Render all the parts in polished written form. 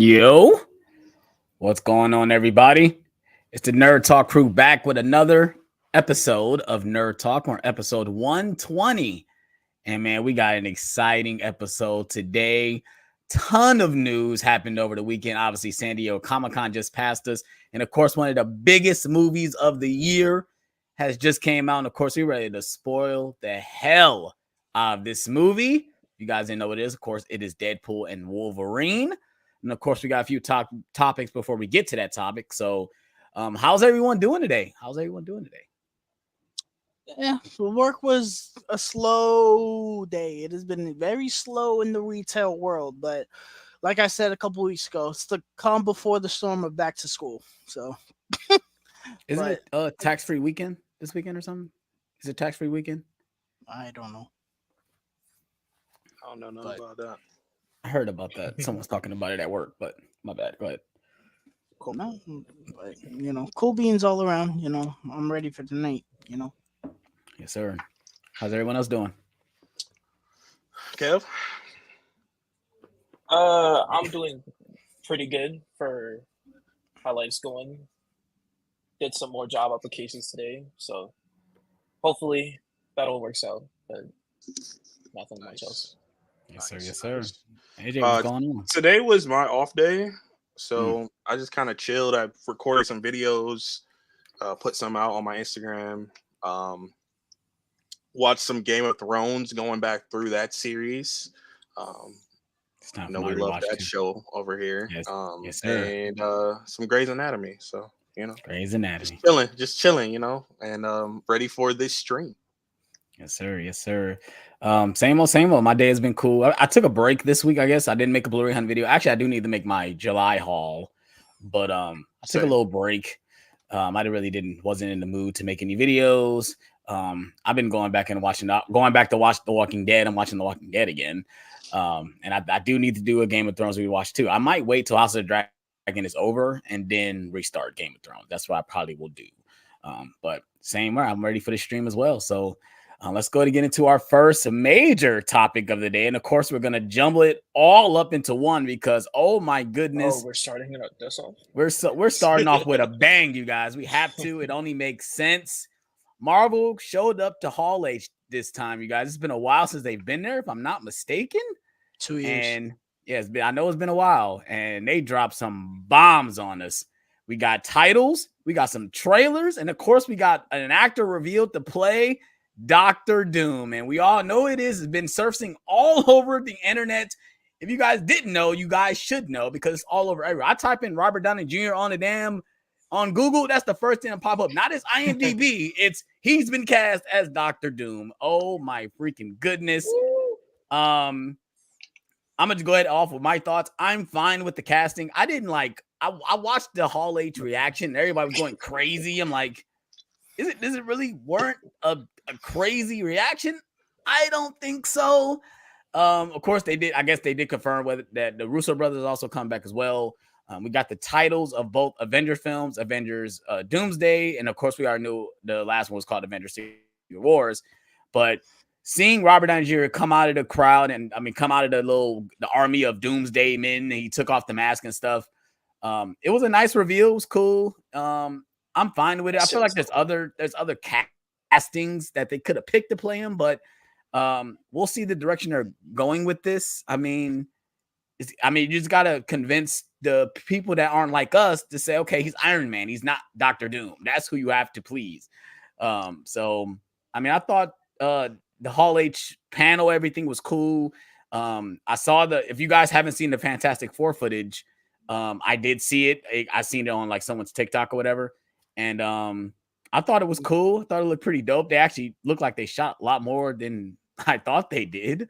Yo, what's going on, everybody? It's the Nerd Talk crew back with another episode of Nerd Talk. We're on episode 120. And man, we got an exciting episode today. Ton of news happened over the weekend. Obviously, San Diego Comic-Con just passed us. And of course, one of the biggest movies of the year has just came out. And of course, we're ready to spoil the hell out of this movie. You guys didn't know what it is. Of course, it is Deadpool and Wolverine. And of course, we got a few topics before we get to that topic. So, how's everyone doing today? Yeah, so work was a slow day. It has been very slow in the retail world, but like I said a couple weeks ago, it's the calm before the storm of back to school. So, Isn't it tax-free weekend this weekend or something? Is it tax-free weekend? I don't know. I don't know nothing about that. I heard about that. Someone's talking about it at work, but my bad. Go ahead. Cool. No, but cool beans all around. I'm ready for tonight. Yes, sir. How's everyone else doing? Kev? I'm doing pretty good for how life's going. Did some more job applications today, so hopefully that all works out. But nothing much else. Yes, sir. Yes, sir. AJ, what's going on? Today was my off day, so I just kind of chilled. I recorded some videos, put some out on my Instagram. Watched some Game of Thrones, going back through that series. I know we love that show over here. Yes, yes, sir. And some Grey's Anatomy. So Grey's Anatomy. Just chilling, and ready for this stream. Yes, sir. Yes, sir. Same old. My day has been cool. I took a break this week, I guess. I didn't make a Blu-ray Hunt video. Actually, I do need to make my July haul, but I took a little break. I wasn't in the mood to make any videos. I've been going back to watch The Walking Dead. I'm watching The Walking Dead again. And I do need to do a Game of Thrones rewatch too. I might wait till House of the Dragon is over and then restart Game of Thrones. That's what I probably will do. But same way, I'm ready for the stream as well. So let's go to get into our first major topic of the day. And of course, we're going to jumble it all up into one because, oh my goodness. Oh, we're starting this off? We're starting off with a bang, you guys. We have to. It only makes sense. Marvel showed up to Hall H this time, you guys. It's been a while since they've been there, if I'm not mistaken. 2 years. And yeah, I know it's been a while. And they dropped some bombs on us. We got titles, we got some trailers, and of course, we got an actor revealed to play Dr. Doom. And we all know it's been surfacing all over the internet. If you guys didn't know, you guys should know because it's all over everywhere. I type in Robert Downey Jr. on Google, that's the first thing to pop up. Not his IMDb. It's he's been cast as Dr. Doom. Oh my freaking goodness. I'm gonna go ahead off with my thoughts. I'm fine with the casting. I watched the Hall H reaction. Everybody was going crazy. I'm like, does it really warrant a crazy reaction? I don't think so. Of course they did. I guess they did confirm that the Russo brothers also come back as well. We got the titles of both Avengers films, Avengers Doomsday, and of course we already knew the last one was called Avengers Secret Wars. But seeing Robert Downey Jr. come out of the crowd and come out of the army of Doomsday men, and he took off the mask and stuff. It was a nice reveal. It was cool. I'm fine with it. I feel like there's other castings that they could have picked to play him, but we'll see the direction they're going with this. You just gotta convince the people that aren't like us to say, okay, he's Iron Man. He's not Dr. Doom. That's who you have to please. I thought the Hall H panel, everything was cool. I saw if you guys haven't seen the Fantastic Four footage, I did see it. I seen it on like someone's TikTok or whatever. And I thought it was cool. I thought it looked pretty dope. They actually looked like they shot a lot more than I thought they did.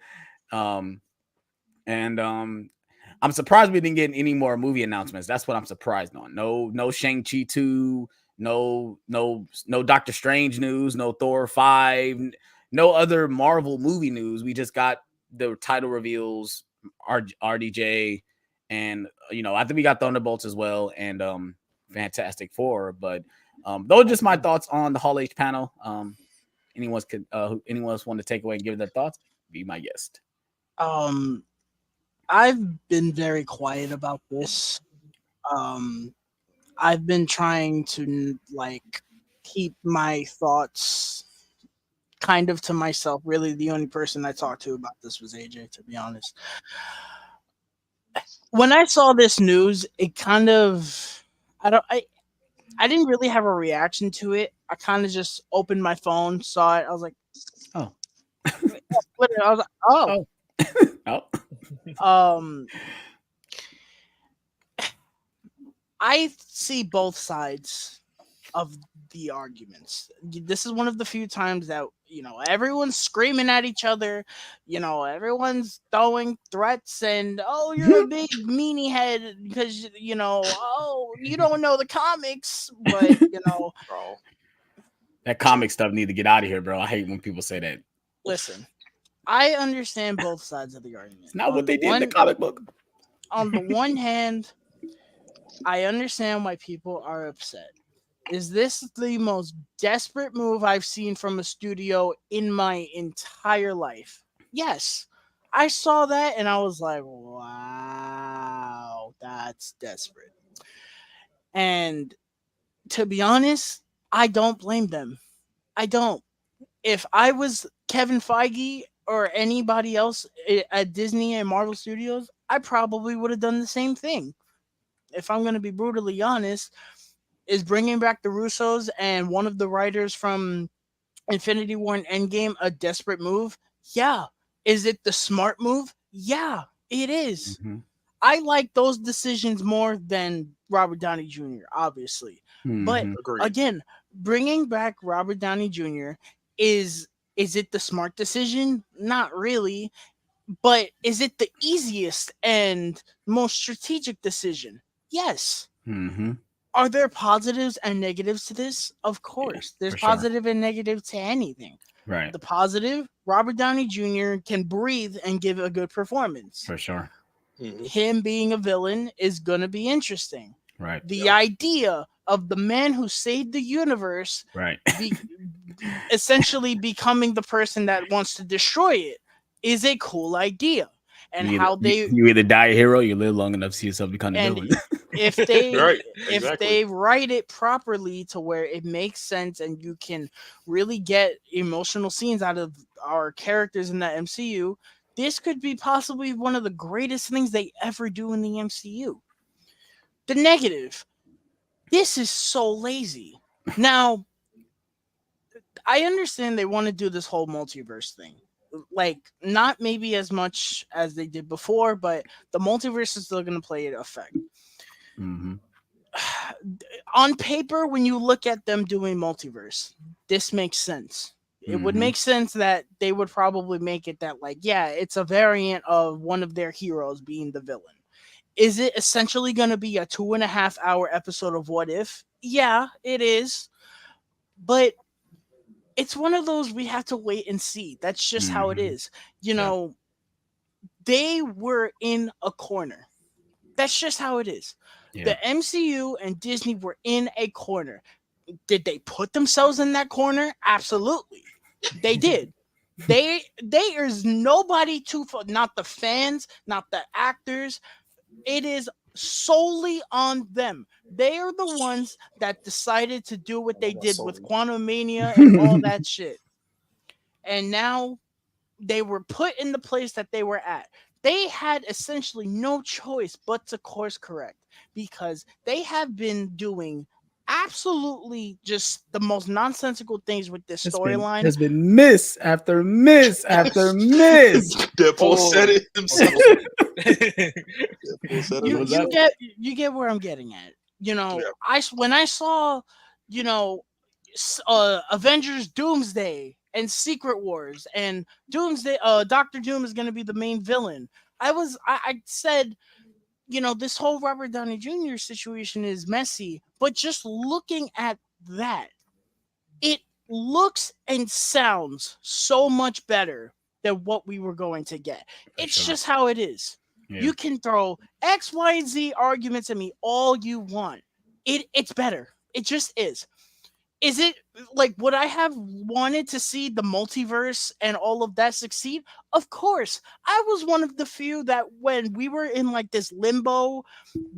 I'm surprised we didn't get any more movie announcements. That's what I'm surprised on. No Shang-Chi 2, no Doctor Strange news, no Thor 5, no other Marvel movie news. We just got the title reveals, RDJ, and I think we got Thunderbolts as well, and Fantastic Four. But those are just my thoughts on the Hall H panel. Anyone else want to take away and give their thoughts? Be my guest. I've been very quiet about this. I've been trying to like keep my thoughts kind of to myself. Really, the only person I talked to about this was AJ, to be honest. When I saw this news, it kind of I didn't really have a reaction to it. I kind of just opened my phone, saw it. I was like, Oh. I was like, oh. Oh. Um, I see both sides of the arguments. This is one of the few times that everyone's screaming at each other. Everyone's throwing threats and oh, you're a big meanie head because oh, you don't know the comics, but Bro. That comic stuff need to get out of here, bro. I hate when people say that. Listen, I understand both sides of the argument. It's not what they did in the comic book. On the one hand, I understand why people are upset. Is this the most desperate move I've seen from a studio in my entire life? Yes. I saw that and I was like, wow, that's desperate. And to be honest, I don't blame them. I don't. If I was Kevin Feige or anybody else at Disney and Marvel Studios, I probably would have done the same thing. If I'm going to be brutally honest, is bringing back the Russos and one of the writers from Infinity War and Endgame a desperate move? Yeah. Is it the smart move? Yeah, it is. Mm-hmm. I like those decisions more than Robert Downey Jr., obviously. Mm-hmm. But Agreed. again, bringing back Robert Downey Jr. is it the smart decision? Not really. But is it the easiest and most strategic decision? Yes. Mm-hmm. Are there positives and negatives to this? Of course. There's for sure. positive and negative to anything. Right. The positive, Robert Downey Jr. can breathe and give a good performance. For sure. Mhm. Him being a villain is going to be interesting. Right. The idea of the man who saved the universe Right. essentially becoming the person that wants to destroy it is a cool idea. And you how either, they you either die a hero, or you live long enough to see yourself become the villain. if they Right, if exactly. they write it properly to where it makes sense and you can really get emotional scenes out of our characters in the MCU, this could be possibly one of the greatest things they ever do in the MCU. The negative, this is so lazy. Now, I understand they want to do this whole multiverse thing. Like, not maybe as much as they did before, but the multiverse is still going to play an effect. Mm-hmm. On paper, when you look at them doing multiverse, this makes sense. It would make sense that they would probably make it that, like, yeah, it's a variant of one of their heroes being the villain. Is it essentially going to be a 2.5-hour episode of What If? Yeah, it is. But it's one of those we have to wait and see. That's just how it is. They were in a corner. That's just how it is. Yeah. The MCU and Disney were in a corner. Did they put themselves in that corner? Absolutely. They did. There's nobody to, not the fans, not the actors. It is solely on them. They are the ones that decided to do what they did with Quantum Mania and all that shit. And now they were put in the place that they were at. They had essentially no choice but to course correct because they have been doing absolutely just the most nonsensical things with this storyline. There's been miss after miss after miss. Deadpool said it himself. Deadpool said it You get where I'm getting at. When I saw, Avengers Doomsday and Secret Wars and Doomsday, Doctor Doom is going to be the main villain. I said, this whole Robert Downey Jr. situation is messy, but just looking at that, it looks and sounds so much better than what we were going to get. It's just how it is. Yeah. You can throw X, Y, and Z arguments at me all you want. It's better. It just is. Is it like, would I have wanted to see the multiverse and all of that succeed? Of course. I was one of the few that when we were in like this limbo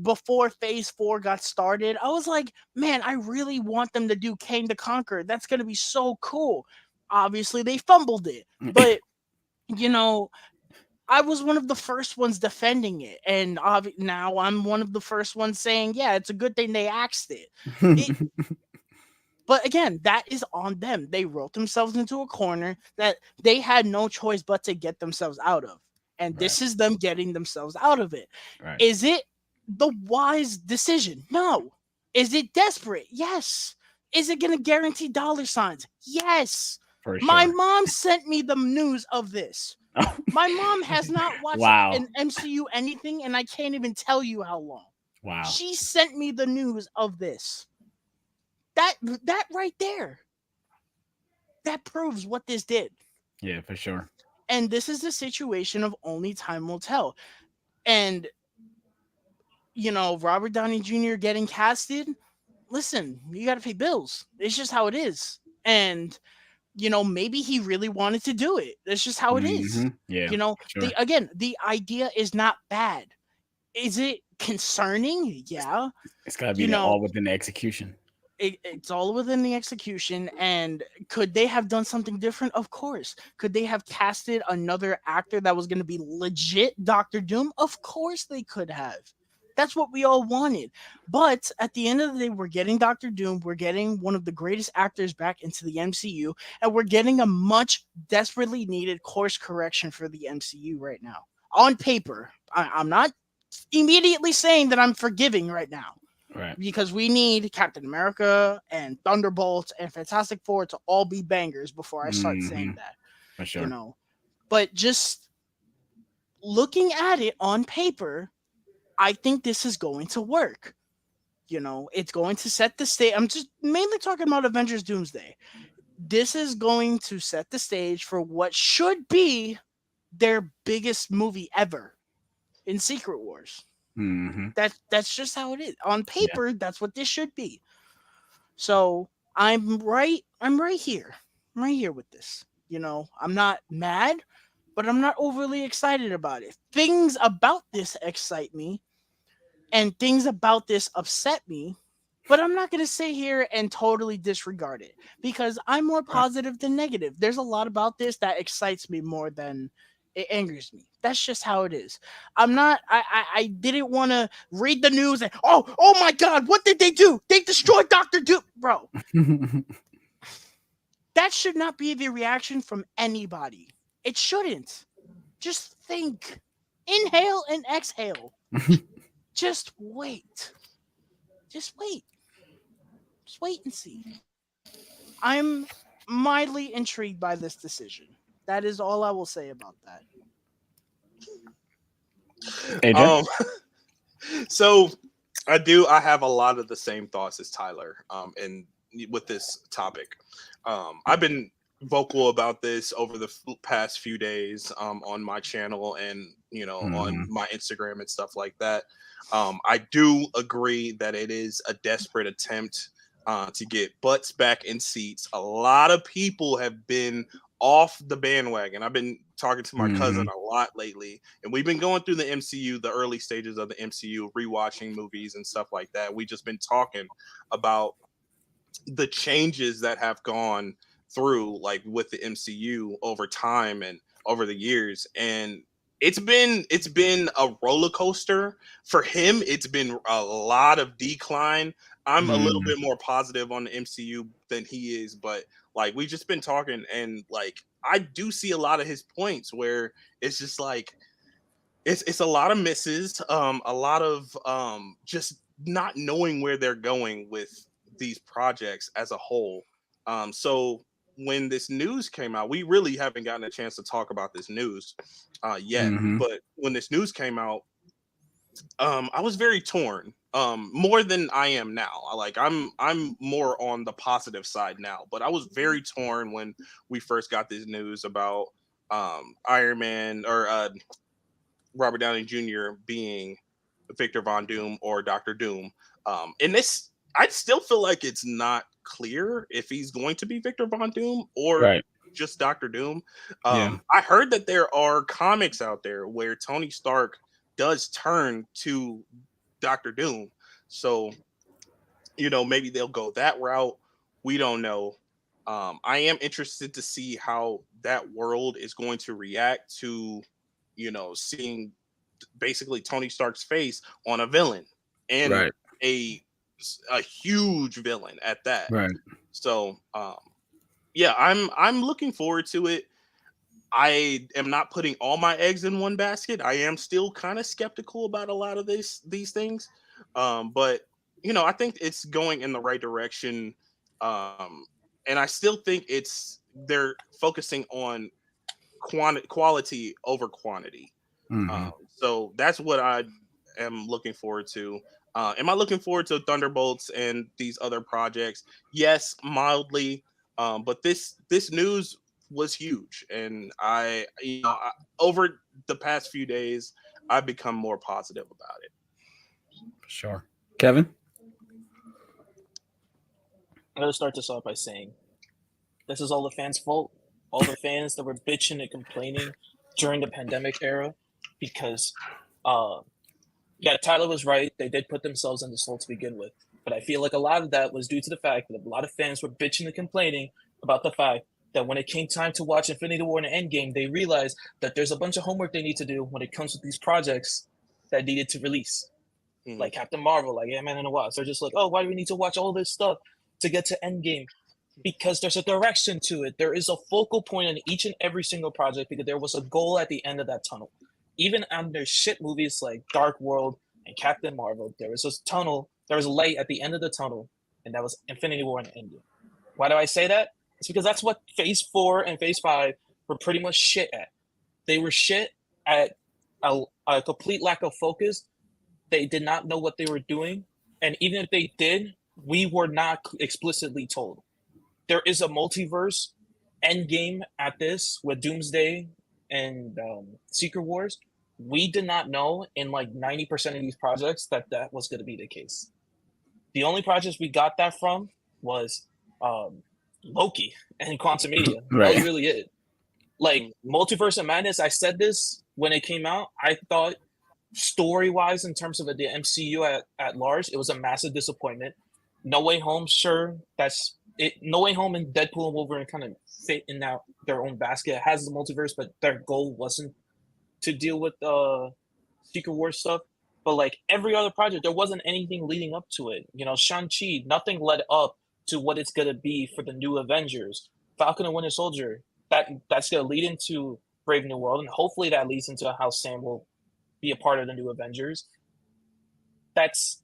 before phase 4 got started, I was like, man, I really want them to do Kang the Conqueror. That's going to be so cool. Obviously, they fumbled it. But, you know, I was one of the first ones defending it. And now I'm one of the first ones saying, yeah, it's a good thing they axed it. But again, that is on them. They wrote themselves into a corner that they had no choice but to get themselves out of. And this is them getting themselves out of it. Right. Is it the wise decision? No. Is it desperate? Yes. Is it going to guarantee dollar signs? Yes. For My sure. mom sent me the news of this. My mom has not watched Wow. an MCU anything, and I can't even tell you how long. Wow. She sent me the news of this. That right there, that proves what this did. Yeah, for sure. And this is the situation of only time will tell. And Robert Downey Jr. getting casted, listen, you got to pay bills. It's just how it is. And maybe he really wanted to do it. That's just how it is. Yeah. Sure. The idea is not bad. Is it concerning? Yeah. It's got to be all within the execution. It's all within the execution. And could they have done something different? Of course. Could they have casted another actor that was going to be legit Doctor Doom? Of course they could have. That's what we all wanted. But at the end of the day, we're getting Doctor Doom. We're getting one of the greatest actors back into the MCU. And we're getting a much desperately needed course correction for the MCU right now. On paper, I'm not immediately saying that I'm forgiving right now. Right. Because we need Captain America and Thunderbolt and Fantastic Four to all be bangers before I start saying that. For sure. But just looking at it on paper, I think this is going to work. It's going to set the stage. I'm just mainly talking about Avengers Doomsday. This is going to set the stage for what should be their biggest movie ever in Secret Wars. That's just how it is. On paper, that's what this should be. So I'm right here. I'm right here with this. I'm not mad, but I'm not overly excited about it. Things about this excite me, and things about this upset me, but I'm not going to sit here and totally disregard it because I'm more positive than negative. There's a lot about this that excites me more than it angers me. That's just how it is. I didn't want to read the news and oh my God, what did they do? They destroyed Dr. Doom, bro. That should not be the reaction from anybody. It shouldn't. Just think. Inhale and exhale. Just wait. Just wait. Just wait and see. I'm mildly intrigued by this decision. That is all I will say about that. So I have a lot of the same thoughts as Tyler and with this topic. I've been vocal about this over the past few days on my channel and on my Instagram and stuff like that. I do agree that it is a desperate attempt to get butts back in seats. A lot of people have been off the bandwagon. I've been talking to my cousin a lot lately, and we've been going through the MCU, the early stages of the MCU, rewatching movies and stuff like that. We just been talking about the changes that have gone through, like with the MCU over time and over the years, and it's been a roller coaster for him. It's been a lot of decline. I'm a little bit more positive on the MCU than he is, but like we've just been talking, and like I do see a lot of his points where it's just like it's a lot of misses, a lot of just not knowing where they're going with these projects as a whole. So when this news came out, we really haven't gotten a chance to talk about this news yet. But when this news came out, I was very torn, more than I am now. I'm more on the positive side now, but I was very torn when we first got this news about Iron Man or Robert Downey Jr. being Victor Von Doom or Doctor Doom. And this I still feel like it's not clear if he's going to be Victor Von Doom or Right. just Doctor Doom. Yeah. I heard that there are comics out there where Tony Stark does turn to Doctor Doom. So, maybe they'll go that route. We don't know. I am interested to see how that world is going to react to, seeing basically Tony Stark's face on a villain and Right. a a huge villain at that. Right. So, yeah, I'm looking forward to it. I am not putting all my eggs in one basket. I am still kind of skeptical about a lot of these things, but I think it's going in the right direction, and I still think they're focusing on quality over quantity. Mm-hmm. So that's what I am looking forward to. Am I looking forward to Thunderbolts and these other projects? Yes, mildly. But this news was huge, and over the past few days, I've become more positive about it. Sure. Kevin? I'm gonna start this off by saying this is all the fans' fault. All the fans that were bitching and complaining during the pandemic era, because yeah, Tyler was right. They did put themselves in this hole to begin with. But I feel like a lot of that was due to the fact that a lot of fans were bitching and complaining about the fact that when it came time to watch Infinity War and Endgame, they realized that there's a bunch of homework they need to do when it comes with these projects that needed to release. Like Captain Marvel, like Ant-Man and the Wasp. They're just like, oh, why do we need to watch all this stuff to get to Endgame? Because there's a direction to it. There is a focal point in each and every single project because there was a goal at the end of that tunnel. Even under shit movies like Dark World and Captain Marvel, there was a tunnel, there was a light at the end of the tunnel, and that was Infinity War and Endgame. Why do I say that? It's because that's what Phase 4 and Phase 5 were pretty much shit at. They were shit at a complete lack of focus. They did not know what they were doing, and even if they did, we were not explicitly told. There is a multiverse Endgame at this with Doomsday and Secret Wars. We did not know in like 90% of these projects that was going to be the case. The only projects we got that from was Loki and Quantum Media. Right. That was really it. Like Multiverse of Madness, I said this when it came out. I thought story-wise, in terms of the MCU at large, it was a massive disappointment. No Way Home, sure, that's it. No Way Home and Deadpool and Wolverine kind of fit in their own basket. It has the multiverse, but their goal wasn't to deal with Secret Wars stuff. But like every other project, there wasn't anything leading up to it. Shang-Chi, nothing led up to what it's gonna be for the new Avengers. Falcon and Winter Soldier, that's gonna lead into Brave New World, and hopefully that leads into how Sam will be a part of the new Avengers. That's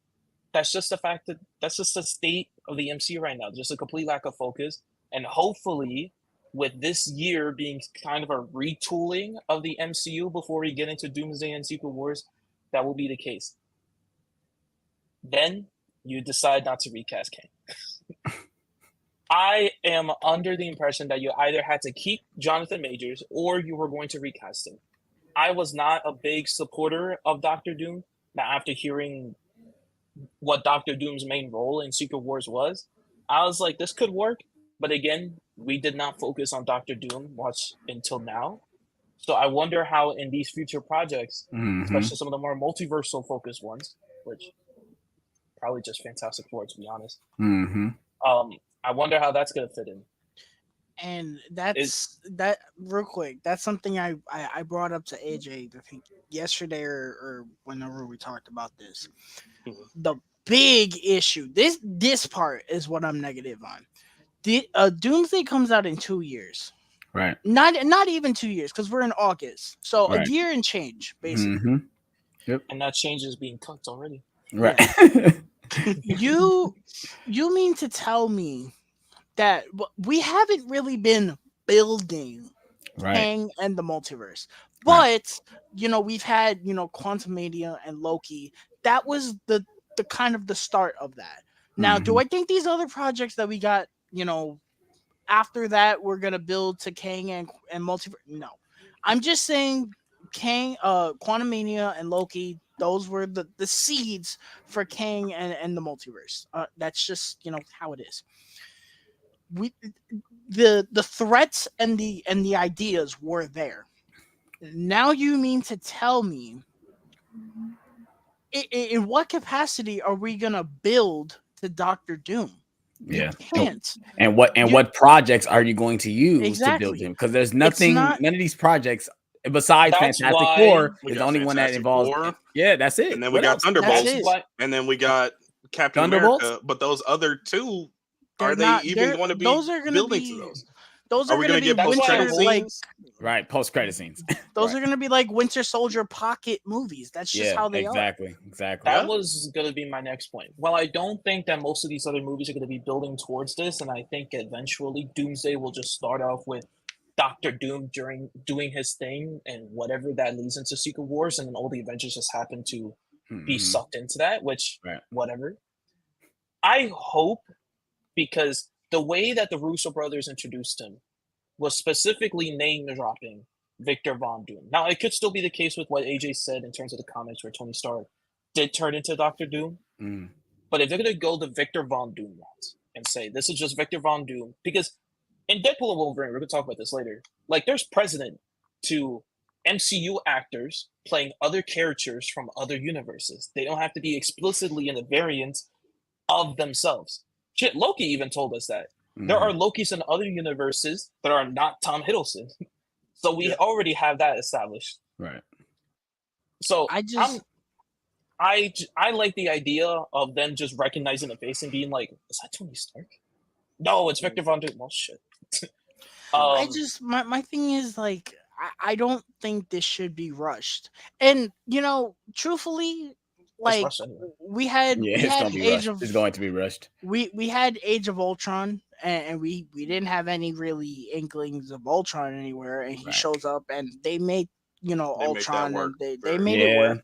just the fact that that's just the state of the MCU right now. Just a complete lack of focus. And hopefully, with this year being kind of a retooling of the MCU before we get into Doomsday and Secret Wars, that will be the case. Then you decide not to recast Kang. I am under the impression that you either had to keep Jonathan Majors or you were going to recast him. I was not a big supporter of Doctor Doom. Now, after hearing what Doctor Doom's main role in Secret Wars was, I was like, this could work. But again, we did not focus on Doctor Doom much until now. So I wonder how in these future projects, especially some of the more multiversal focused ones, which probably just Fantastic Four, to be honest. I wonder how that's going to fit in. And that real quick. That's something I brought up to AJ, I think yesterday or whenever we talked about this. The big issue. This part is what I'm negative on. Doomsday comes out in 2 years. Right. Not even 2 years because we're in August. So Right. a year and change basically. Yep. And that change is being cooked already. Right. Yeah. You mean to tell me that we haven't really been building Kang and the multiverse, but we've had Quantum Media and Loki. That was the kind of the start of that. Now, do I think these other projects that we got after that we're gonna build to Kang and multiverse? No, I'm just saying Kang, Quantum Media and Loki, those were the seeds for Kang and the multiverse. That's just how it is. The threats and the ideas were there. Now you mean to tell me in what capacity are we gonna build to Doctor Doom? Yeah. You can't. And what projects are you going to use to build him? Because there's nothing, none of these projects besides That's Fantastic why Four We is the got only one that Fantastic involves. Four. Yeah, that's it. And then we What got else? Thunderbolts. That's it. And then we got Captain Thunderbolts? America. But those other two, They're are they not. even going to be Those are gonna building be. to those? Those Are are we gonna gonna be get post-credit winter like. scenes? Right, post-credit scenes. Those Right. are gonna be like Winter Soldier pocket movies. That's just how they are. Exactly. That was going to be my next point. Well, I don't think that most of these other movies are going to be building towards this, and I think eventually Doomsday will just start off with Doctor Doom doing his thing, and whatever that leads into Secret Wars, and then all the Avengers just happen to be sucked into that, which, whatever. I hope, because the way that the Russo brothers introduced him was specifically name-dropping Victor Von Doom. Now, it could still be the case with what AJ said in terms of the comics where Tony Stark did turn into Doctor Doom. But if they're going to go the Victor Von Doom route and say, this is just Victor Von Doom, because in Deadpool and Wolverine, we're going to talk about this later, like, there's precedent to MCU actors playing other characters from other universes. They don't have to be explicitly in a variant of themselves. Shit, Loki even told us that. There are Lokis in other universes that are not Tom Hiddleston. So we already have that established. Right. So I like the idea of them just recognizing the face and being like, is that Tony Stark? No, it's Victor Von Doom. Oh, shit. my thing is, like, I don't think this should be rushed. And, truthfully, like, we had It's going to be rushed. We had Age of Ultron, and we didn't have any really inklings of Ultron anywhere, and he shows up, and they made Ultron, and they made it work.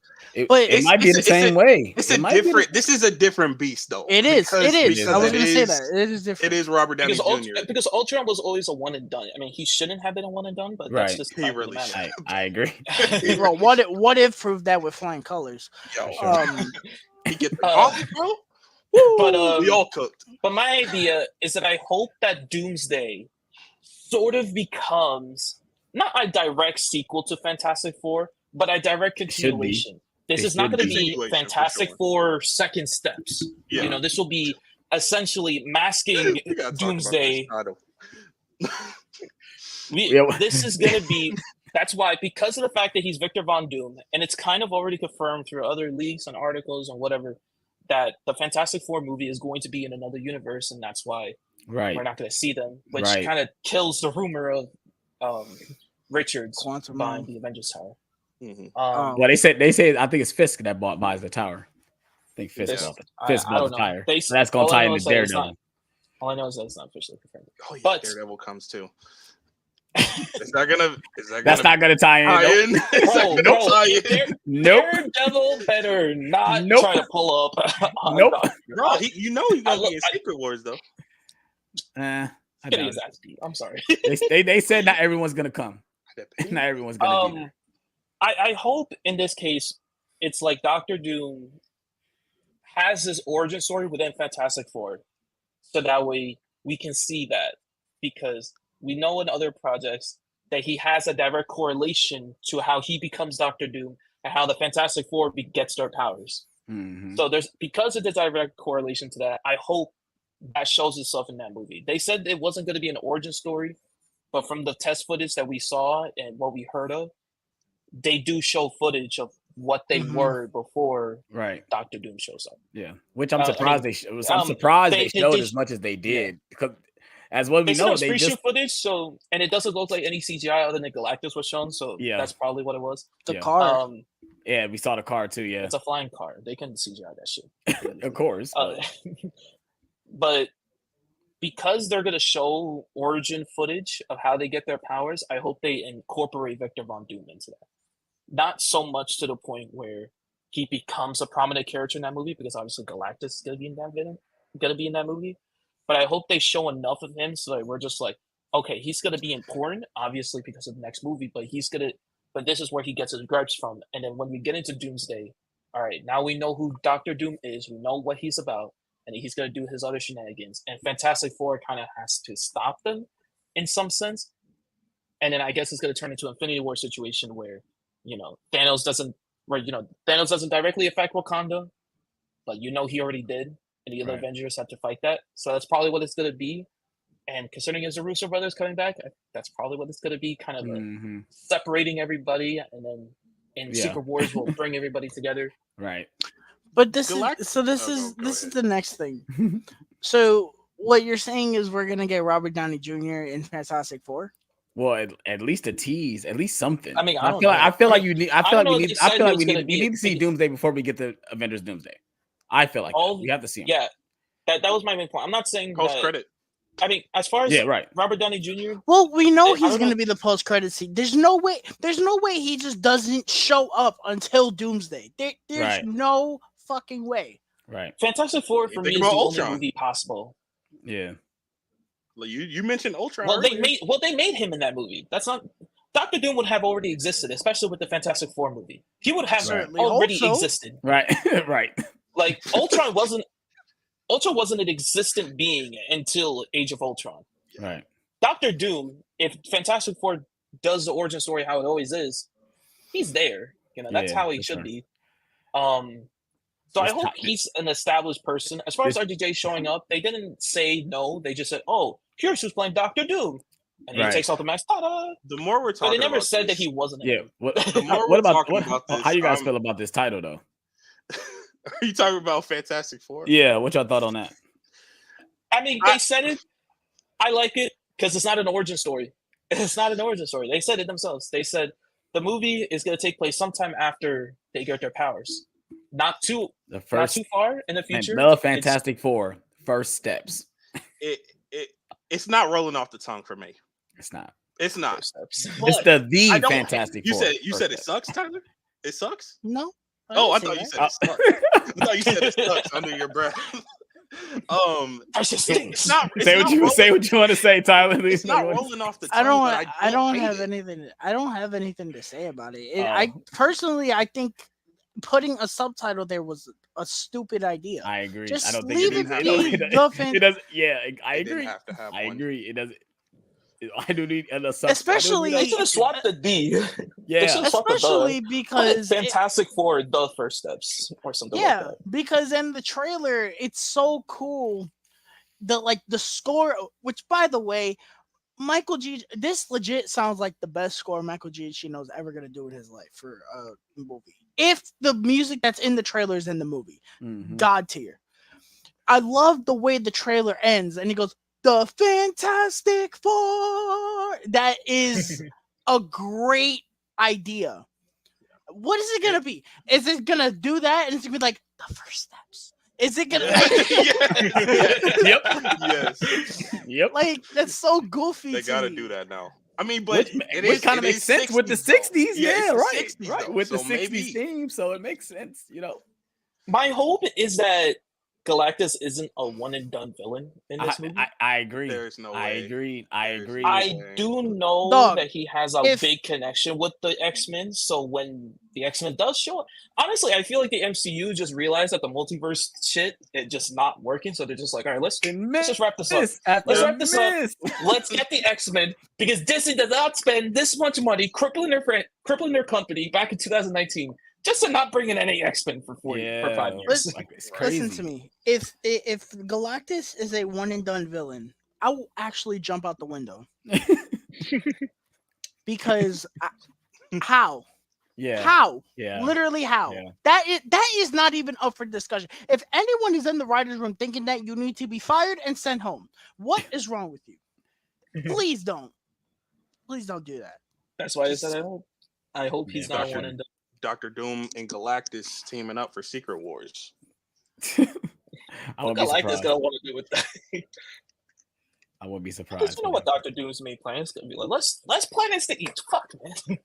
But it might be the same way. It's a different. This is a different beast, though. It is. I was going to say that it is different. It is Robert Downey Jr. Because Ultron was always a one and done. I mean, he shouldn't have been a one and done, but that's just he really. I agree. Bro, what if proved that with flying colors? He get the coffee, bro. But we all cooked. But my idea is that I hope that Doomsday sort of becomes not a direct sequel to Fantastic Four, but a direct continuation. This is not going to be Fantastic Four second steps. Yeah. This will be essentially masking Doomsday. This is going to be. That's why, because of the fact that he's Victor Von Doom, and it's kind of already confirmed through other leaks and articles and whatever, that the Fantastic Four movie is going to be in another universe, and that's why we're not going to see them, which kind of kills the rumor of Richards buying the Avengers Tower. Well, they say I think it's Fisk that buys the tower. I think Fisk bought the tower. So that's going to tie into Daredevil. All I know is that it's not officially confirmed. Oh, yeah, but Daredevil comes too. That's not gonna tie in. Nope. Daredevil better not try to pull up. Nope. Bro, he's gonna be in Secret Wars though. I'm sorry. they said not everyone's gonna come. Not everyone's gonna be there. I hope in this case it's like Doctor Doom has his origin story within Fantastic Four, so that way we can see that, because we know in other projects that he has a direct correlation to how he becomes Doctor Doom and how the Fantastic Four gets their powers. So because of the direct correlation to that, I hope that shows itself in that movie. They said it wasn't going to be an origin story, but from the test footage that we saw and what we heard of, they do show footage of what they were before Doctor Doom shows up. Yeah, which I'm surprised I'm surprised they showed as much as they did, because as what we know, they just footage. So, and it doesn't look like any CGI other than Galactus was shown. So that's probably what it was. The car. Yeah, we saw the car too. Yeah, it's a flying car. They can CGI that shit. Of course. But because they're going to show origin footage of how they get their powers, I hope they incorporate Victor Von Doom into that. Not so much to the point where he becomes a prominent character in that movie, because obviously Galactus is going to be in that movie. But I hope they show enough of him so that we're just like, okay, he's going to be important, obviously, because of the next movie, but this is where he gets his gripes from. And then when we get into Doomsday, all right, now we know who Doctor Doom is. We know what he's about, and he's gonna do his other shenanigans. And Fantastic Four kind of has to stop them in some sense. And then I guess it's gonna turn into an Infinity War situation where, Thanos doesn't directly affect Wakanda, but he already did, and the other Avengers have to fight that. So that's probably what it's gonna be. And considering it's the Russo brothers coming back, that's probably what it's gonna be, kind of separating everybody, and then in Secret Wars we'll bring everybody together. Right. But this is the next thing. So what you're saying is we're gonna get Robert Downey Jr. in Fantastic Four? Well, at least a tease, at least something. I mean, I feel like we need to see Doomsday before we get the Avengers Doomsday. I feel like we have to see him. Yeah, that was my main point. I'm not saying post credit. I mean, as far as Robert Downey Jr. Well, we know he's going to be the post credit scene. There's no way he just doesn't show up until Doomsday. There's no fucking way. Right. Fantastic Four for me is the only movie possible. Yeah. You mentioned Ultron. Well, they made him in that movie. That's not. Doctor Doom would have already existed, especially with the Fantastic Four movie. He would have already existed. Right. Right. Like Ultron wasn't an existent being until Age of Ultron. Right. Doctor Doom, if Fantastic Four does the origin story how it always is, he's there. That's how he should be. So I hope he's an established person. As far as RDJ showing up, they didn't say no. They just said, "Oh, here's who's playing Doctor Doom," and he takes off the mask. Ta-da! The more we're talking, but they never said that he wasn't. Yeah. How you guys feel about this title, though? Are you talking about Fantastic Four? Yeah. What y'all thought on that? I mean, they said it. I like it because it's not an origin story. It's not an origin story. They said it themselves. They said the movie is going to take place sometime after they get their powers. Not too far in the future. The Fantastic Four first steps. It's not rolling off the tongue for me. It's not. It's not. It's the Fantastic Four. You said it sucks, Tyler? It sucks? No. I thought you said it sucks. I thought you said it sucks under your breath. I just think say what you want to say, Tyler. It's not rolling off the tongue. I don't have anything to say about it. I personally think putting a subtitle there was a stupid idea. I agree. Just I don't leave think it does. Yeah, I agree. I agree. It doesn't. I do need a subtitle. Especially they should have swapped the D. Yeah, especially because Fantastic Four: The First Steps or something. Yeah, like that. because in the trailer, it's so cool. The score, which by the way, Michael G. This legit sounds like the best score Michael Giacchino's ever gonna do in his life for a movie. If the music that's in the trailer is in the movie, God tier. I love the way the trailer ends, and he goes, "The Fantastic Four." That is a great idea. What is it gonna be? Is it gonna do that, and it's gonna be like the first steps? Is it gonna? Yep. Like that's so goofy. They gotta do that now. I mean, but it kind of makes sense with the 60s. Yeah, right. 60s, right. With the 60s theme, so it makes sense. My hope is that Galactus isn't a one and done villain in this movie. I agree. There's no way. I agree. I do know that he has a big connection with the X-Men. So when the X-Men does show up, honestly, I feel like the MCU just realized that the multiverse shit is just not working. So they're just like, all right, let's just wrap this up. Let's wrap this up. Let's get the X-Men because Disney does not spend this much money crippling their company back in 2019. Just to not bring in any X-Men for 5 years. Listen to me. If Galactus is a one and done villain, I will actually jump out the window. Because how? Yeah. How? Yeah. Literally how? Yeah. That is not even up for discussion. If anyone is in the writer's room thinking that you need to be fired and sent home, what is wrong with you? Please don't. Please don't do that. That's why I said I hope he's not one and done. Dr. Doom and Galactus teaming up for Secret Wars. I wouldn't be surprised. Galactus gonna want to do with that. I wouldn't be surprised. I just know what Dr. Doom's main plan is gonna be like. Let's planets to eat. Fuck, man.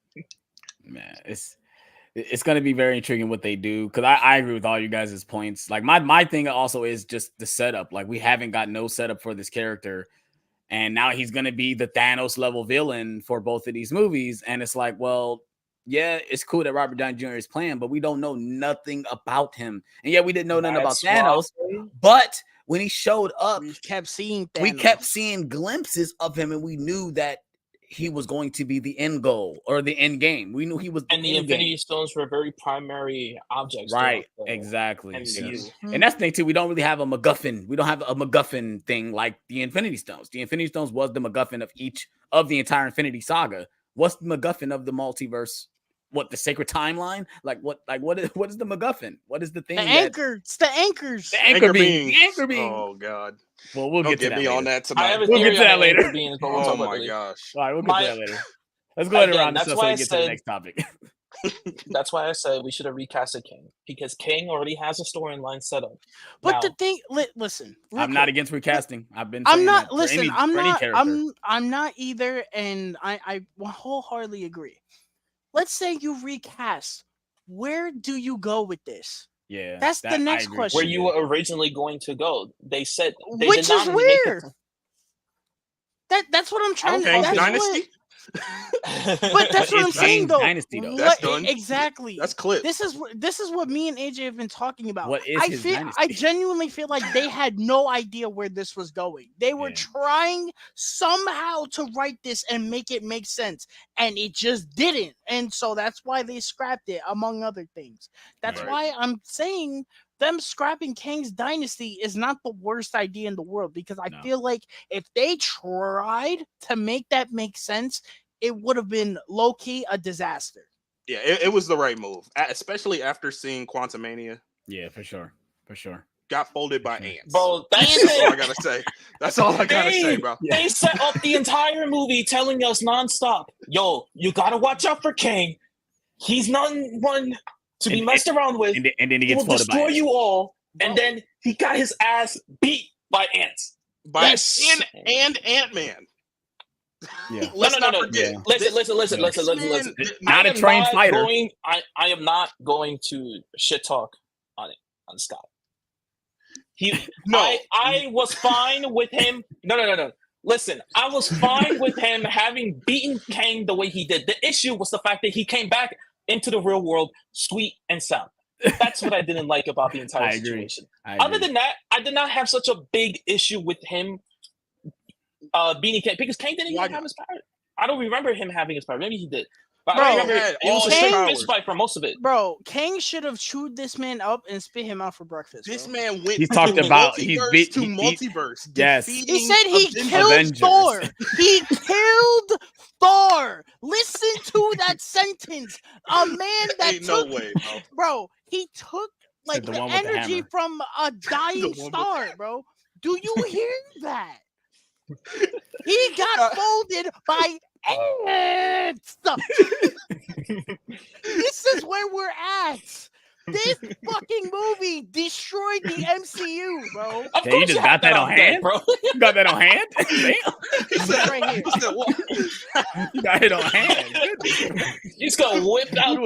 Man, it's gonna be very intriguing what they do because I agree with all you guys' points. Like my thing also is just the setup. Like we haven't got no setup for this character, and now he's gonna be the Thanos level villain for both of these movies, and it's like, well. yeah, it's cool that Robert Downey Jr. is playing, but we don't know nothing about him. And yeah, we didn't know nothing about Thanos. But when he showed up, We kept seeing Thanos. we kept seeing glimpses of him, and we knew that he was going to be the end goal or the end game. We knew he was and the Infinity Stones were very primary objects. Right, exactly. MCU. Yes. And that's the thing too. We don't really have a MacGuffin. We don't have a MacGuffin thing like the Infinity Stones. The Infinity Stones was the MacGuffin of each of the entire Infinity Saga. What's the MacGuffin of the multiverse? What, the sacred timeline? Like what is the MacGuffin? What is the thing? The anchor. It's the anchors. The anchor being. The anchor being. Oh God. Well, we'll get to that. On that tonight. We'll get to that later. Oh my gosh. All right, we'll get to that later. Let's go ahead and round this up so we get to the next topic. That's why I said we should have recasted King, because King already has a storyline set up. But now, the thing, listen, I'm not against recasting. I've been. I'm not. Listen, any, I'm not. I'm not either, and I wholeheartedly agree. Let's say you recast. Where do you go with this? Yeah, that's the next question. Where you were originally going to go? They said, which is where. That's what I'm trying to. That's Dynasty. But that's what I'm saying, though. Dynasty, though. That's done. Exactly. That's clip. This is what me and AJ have been talking about. What is his dynasty? I genuinely feel like they had no idea where this was going. They were trying somehow to write this and make it make sense, and it just didn't. And so that's why they scrapped it, among other things. That's why I'm saying them scrapping Kang's Dynasty is not the worst idea in the world, because I feel like if they tried to make that make sense, it would have been low-key a disaster. Yeah, it was the right move, especially after seeing Quantumania. Yeah, for sure. Got folded by ants. Bro, that's all I gotta say. That's all I gotta say, bro. They set up the entire movie telling us nonstop, yo, you gotta watch out for Kang. He's not one to be messed around with, and then he gets will destroy you all, and then he got his ass beat by ants. By and Ant-Man. Yeah. No. Listen. Not a trained fighter. I am not going to shit talk on Scott. I was fine with him. No. Listen, I was fine with him having beaten Kang the way he did. The issue was the fact that he came back into the real world sweet and sound. That's what I didn't like about the entire situation. Other than that, I did not have such a big issue with him beating Kang, because Kang didn't even have his power. I don't remember him having his power. Maybe he did. But I remember it was a straight fist fight for most of it. Bro, Kang should have chewed this man up and spit him out for breakfast. This man went. He's talked about multiverse. Yes, he said he killed Thor. He killed Thor. Listen to that sentence. A man that ain't took, no way, bro. He took like the energy from a dying star, bro. Do you hear that? He got folded by ants. This is where we're at. This fucking movie destroyed the MCU, bro. You just got that on hand, bro. You got that on hand? Damn. Right here. You got it on hand. You just got whipped out.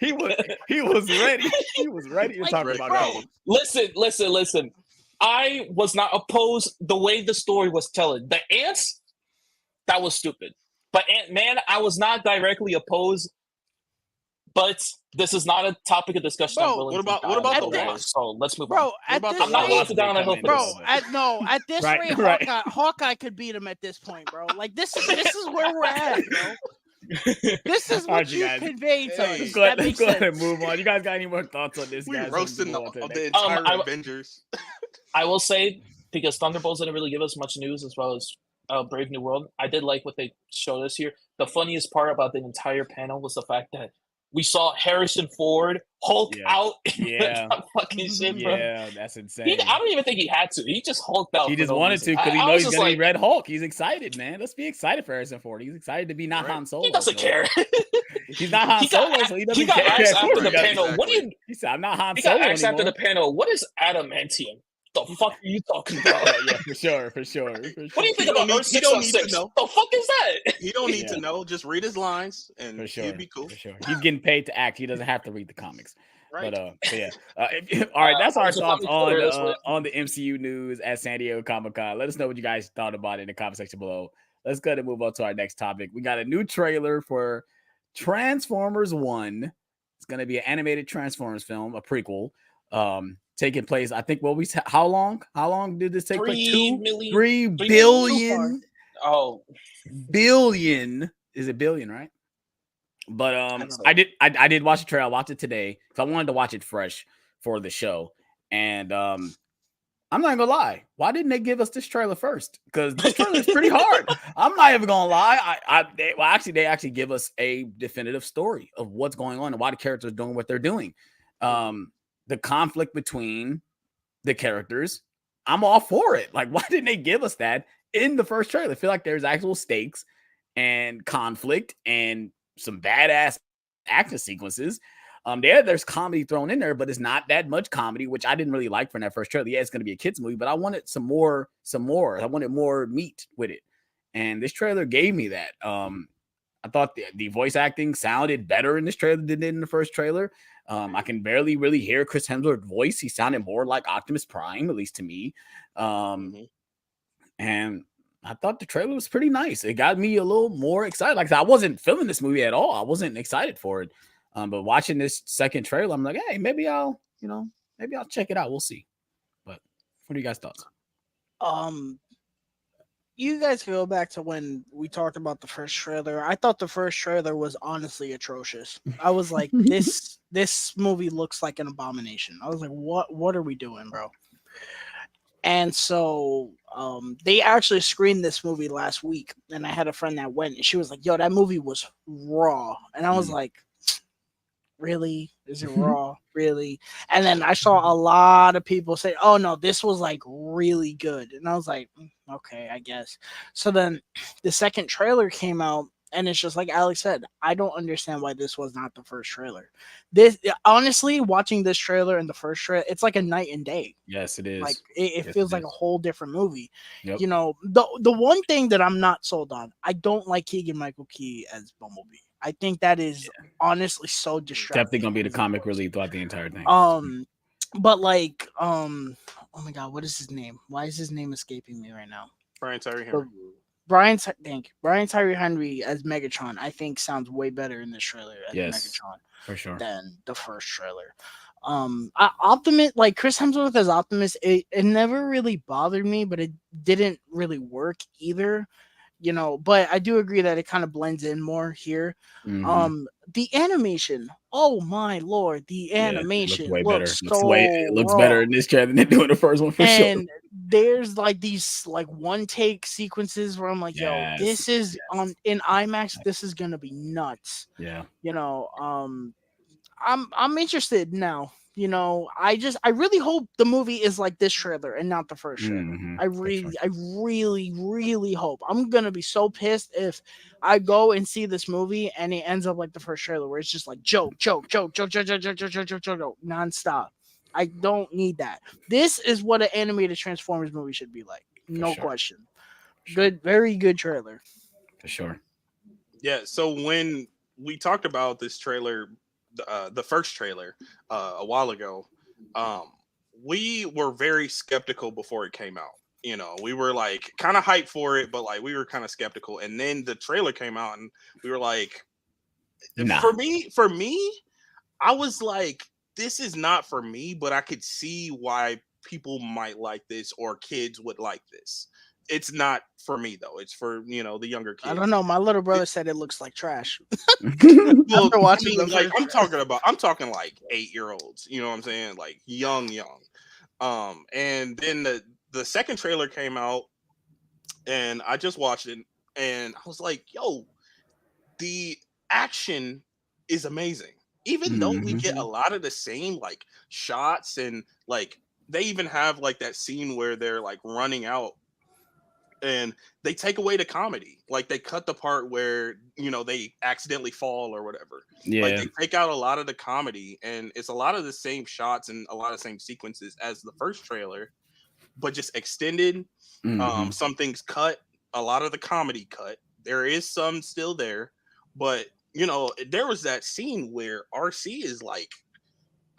He was ready. He was ready to talk about that one. Listen. I was not opposed the way the story was telling. The ants, that was stupid. But Ant-Man, I was not directly opposed. But this is not a topic of discussion. Bro, what about the Wasp? So let's move on. I'm not allowed to down a hill for this. At this rate, Hawkeye could beat him at this point, bro. Like this is where we're at, bro. This is what you conveyed to us. Go ahead and move on. You guys got any more thoughts on this? We roasting the entire Avengers. I will say, because Thunderbolts didn't really give us much news, as well as Brave New World, I did like what they showed us here. The funniest part about the entire panel was the fact that we saw Harrison Ford Hulk out. Yeah. Fucking shit, bro. Yeah, that's insane. I don't even think he had to. He just hulked out. He just wanted to because he knows he's going to be Red Hulk. He's excited, man. Let's be excited for Harrison Ford. He's excited to be not Han Solo. He doesn't care. He's not Han Solo, so he doesn't care. He got asked after the panel, what do you... He said, I'm not Han He Solo got asked anymore. after the panel, what is adamantium? The fuck are you talking about? Yeah, for sure. What do you think about Earth 616? The fuck is that? He don't need to know. Just read his lines and he'd be cool. For sure. He's getting paid to act. He doesn't have to read the comics. Right. But yeah. All right, that's our thoughts on the MCU news at San Diego Comic-Con. Let us know what you guys thought about it in the comment section below. Let's go ahead and move on to our next topic. We got a new trailer for Transformers 1 is going to be an animated Transformers film, a prequel, taking place. I think how long? How long did this take place? 3 billion. Oh, billion. Is it billion, right? But I did watch the trailer. I watched it today because I wanted to watch it fresh for the show. And I'm not gonna lie. Why didn't they give us this trailer first? Because this trailer is pretty hard. I'm not even gonna lie. They actually give us a definitive story of what's going on and why the characters are doing what they're doing. The conflict between the characters, I'm all for it. Like, why didn't they give us that in the first trailer? I feel like there's actual stakes and conflict and some badass action sequences. There's comedy thrown in there, but it's not that much comedy, which I didn't really like from that first trailer. Yeah, it's going to be a kids movie, but I wanted some more. I wanted more meat with it, and this trailer gave me that. I thought the voice acting sounded better in this trailer than it did in the first trailer. I can barely really hear Chris Hemsworth's voice. He sounded more like Optimus Prime, at least to me. And I thought the trailer was pretty nice. It got me a little more excited. Like I wasn't feeling this movie at all. I wasn't excited for it. But watching this second trailer, I'm like, hey, maybe I'll check it out. We'll see. But what are you guys' thoughts? You guys can go back to when we talked about the first trailer. I thought the first trailer was honestly atrocious. I was like, this movie looks like an abomination. I was like, what are we doing, bro? And so they actually screened this movie last week, and I had a friend that went, and she was like, yo, that movie was raw. And I was like, really? Is it raw? Really? And then I saw a lot of people say, oh no, this was like really good. And I was like, okay, I guess. So then the second trailer came out, and it's just like Alex said, I don't understand why this was not the first trailer. This, honestly, watching this trailer and the first trailer, it's like a night and day. Yes, it is. Like it feels like a whole different movie. Yep. You know, the one thing that I'm not sold on, I don't like Keegan-Michael Key as Bumblebee. I think that is honestly so distracting. Definitely gonna be the comic relief throughout the entire thing. But like, oh my god, what is his name? Why is his name escaping me right now? Brian Tyree Henry. Brian Tyree Henry as Megatron, I think sounds way better in this trailer as Megatron for sure than the first trailer. Optimus, like Chris Hemsworth as Optimus, it never really bothered me, but it didn't really work either. You know, but I do agree that it kind of blends in more here. The animation, oh my lord, the animation looks better in this trailer than they do in the first one for sure. And there's like these like one take sequences where I'm like, yo, this is in IMAX, this is gonna be nuts. Yeah, you know, I'm interested now. You know, I really hope the movie is like this trailer and not the first trailer. I really hope. I'm gonna be so pissed if I go and see this movie and it ends up like the first trailer where it's just like joke nonstop. I don't need that. This is what an animated Transformers movie should be like. No question. Good, very good trailer. For sure. Yeah. So when we talked about this trailer, the first trailer a while ago, we were very skeptical before it came out. You know, we were like kind of hyped for it, but like we were kind of skeptical. And then the trailer came out, and we were like, for me, I was like, this is not for me, but I could see why people might like this or kids would like this. It's not for me though. It's for, you know, the younger kids. I don't know. My little brother said it looks like trash. Well, I'm talking like 8-year-olds. You know what I'm saying? Like young. And then the second trailer came out, and I just watched it, and I was like, yo, the action is amazing. Even though we get a lot of the same like shots, and like they even have like that scene where they're like running out, and they take away the comedy. Like they cut the part where, you know, they accidentally fall or whatever. Yeah. Like they take out a lot of the comedy, and it's a lot of the same shots and a lot of the same sequences as the first trailer, but just extended. Some things cut, a lot of the comedy cut. There is some still there, but you know, there was that scene where RC is like,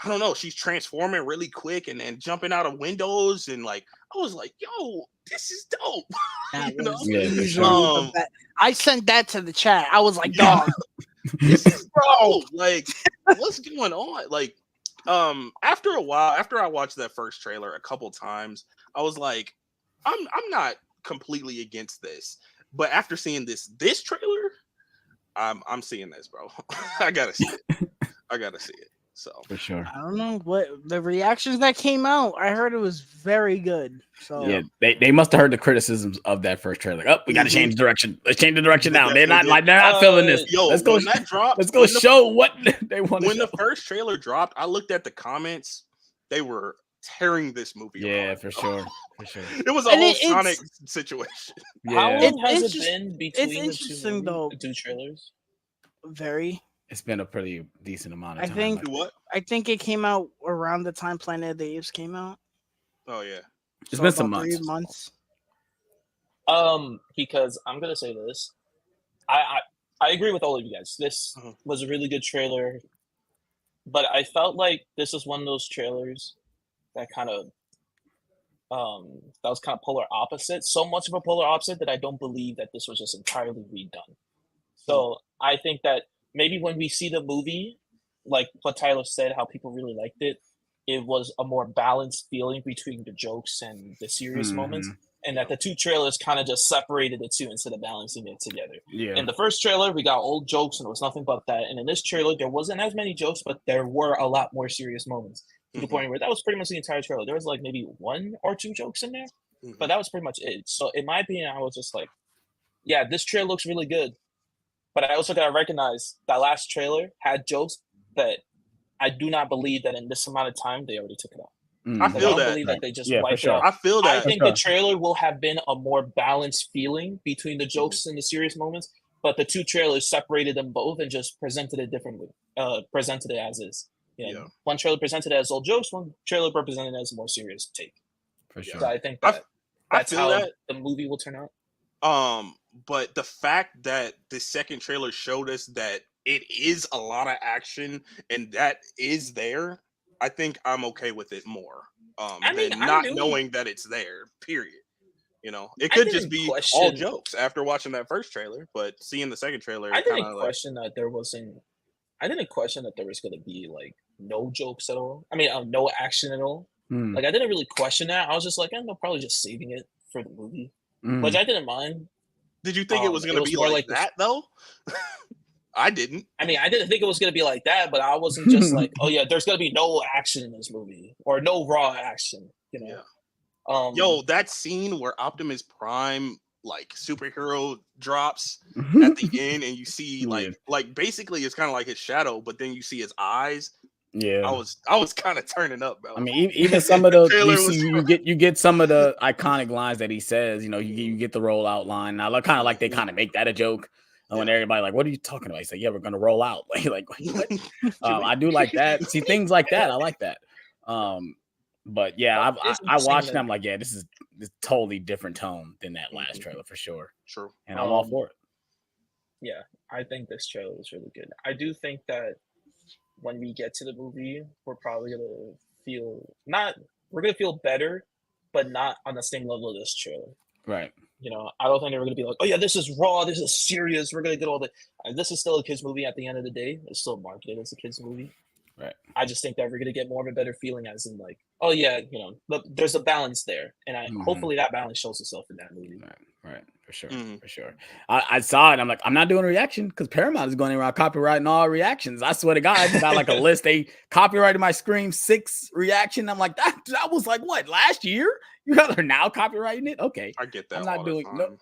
I don't know, she's transforming really quick and jumping out of windows, and like I was like, yo, this is dope. I sent that to the chat. I was like, dog. Bro, like, what's going on? Like, after a while, after I watched that first trailer a couple times, I was like, I'm not completely against this, but after seeing this trailer, I'm seeing this, bro. I gotta see it. I gotta see it. So For sure. I don't know what the reactions that came out. I heard it was very good. So Yeah, they must have heard the criticisms of that first trailer. Like, oh, we got to change direction. Let's change the direction now. They're not feeling this. Yo, let's go. When that dropped, let's go show what they want to When show. the first trailer dropped, I looked at the comments. They were tearing this movie. Yeah, apart. for sure. For sure. It was a And whole it's- Sonic situation. How Yeah, long has it been between interesting, though. the two trailers? very. it's been a pretty decent amount of I time. think- like, What? I think it came out around the time Planet of the Apes came out. Oh yeah. It's So been some about 3 months. months. Because I'm gonna say this, I agree with all of you guys. This Mhm. was a really good trailer, but I felt like this was one of those trailers that kind of that was kind of polar opposite. So much of a polar opposite that I don't believe that this was just entirely redone. So I think that maybe when we see the movie, like what Tyler said, how people really liked it, it was a more balanced feeling between the jokes and the serious moments, and that the two trailers kind of just separated the two instead of balancing it together. Yeah. In the first trailer, we got old jokes and it was nothing but that. And in this trailer, there wasn't as many jokes, but there were a lot more serious moments. To the point where that was pretty much the entire trailer. There was like maybe 1 or 2 jokes in there, but that was pretty much it. So in my opinion, I was just like, yeah, this trailer looks really good. But I also gotta recognize that last trailer had jokes that I do not believe that in this amount of time they already took it out. I Like, I feel don't that. believe that they just Yeah, for wiped sure. it out. I feel I that. think sure. the trailer will have been a more balanced feeling between the jokes and the serious moments, but the two trailers separated them both and just presented it differently. Presented it as is. You know, Yeah. one trailer presented it as old jokes, one trailer represented it as a more serious take. For sure. So I think I that that's feel how that. the movie will turn out. But the fact that the second trailer showed us that it is a lot of action and that is there, I think I'm okay with it more. I mean, Than I not knew- knowing that it's there. Period. You know, it I could just didn't be all question- jokes after watching that first trailer, but seeing the second trailer, I kinda didn't like, question that there wasn't. I didn't question that there was going to be like no jokes at all. I mean, no action at all. Mm, Like I didn't really question that. I was just like, they're probably just saving it for the movie, mm. which I didn't mind. did you think it was it going to was be more like like this- that though? I didn't. I mean, I didn't think it was going to be like that, but I wasn't just like, oh yeah, there's going to be no action in this movie or no raw action. You know. Yeah. Yo, that scene where Optimus Prime like superhero drops at the end and you see like basically it's kind of like his shadow, but then you see his eyes. yeah. I was kind of turning up, bro. I mean, even some of the trailer you get some of the iconic lines that he says. You know, you get the rollout line. And I kind of like they kind of make that a joke. When everybody like, what are you talking about? He's like, yeah, we're gonna roll out. like what? I do like that. See things like that. I like that. But yeah, I watched them like, yeah, this is totally different tone than that last trailer for sure. True. And I'm all for it. Yeah, I think this trailer was really good. I do think that when we get to the movie, we're probably gonna feel better, but not on the same level of this trailer. Right. You know, I don't think they're gonna be like, oh yeah, this is raw, this is serious, we're gonna get all the. This is still a kids movie at the end of the day. It's still marketed as a kids movie. Right. I just think that we're gonna get more of a better feeling, as in like, oh yeah, you know, look, there's a balance there, and hopefully that balance shows itself in that movie. Right, for sure, for sure. I saw it. I'm like, I'm not doing a reaction because Paramount is going around copyrighting all reactions. I swear to God, I got like a list. They copyrighted my Scream 6 reaction. I'm like, that was like what, last year? You guys are now copyrighting it? Okay, I get that. I'm not all doing the time.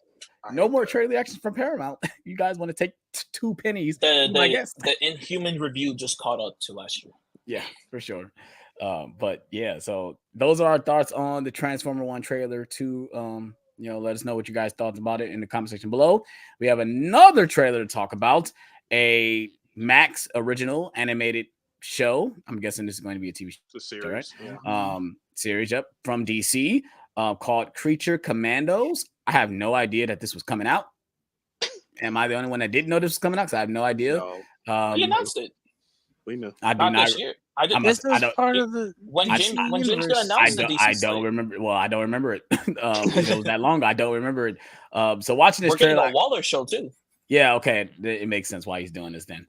no more trade reactions from Paramount. You guys want to take 2 pennies? I guess the Inhuman review just caught up to last year. Yeah, for sure. But yeah, so those are our thoughts on the Transformer 1 trailer. Let us know what you guys thought about it in the comment section below. We have another trailer to talk about, a Max original animated show. I'm guessing this is going to be a TV show. It's a series. Right? Yeah. Series from DC called Creature Commandos. I have no idea that this was coming out. Am I the only one that didn't know this was coming out? Because I have no idea. No, We announced it. we knew. I do Not not. this year. I did. This is part of the When James universe. got announced the DC I don't slate. remember. Well, I don't remember it. It was that long. I don't remember it. So watching this We're getting trailer, a Waller show too. Yeah, okay, it makes sense why he's doing this then.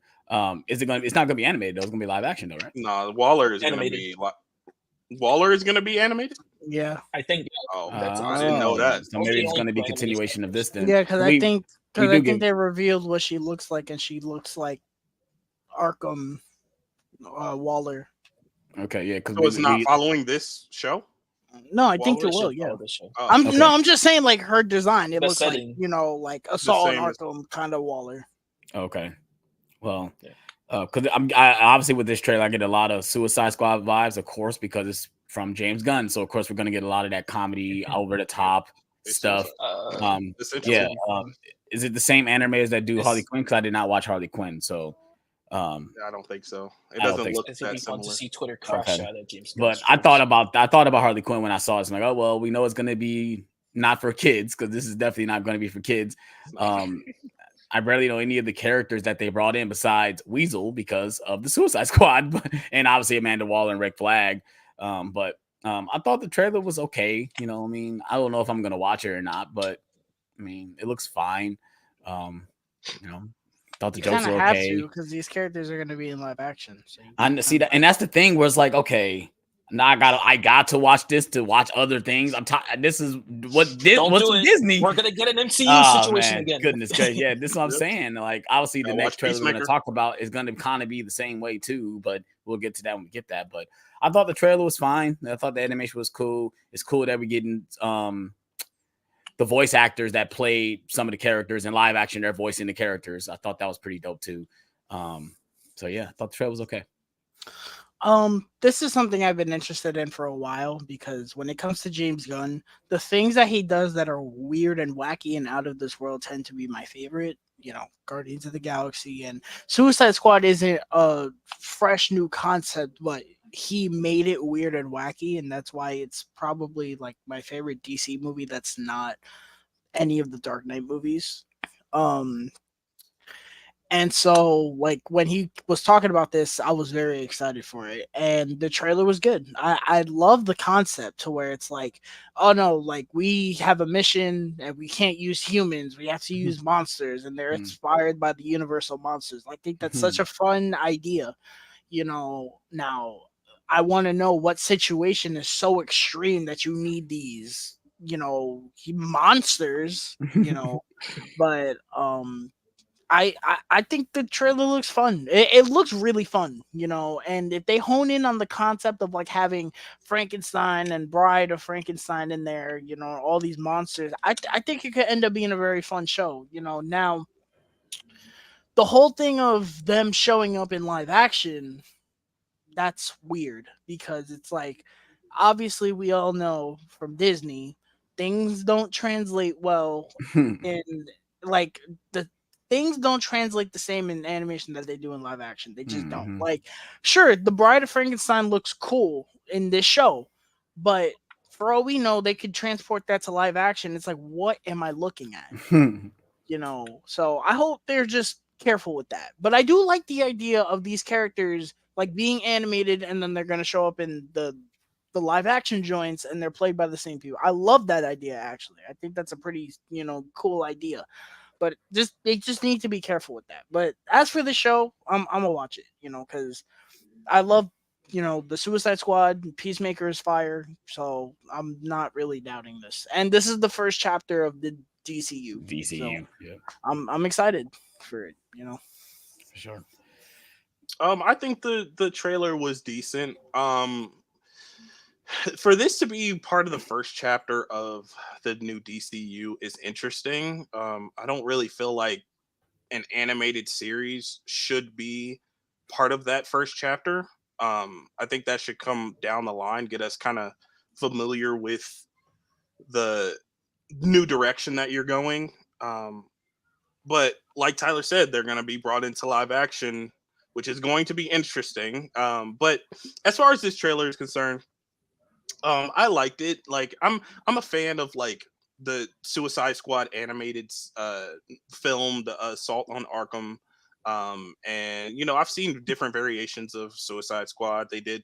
Is it going? It's not going to be animated though. It's going to be live action though, right? No, Waller is going to Animated. be. Waller is going to be animated. Yeah. I think Oh, that's I didn't know that. So Those are maybe the it's only going to be two animated continuation of this characters. then. Yeah, because I think get they revealed what she looks like, and she looks like Arkham Waller. Okay, yeah, because So it's not following this show. No, I think it Waller will. should Yeah. follow the show. Oh, Okay. I'm just saying like her design. It The looks setting. like like Assault on same as- Arkham kind of Waller. Okay. Well, Yeah. Because I obviously with this trailer I get a lot of Suicide Squad vibes, of course, because it's from James Gunn. So of course we're gonna get a lot of that comedy, over the top It's stuff. It's Yeah. interesting. Is it the same animators that do It's- Harley Quinn? Because I did not watch Harley Quinn, so I don't think so. It I don't doesn't think look I think it'd that be fun to similar. see Twitter crash Okay. out at James But Gunn's I thought films. about Harley Quinn when I saw it. So I'm like, oh well, we know it's gonna be not for kids because this is definitely not gonna be for kids. I barely know any of the characters that they brought in besides Weasel because of the Suicide Squad, and obviously Amanda Waller and Rick Flag. But I thought the trailer was okay. You know, I mean, I don't know if I'm gonna watch it or not, but I mean, it looks fine. You know, thought the You jokes kind of were have okay. to because these characters are going to be in live action. So I see that, and that's the thing where it's like, okay, now I got to watch this to watch other things. This is what's Don't do it. Disney. We're gonna get an MCU Oh situation man, again. goodness gracious! Yeah, this is what I'm Yep. saying. Like, obviously, the Gotta next watch trailer we're going to Peacemaker. talk about is going to kind of be the same way too. But we'll get to that when we get that. But I thought the trailer was fine. I thought the animation was cool. It's cool that we're getting the voice actors that played some of the characters in live action. They're voicing the characters. I thought that was pretty dope too. So yeah, I thought the trailer was okay. This is something I've been interested in for a while because when it comes to James Gunn, the things that he does that are weird and wacky and out of this world tend to be my favorite. You know, Guardians of the Galaxy and Suicide Squad isn't a fresh new concept, but he made it weird and wacky, and that's why it's probably like my favorite DC movie that's not any of the Dark Knight movies. And so, like, when he was talking about this, I was very excited for it. And the trailer was good. I love the concept to where it's like, oh no, like, we have a mission and we can't use humans. We have to use monsters, and they're inspired by the universal monsters. I think that's such a fun idea. You know, now I want to know what situation is so extreme that you need these, monsters, but I think the trailer looks fun. It looks really fun, and if they hone in on the concept of like having Frankenstein and Bride of Frankenstein in there, all these monsters, I think it could end up being a very fun show. Now the whole thing of them showing up in live action, that's weird because it's like obviously we all know from Disney things don't translate well in like the things don't translate the same in animation that they do in live action. They just don't. Like, sure, the Bride of Frankenstein looks cool in this show, but for all we know, they could transport that to live action. It's like, what am I looking at? So I hope they're just careful with that. But I do like the idea of these characters like being animated and then they're gonna show up in the live action joints and they're played by the same people. I love that idea actually. I think that's a pretty, cool idea. But they just need to be careful with that. But as for the show, I'm gonna watch it, because I love, the Suicide Squad, Peacemaker is fire, so I'm not really doubting this. And this is the first chapter of the DCU. DCU, so yeah, I'm excited for it, for sure. I think the trailer was decent. For this to be part of the first chapter of the new DCU is interesting. I don't really feel like an animated series should be part of that first chapter. I think that should come down the line, get us kind of familiar with the new direction that you're going. But like Tyler said, they're going to be brought into live action, which is going to be interesting. But as far as this trailer is concerned, I liked it. Like I'm a fan of like the Suicide Squad animated film, the Assault on Arkham. And I've seen different variations of Suicide Squad. They did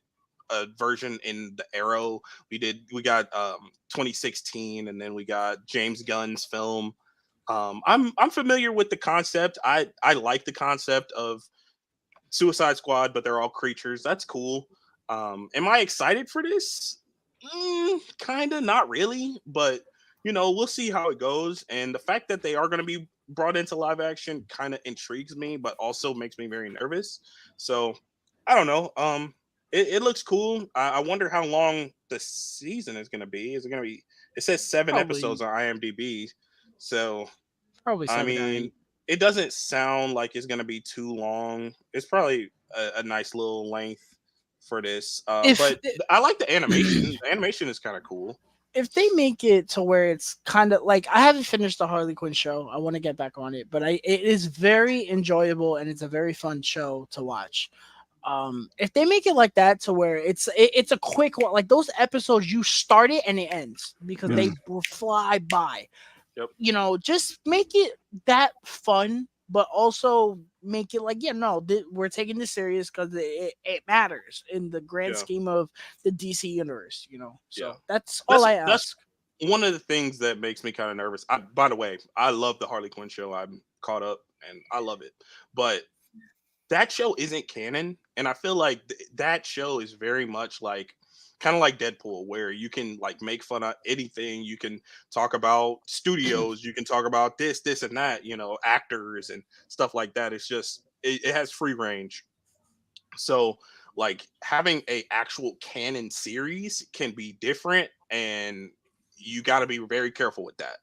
a version in the Arrow. We got 2016, and then we got James Gunn's film. I'm familiar with the concept. I like the concept of Suicide Squad, but they're all creatures. That's cool. Am I excited for this? Kinda, not really, but we'll see how it goes. And the fact that they are going to be brought into live action kind of intrigues me, but also makes me very nervous. So I don't know. It looks cool. I wonder how long the season is going to be. Is it going to be? It says 7 episodes Probably, on IMDb. So probably I 7 or mean, 8. it doesn't sound like it's going to be too long. It's probably a nice little length for this. If But I like the animation. The animation is kind of cool. if they make it to where it's kind of like, I haven't finished the Harley Quinn show. I want to get back on it, but it is very enjoyable and it's a very fun show to watch. If they make it like that to where it's a quick one, like those episodes, you start it and it ends because they will fly by. Yep. Just make it that fun, but also make it like, we're taking this serious because it matters in the grand Yeah. scheme of the DC universe. So Yeah. that's all I That's ask. one of the things that makes me kind of nervous. By the way, I love the Harley Quinn show. I'm caught up and I love it. But that show isn't canon. And I feel like that show is very much like kind of like Deadpool, where you can like make fun of anything. You can talk about studios, you can talk about this, and that, actors and stuff like that. It's just it has free range. So like having a actual canon series can be different, and you got to be very careful with that,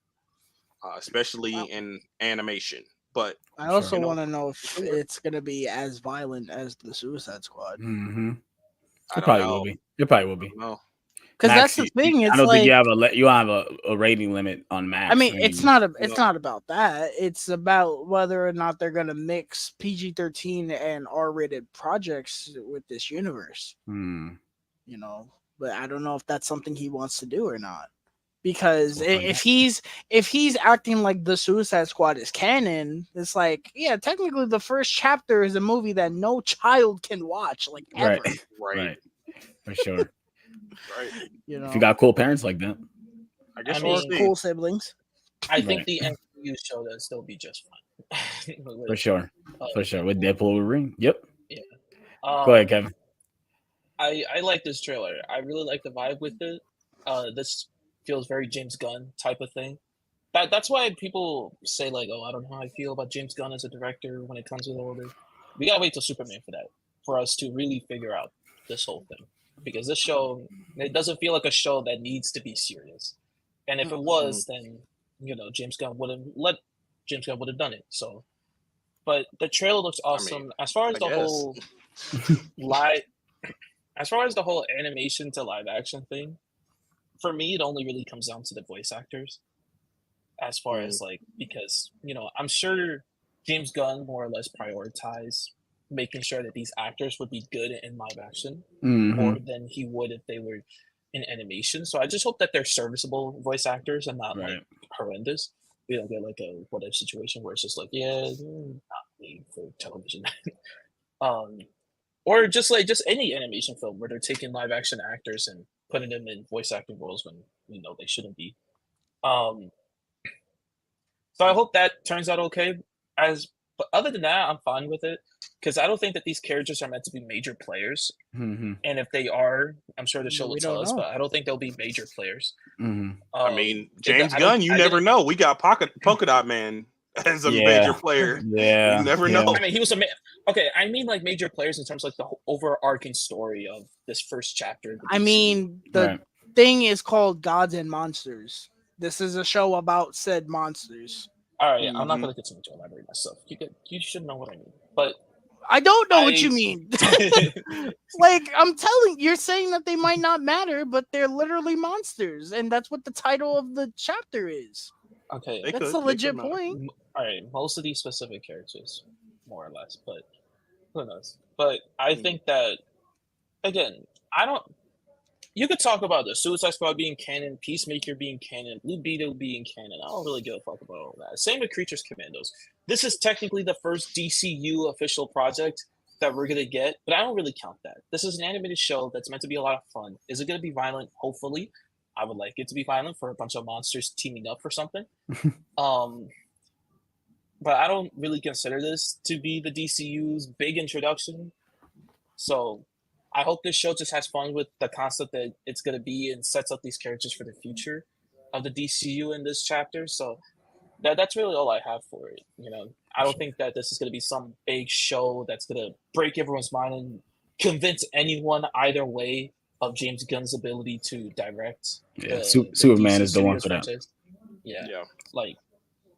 especially in animation. But I also you know, want to know if it's going to be as violent as the Suicide Squad. Mm-hmm. I It don't probably know. will be. It probably will I be. don't know. Because Max, that's the thing. I It's don't think like, you have a rating limit on Max. I mean, it's not about that. It's about whether or not they're gonna mix PG-13 and R-rated projects with this universe. Hmm. But I don't know if that's something he wants to do or not. Because We'll find if he's acting like the Suicide Squad is canon, it's like, yeah, technically the first chapter is a movie that no child can watch, like, ever. Right. For sure. Right. If you got cool parents like that. I guess I we'll mean, see. cool siblings. I think Right. the MCU show that still be just fine. For sure. For sure. With Deadpool Wolverine. Yep. Yeah. Go ahead, Kevin. I like this trailer. I really like the vibe with it. This feels very James Gunn type of thing. That's why people say like, oh, I don't know how I feel about James Gunn as a director when it comes to all this. We gotta wait till Superman for that, for us to really figure out this whole thing. Because this show, it doesn't feel like a show that needs to be serious. And if it was, then James Gunn would have done it. So, but the trailer looks awesome. As far as the whole live, as far as the whole animation to live action thing, for me, it only really comes down to the voice actors. As far as like, because I'm sure James Gunn more or less prioritized making sure that these actors would be good in live action more than he would if they were in animation. So I just hope that they're serviceable voice actors and not like horrendous. We don't get like a what if situation where it's just like, yeah, not made for television. Or just any animation film where they're taking live action actors and putting them in voice acting roles when they shouldn't be. So I hope that turns out okay. But other than that, I'm fine with it because I don't think that these characters are meant to be major players. Mm-hmm. And if they are, I'm sure the show will We tell don't us. know. But I don't think they'll be major players. Mm-hmm. I mean, James Gunn, you never know. We got Polka Dot Man as a major player. Yeah, you never know. I mean, he was okay. I mean, like major players in terms of like the overarching story of this first chapter. I mean, the thing is called Gods and Monsters. This is a show about said monsters. All right, I'm not going to continue to elaborate myself. You should know what I mean, but I don't know what you mean. Like, I'm telling you're saying that they might not matter, but they're literally monsters, and that's what the title of the chapter is. Okay, that's a legit point. All right, most of these specific characters, more or less, but who knows? But I think that again, I don't. You could talk about the Suicide Squad being canon, Peacemaker being canon, Blue Beetle being canon. I don't really give a fuck about all that. Same with Creatures Commandos. This is technically the first DCU official project that we're going to get, but I don't really count that. This is an animated show that's meant to be a lot of fun. Is it going to be violent? Hopefully. I would like it to be violent for a bunch of monsters teaming up for something. but I don't really consider this to be the DCU's big introduction. So I hope this show just has fun with the concept that it's going to be and sets up these characters for the future of the DCU in this chapter. So that's really all I have for it. I don't think that this is going to be some big show that's going to break everyone's mind and convince anyone either way of James Gunn's ability to direct. Yeah, Superman DC is the one Studios for that. franchise. Yeah.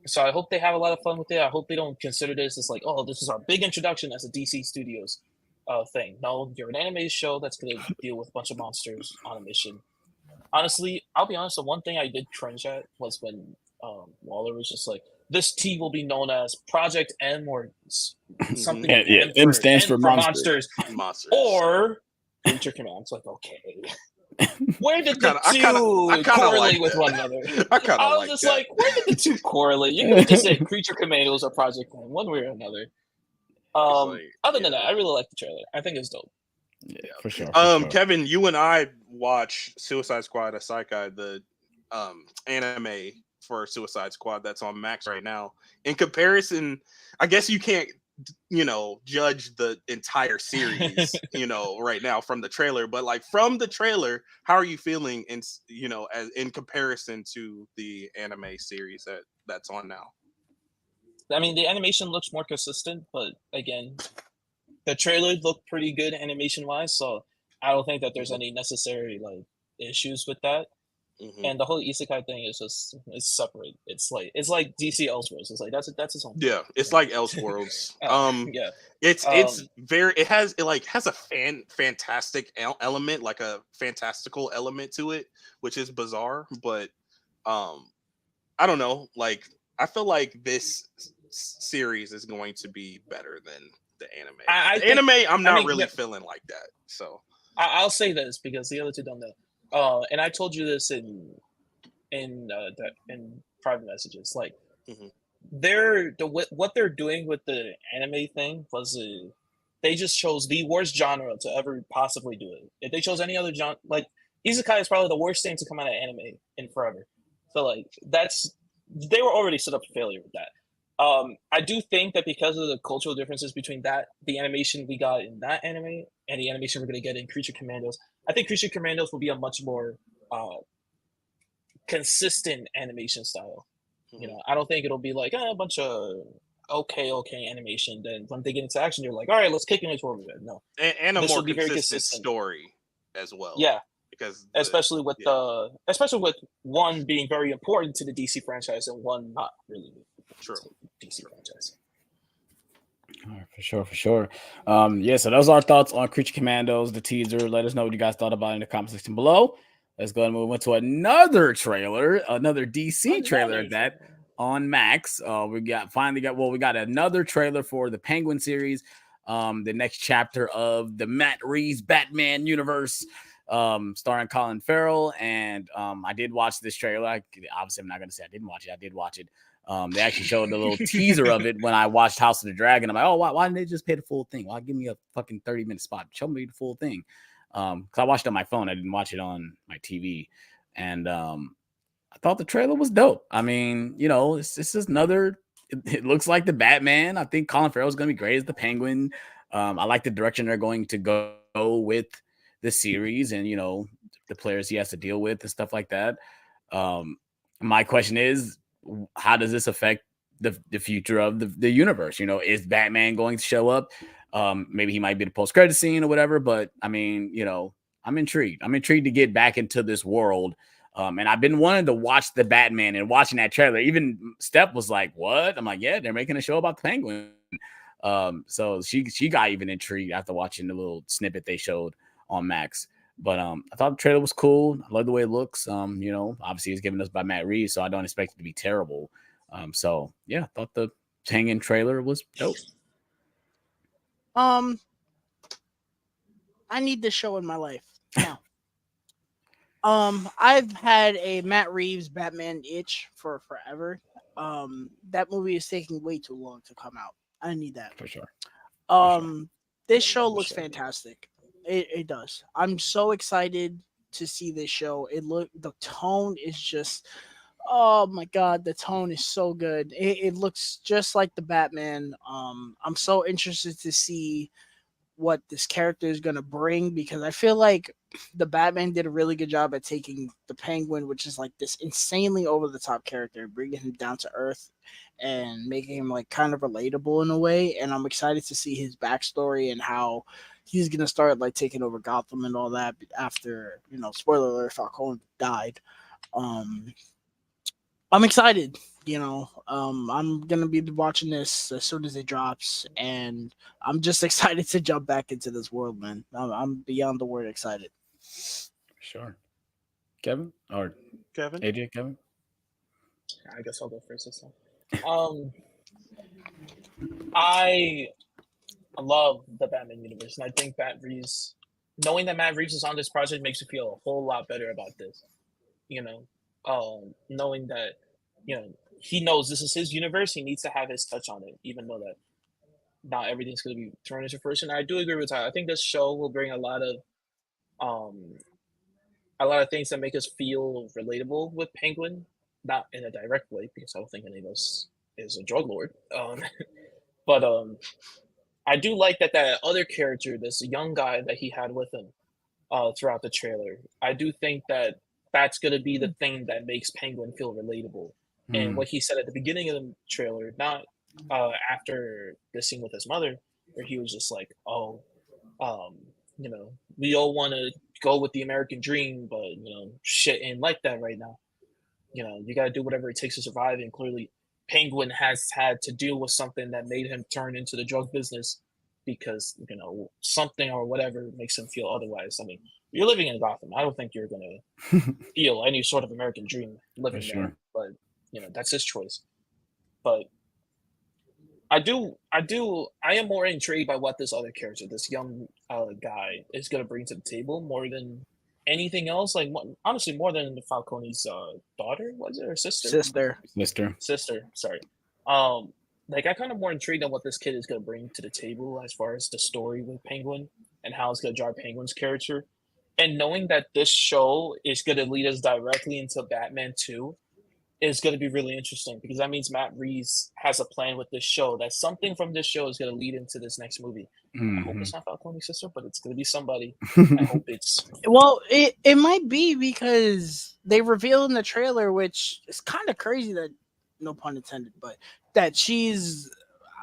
So I hope they have a lot of fun with it. I hope they don't consider this as like, oh, this is our big introduction as a DC Studios thing. No, you're an anime show that's going to deal with a bunch of monsters on a mission. Honestly, I'll be honest, the one thing I did cringe at was when Waller was just like, this T will be known as Project M or something. M stands for monsters. Or Creature Command. It's like, okay. Where did the two correlate with one another? I was just like, where did the two correlate? You could just say Creature Commandos or Project M, one way or another. Other than that, I really like the trailer. I think it's dope. Yeah, for sure. Kevin, you and I watch Suicide Squad Asaikai, the anime for Suicide Squad that's on Max right now. In comparison, I guess you can't judge the entire series right now from the trailer, but like from the trailer, how are you feeling as in comparison to the anime series that's on now? I mean, the animation looks more consistent, but again, the trailer looked pretty good animation wise, so I don't think that there's any necessary issues with that. Mm-hmm. And the whole isekai thing is it's separate. It's like DC Elseworlds. It's like that's its own. Yeah, it's like Elseworlds. Yeah, it has a fantastic element, like a fantastical element to it, which is bizarre. But I don't know. Like I feel like this series is going to be better than the anime. I'm not really feeling like that. So I'll say this because the other two don't know. And I told you this in private messages. Like, what they're doing with the anime thing was they just chose the worst genre to ever possibly do it. If they chose any other genre, like isekai is probably the worst thing to come out of anime in forever. So they were already set up for failure with that. I do think that because of the cultural differences between the animation we got in that anime and the animation we're going to get in Creature Commandos, I think Creature Commandos will be a much more consistent animation style. Mm-hmm. I don't think it'll be like a bunch of okay animation. Then when they get into action, you're like, all right, let's kick into what we did. No, and a more consistent story as well. Yeah, because especially with one being very important to the DC franchise and one not really. True. DC franchise. All right, for sure. So those are our thoughts on Creature Commandos, the teaser. Let us know what you guys thought about it in the comment section below. Let's go and move on to another trailer, another DC trailer at that on Max. We got another trailer for the Penguin series, the next chapter of the Matt Reeves Batman universe, starring Colin Farrell. And I did watch this trailer. Obviously, I'm not going to say I didn't watch it. I did watch it. They actually showed a little teaser of it when I watched House of the Dragon. I'm like, oh, why didn't they just pay the full thing? Why give me a fucking 30-minute spot? Show me the full thing. Because I watched it on my phone. I didn't watch it on my TV. And I thought the trailer was dope. I mean, it's just another, it looks like the Batman. I think Colin Farrell is going to be great as the Penguin. I like the direction they're going to go with the series and, the players he has to deal with and stuff like that. My question is, how does this affect the future of the universe? Is Batman going to show up? Maybe he might be the post-credit scene or whatever, but I mean, I'm intrigued. I'm intrigued to get back into this world. And I've been wanting to watch the Batman, and watching that trailer, even Steph was like, what? I'm like, yeah, they're making a show about the Penguin. So she got even intrigued after watching the little snippet they showed on Max. But I thought the trailer was cool. I love the way it looks. Obviously it's given us by Matt Reeves, so I don't expect it to be terrible. So yeah, I thought the Penguin trailer was dope. I need this show in my life now. I've had a Matt Reeves Batman itch for forever. That movie is taking way too long to come out. I need that for sure. This show looks fantastic. It does. I'm so excited to see this show. The tone is just Oh my god, the tone is so good. It looks just like the Batman. I'm so interested to see what this character is going to bring because I feel like the Batman did a really good job at taking the Penguin, which is like this insanely over the top character, bringing him down to earth and making him like kind of relatable in a way. And I'm excited to see his backstory and how he's going to start like taking over Gotham and all that after, spoiler alert, Falcone died. Um, I'm excited. I'm gonna be watching this as soon as it drops, and I'm just excited to jump back into this world, man. I'm beyond the word excited. Sure. Kevin or Kevin? AJ? Kevin? I guess I'll go first this time. I love the Batman universe, and I think knowing that Matt Reeves is on this project makes me feel a whole lot better about this. Knowing that, he knows this is his universe, he needs to have his touch on it, even though that not everything's going to be thrown into fruition. I do agree with Ty. I think this show will bring a lot of things that make us feel relatable with Penguin, not in a direct way, because I don't think any of us is a drug lord. But I do like that other character, this young guy that he had with him throughout the trailer. I do think that that's going to be the thing that makes Penguin feel relatable. And what he said at the beginning of the trailer, not after the scene with his mother, where he was just like, we all want to go with the American dream, but, shit ain't like that right now. You got to do whatever it takes to survive. And clearly, Penguin has had to deal with something that made him turn into the drug business because, something or whatever makes him feel otherwise. I mean, you're living in Gotham. I don't think you're going to feel any sort of American dream living there. But, that's his choice. But I am more intrigued by what this other character, this young guy, is going to bring to the table more than anything else. Like, honestly, more than Falcone's daughter, was it, or sister? Sister. Sorry. I kind of more intrigued on what this kid is going to bring to the table as far as the story with Penguin and how it's going to drive Penguin's character. And knowing that this show is going to lead us directly into Batman 2 is going to be really interesting because that means Matt Reeves has a plan with this show. That something from this show is going to lead into this next movie. I hope it's not Falcone's sister, but it's going to be somebody. I hope it's... Well, it might be because they revealed in the trailer, which is kind of crazy that, no pun intended, but that she's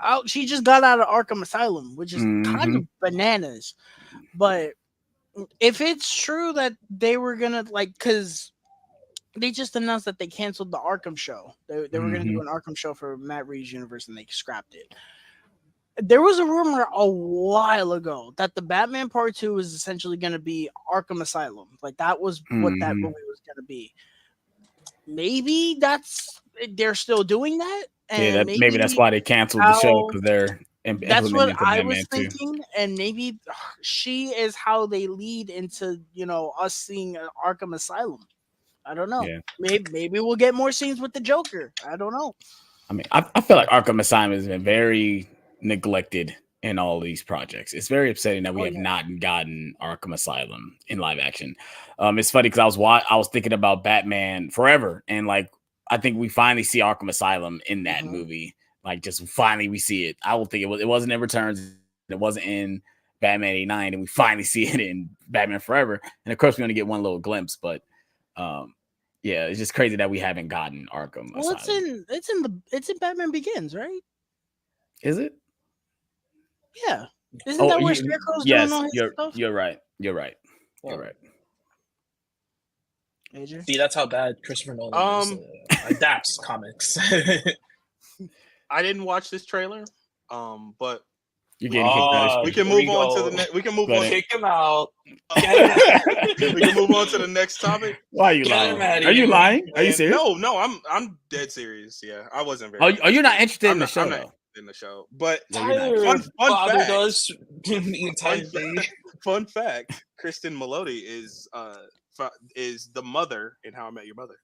out. She just got out of Arkham Asylum, which is kind of bananas. But if it's true that they were going to, because they just announced that they canceled the Arkham show. They were going to do an Arkham show for Matt Reeves' universe, and they scrapped it. There was a rumor a while ago that the Batman Part 2 was essentially going to be Arkham Asylum. Like, that was what that movie was going to be. Maybe they're still doing that. And maybe that's why they canceled the show, because they're that's what I was thinking. And maybe she is how they lead into, us seeing Arkham Asylum. I don't know. Yeah. Maybe we'll get more scenes with the Joker. I don't know. I mean, I feel like Arkham Asylum has been very neglected in all these projects. It's very upsetting that we have not gotten Arkham Asylum in live action. It's funny because I was thinking about Batman Forever, and I think we finally see Arkham Asylum in that movie. Just finally we see it. I don't think it wasn't in Returns. It wasn't in Batman 89, and we finally see it in Batman Forever. And of course, we're going to get one little glimpse, but it's just crazy that we haven't gotten Arkham. Well, Asylum. it's in Batman Begins, right? Is it? Yeah. Isn't that where Scarecrow's doing all his stuff? You're right. You're right. AJ? See, that's how bad Christopher Nolan adapts comics. I didn't watch this trailer, but you're getting kicked out. We can move on to the next. We can move on. Kick him out. We can move on to the next topic. Why are you lying? Are you lying? Are you serious? No, I'm dead serious. Yeah, I wasn't very. Are you not interested in the show? I'm not in the show, but Tyler, fun fact. Does the entire thing. Fun fact: Kristen Melody is the mother in How I Met Your Mother.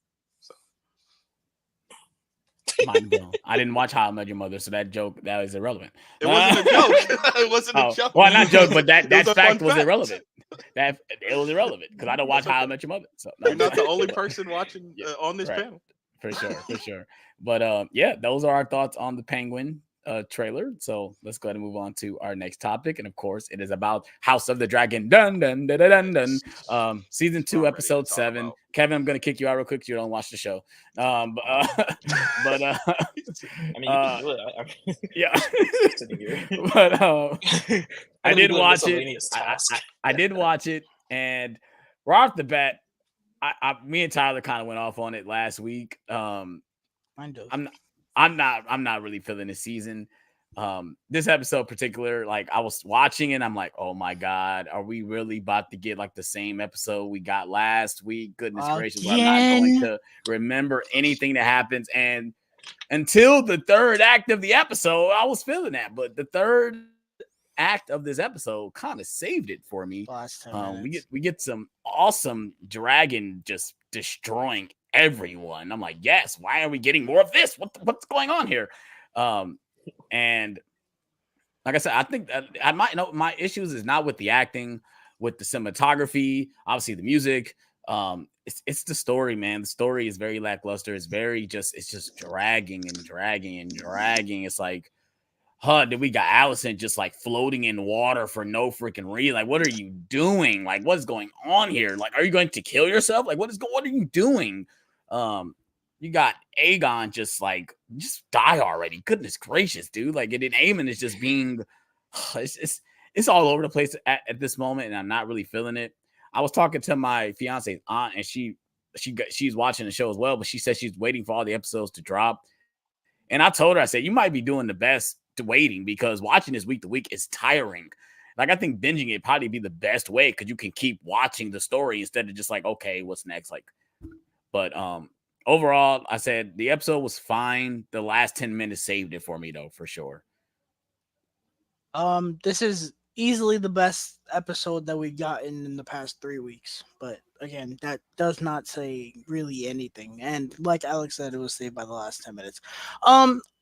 Mind blown. I didn't watch How I Met Your Mother, so that joke that is irrelevant. It wasn't a joke. It wasn't a joke. Well, not joke, but that fact was irrelevant. It was irrelevant because I don't watch How I Met Your Mother. So you're not the only person watching on this panel. For sure. But yeah, those are our thoughts on the Penguin trailer. So let's go ahead and move on to our next topic. And of course, it is about House of the Dragon. Dun dun dun dun dun. Season 2, episode 7. Kevin, I'm gonna kick you out real quick. You don't watch the show. I mean, you can do it. Yeah. Sitting here. But I did doing watch it. miscellaneous tasks. I did watch it, and right off the bat, me and Tyler kind of went off on it last week. I'm not really feeling this season. This episode in particular, like I was watching it, I'm like, oh my god, are we really about to get like the same episode we got last week? Goodness gracious, I'm not going to remember anything that happens. And until the third act of the episode, I was feeling that, but the third act of this episode kind of saved it for me. We get some awesome dragon just destroying everyone. I'm like, yes, why are we getting more of this? What's going on here? And like I said, I think that my issues is not with the acting, with the cinematography, obviously the music. It's the story, man. The story is very lackluster. It's just dragging. It's like, then we got Allison just like floating in water for no freaking reason. Like, what are you doing? Like, what's going on here? Like, are you going to kill yourself? Like, what are you doing? You got Aegon just die already. Goodness gracious, dude. Like, and then Aemon is just being, it's all over the place at this moment, and I'm not really feeling it. I was talking to my fiance's aunt, and she's watching the show as well, but she said she's waiting for all the episodes to drop. And I told her, I said, you might be doing the best to waiting, because watching this week to week is tiring. Like, I think binging it probably be the best way, because you can keep watching the story instead of just like, okay, what's next? Like, but overall, I said the episode was fine. The last 10 minutes saved it for me, though, for sure. This is easily the best episode that we've gotten in the past 3 weeks. But again, that does not say really anything. And like Alex said, it was saved by the last 10 minutes.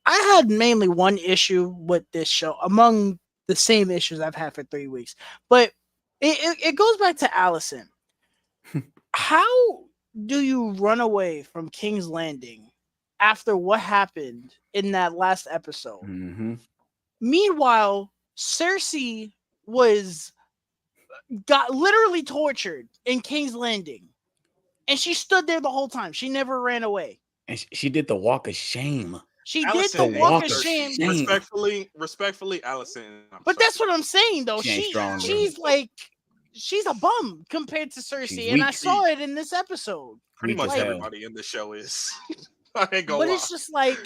I had mainly one issue with this show among the same issues I've had for 3 weeks. But it goes back to Allison. How do you run away from King's Landing after what happened in that last episode? Mm-hmm. Meanwhile, Cersei got literally tortured in King's Landing, and she stood there the whole time. She never ran away. And she did the walk of shame. She did the walk of shame. Respectfully, Allison. But that's what I'm saying, though. She's a bum compared to Cersei, and I saw it in this episode. Pretty much everybody in the show is. I ain't gonna lie. It's just like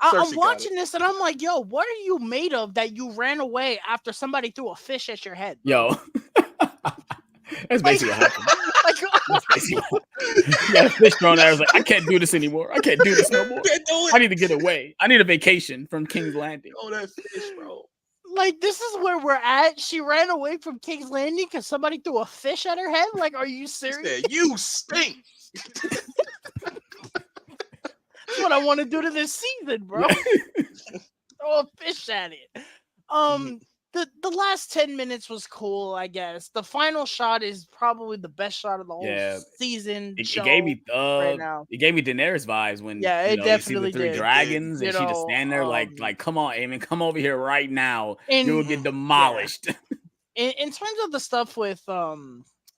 I'm watching this, and I'm like, "Yo, what are you made of that you ran away after somebody threw a fish at your head?" Yo, that's basically what happened. You got a fish thrown at. I was like, I can't do this anymore. I can't do this no more. I need to get away. I need a vacation from King's Landing. Oh, that fish, bro. Like, this is where we're at. She ran away from King's Landing because somebody threw a fish at her head. Like, are you serious? You stink. That's what I want to do to this season, bro. Throw a fish at it. The last 10 minutes was cool, I guess. The final shot is probably the best shot of the whole season. It gave me it gave me Daenerys vibes when it definitely you see the 3 dragons, and she just stand there like, come on, Aemon, come over here right now. You will get demolished. Yeah. In terms of the stuff with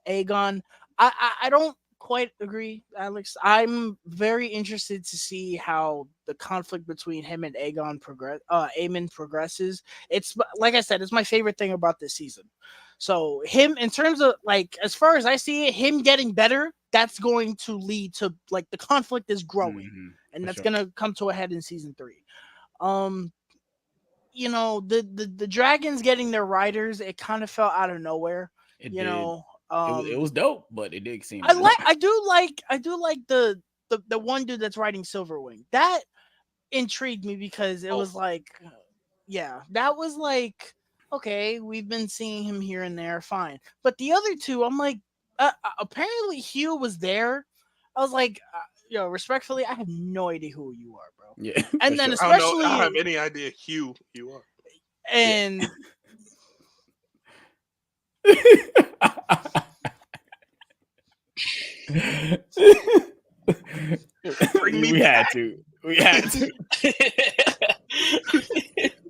Aegon, I don't quite agree, Alex. I'm very interested to see how the conflict between him and Aegon progresses. It's like I said, it's my favorite thing about this season. So him, in terms of like, as far as I see it, him getting better, that's going to lead to like the conflict is growing, and that's gonna come to a head in season 3. You know, the dragons getting their riders, it kind of felt out of nowhere. It was dope, but it did seem. I do like the one dude that's riding Silverwing. That intrigued me because it was like, that was like, okay, we've been seeing him here and there, fine. But the other two, I'm like, apparently Hugh was there. I was like, respectfully, I have no idea who you are, bro. Yeah, and then sure. especially, I don't have any idea who you are. And. Bring me We had to. We had to.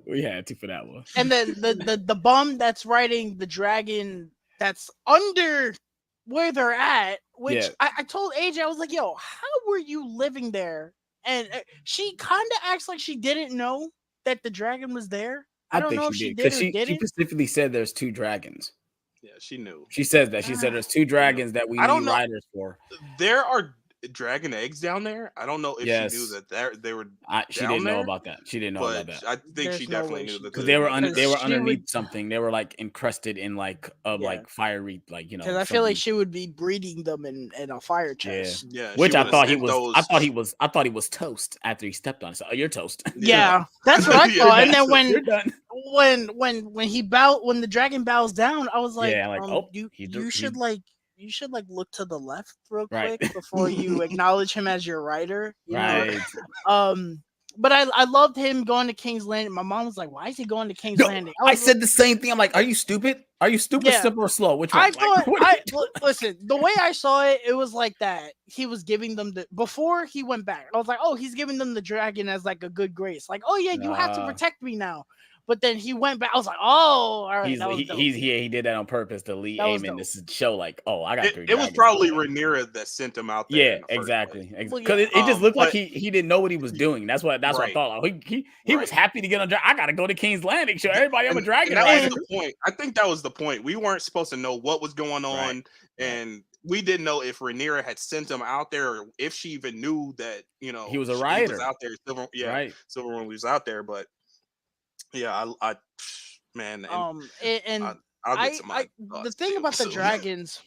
We had to for that one. And then the bum that's riding the dragon that's under where they're at, which I told AJ, I was like, yo, how were you living there? And she kind of acts like she didn't know that the dragon was there. I don't know if she did or didn't. She specifically said there's 2 dragons. Yeah, she knew. She says that. She said there's 2 dragons that we need riders for. There are dragon eggs down there. I don't know if she knew that they were. She didn't know about that. She didn't know about that. I think she definitely knew that because they were underneath something. They were like encrusted in like fiery, like you know. Because I feel like she would be breeding them in a fire chest. Yeah. Which I thought he was. I thought he was toast after he stepped on it. So you're toast. Yeah, that's what I thought. And then when the dragon bows down, I was like, you should look to the left real quick before you acknowledge him as your rider. You know? But I loved him going to King's Landing. My mom was like, "Why is he going to King's Landing?" I said the same thing. I'm like, "Are you stupid? Are you stupid, simple, or slow? Which one?" Listen, the way I saw it, it was like that. He was giving them before he went back. I was like, "Oh, he's giving them the dragon as like a good grace. Like, oh yeah, you have to protect me now." But then he went back. I was like, "Oh, all right." He did that on purpose to lead Eamon to show like, "Oh, I got 3 dragons." It was probably Rhaenyra that sent him out there. Yeah, exactly. Because it just looked like he didn't know what he was doing. That's what I thought. Like, he was happy to get on. I got to go to King's Landing. Show everybody I'm a dragon. That was the point. I think that was the point. We weren't supposed to know what was going on, and we didn't know if Rhaenyra had sent him out there or if she even knew that he was a rider. He was out there. Silverwood was out there, but. Yeah, I man. And the thing about the dragons,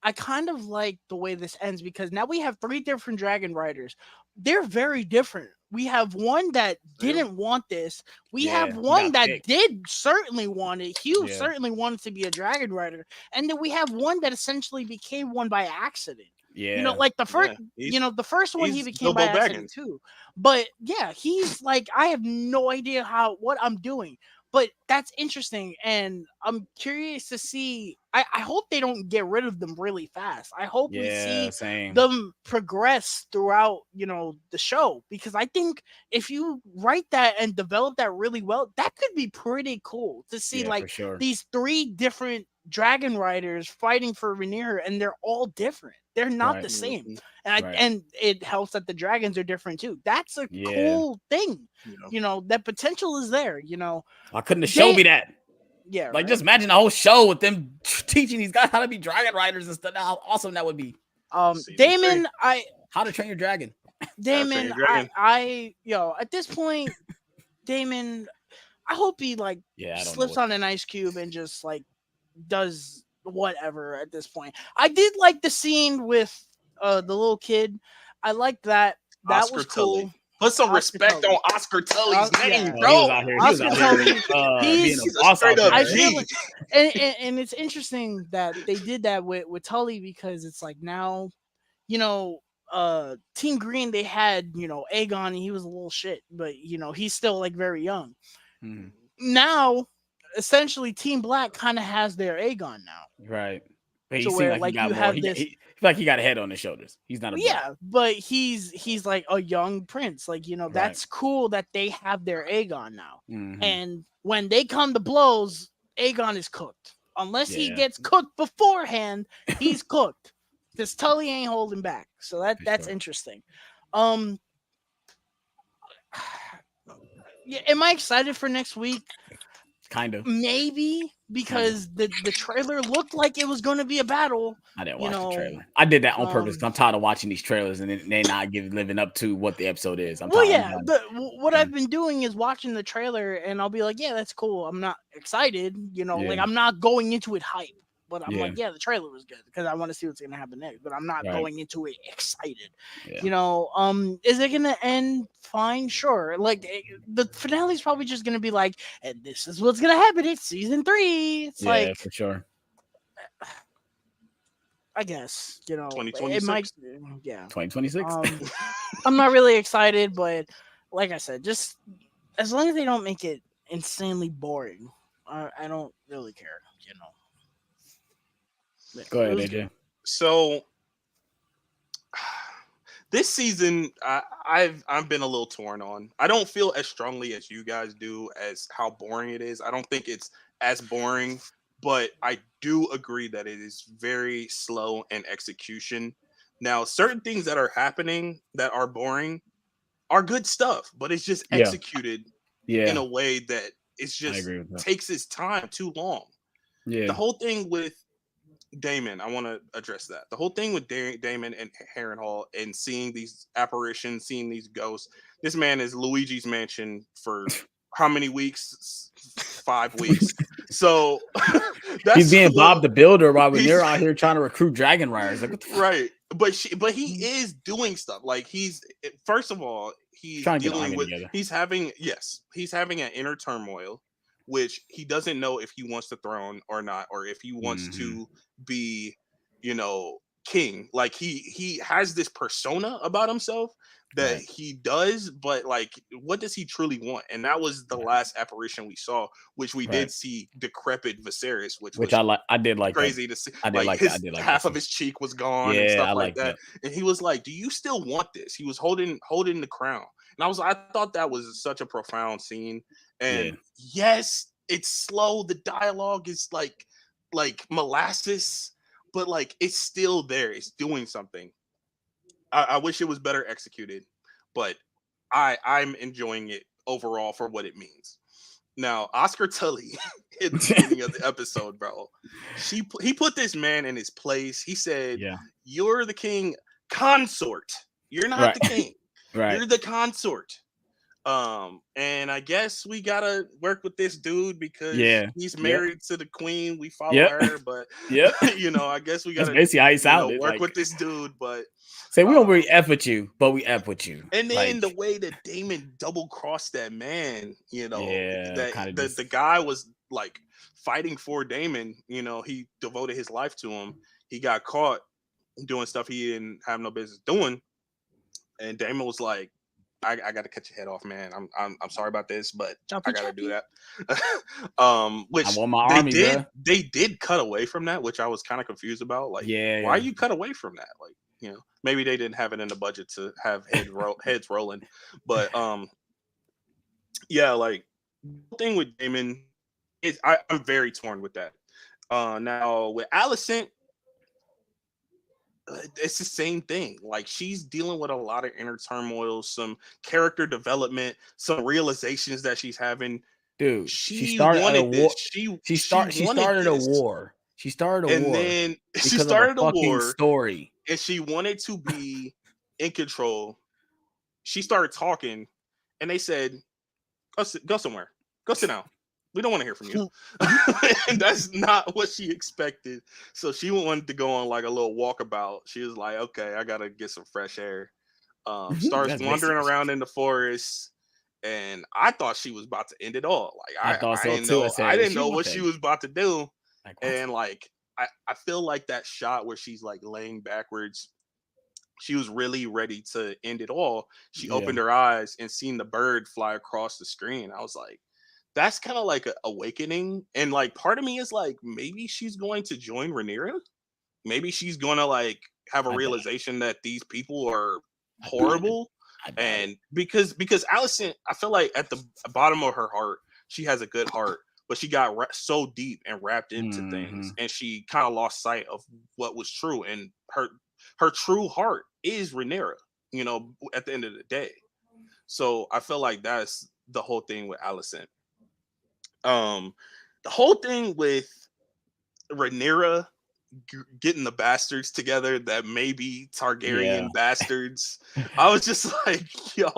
I kind of like the way this ends because now we have 3 different dragon riders. They're very different. We have one that didn't want this. We have one that did certainly want it. Hugh certainly wanted to be a dragon rider, and then we have one that essentially became one by accident. Yeah, like the first, the first one he became by accident too. But he's like, I have no idea what I'm doing. But that's interesting, and I'm curious to see. I hope they don't get rid of them really fast. I hope we see them progress throughout, the show, because I think if you write that and develop that really well, that could be pretty cool to see these 3 different dragon riders fighting for Rhaenyra, and they're all different. They're not the same, and it helps that the dragons are different too. That's a cool thing. That potential is there. Why couldn't the show be that? Yeah, just imagine the whole show with them teaching these guys how to be dragon riders and stuff. How awesome that would be. Damon, how to train your dragon. Damon, at this point, Damon, I hope he slips on an ice cube and just does whatever at this point. I did like the scene with the little kid. I liked that. That Oscar was cool. Tully. Put some respect on Oscar Tully's name, bro. Oscar Tully, he's straight up G. And it's interesting that they did that with Tully, because it's like now, Team Green, they had, Aegon, and he was a little shit, but he's still very young. Now, essentially, Team Black kind of has their Aegon now. Right. But he seems like he got more. He like he got a head on his shoulders. He's not a but he's like a young prince. That's cool that they have their Aegon now. And when they come to blows, Aegon is cooked. Unless he gets cooked beforehand, he's cooked. Because Tully ain't holding back. So that's interesting. Am I excited for next week? Kind of. Maybe, because the trailer looked like it was going to be a battle. I didn't watch the trailer. I did that on purpose. I'm tired of watching these trailers and they not living up to what the episode is. What I've been doing is watching the trailer, and I'll be like, yeah, that's cool. I'm not excited. I'm not going into it hype. But I'm like, the trailer was good because I want to see what's gonna happen next. But I'm not going into it excited. Is it gonna end fine? Sure. The finale is probably just gonna be like, and this is what's gonna happen. It's season 3. It's for sure. I guess 2026. It might. 2026. I'm not really excited, but like I said, just as long as they don't make it insanely boring, I don't really care. Go ahead, AJ. So this season, I've been a little torn on. I don't feel as strongly as you guys do as how boring it is. I don't think it's as boring, but I do agree that it is very slow in execution. Now, certain things that are happening that are boring are good stuff, but it's just executed in a way that it's just takes its time too long. Yeah. The whole thing with Damon, I want to address that. The whole thing with Damon and Harrenhal and seeing these apparitions, seeing these ghosts. This man is Luigi's Mansion for how many weeks? 5 weeks. So that's he's being Bob the Builder while they're out here trying to recruit Dragon Riders. Like, right. But he is doing stuff. Like first of all, he's dealing with he's having an inner turmoil, which he doesn't know if he wants the throne or not, or if he wants to be, king. Like he has this persona about himself that he does, but like, what does he truly want? And that was the last apparition we saw, which we did see decrepit Viserys, which I did like crazy that. to see. I did like his half of his cheek was gone and stuff like that. And he was like, "Do you still want this?" He was holding the crown, and I thought that was such a profound scene. And yes, it's slow. The dialogue is like molasses, but like it's still there. It's doing something. I wish it was better executed, but I'm enjoying it overall for what it means. Now, Oscar Tully in the beginning of the episode, bro, he put this man in his place. He said, "You're the king consort. You're not the king. You're the consort." And I guess we gotta work with this dude because he's married to the queen. We follow her, but I guess we gotta basically how he sounded. Work with this dude, but say we don't really F with you, but we F with you. And then the way that Damon double crossed that man, the guy was like fighting for Damon. He devoted his life to him. He got caught doing stuff he didn't have no business doing, and Damon was like, I got to cut your head off, man. I'm sorry about this, but I got to do that. Which I want my army, they did cut away from that, which I was kind of confused about. Like, why you cut away from that? Like, maybe they didn't have it in the budget to have heads rolling. But like the thing with Damon is I'm very torn with that. Now with Alicent, it's the same thing. Like, she's dealing with a lot of inner turmoil, some character development, some realizations that she's having. Dude, she started a war. She started a war. She started a war. And then she started a war story. And she wanted to be in control. She started talking, and they said, go somewhere. Go sit down. We don't want to hear from you. And that's not what she expected. So she wanted to go on like a little walkabout. She was like, okay, I got to get some fresh air. Starts wandering around in the forest. And I thought she was about to end it all. Like, I didn't know what she was about to do. And like, I feel like that shot where she's like laying backwards, she was really ready to end it all. She opened her eyes and seen the bird fly across the screen. I was like, that's kind of like an awakening. And like, part of me is like, maybe she's going to join Rhaenyra. Maybe she's going to like have a realization that these people are horrible. And because Alicent, I feel like at the bottom of her heart, she has a good heart, but she got so deep and wrapped into things, and she kind of lost sight of what was true. And her true heart is Rhaenyra, at the end of the day. So I feel like that's the whole thing with Alicent. The whole thing with Rhaenyra getting the bastards together that may be Targaryen bastards, I was just like, yo,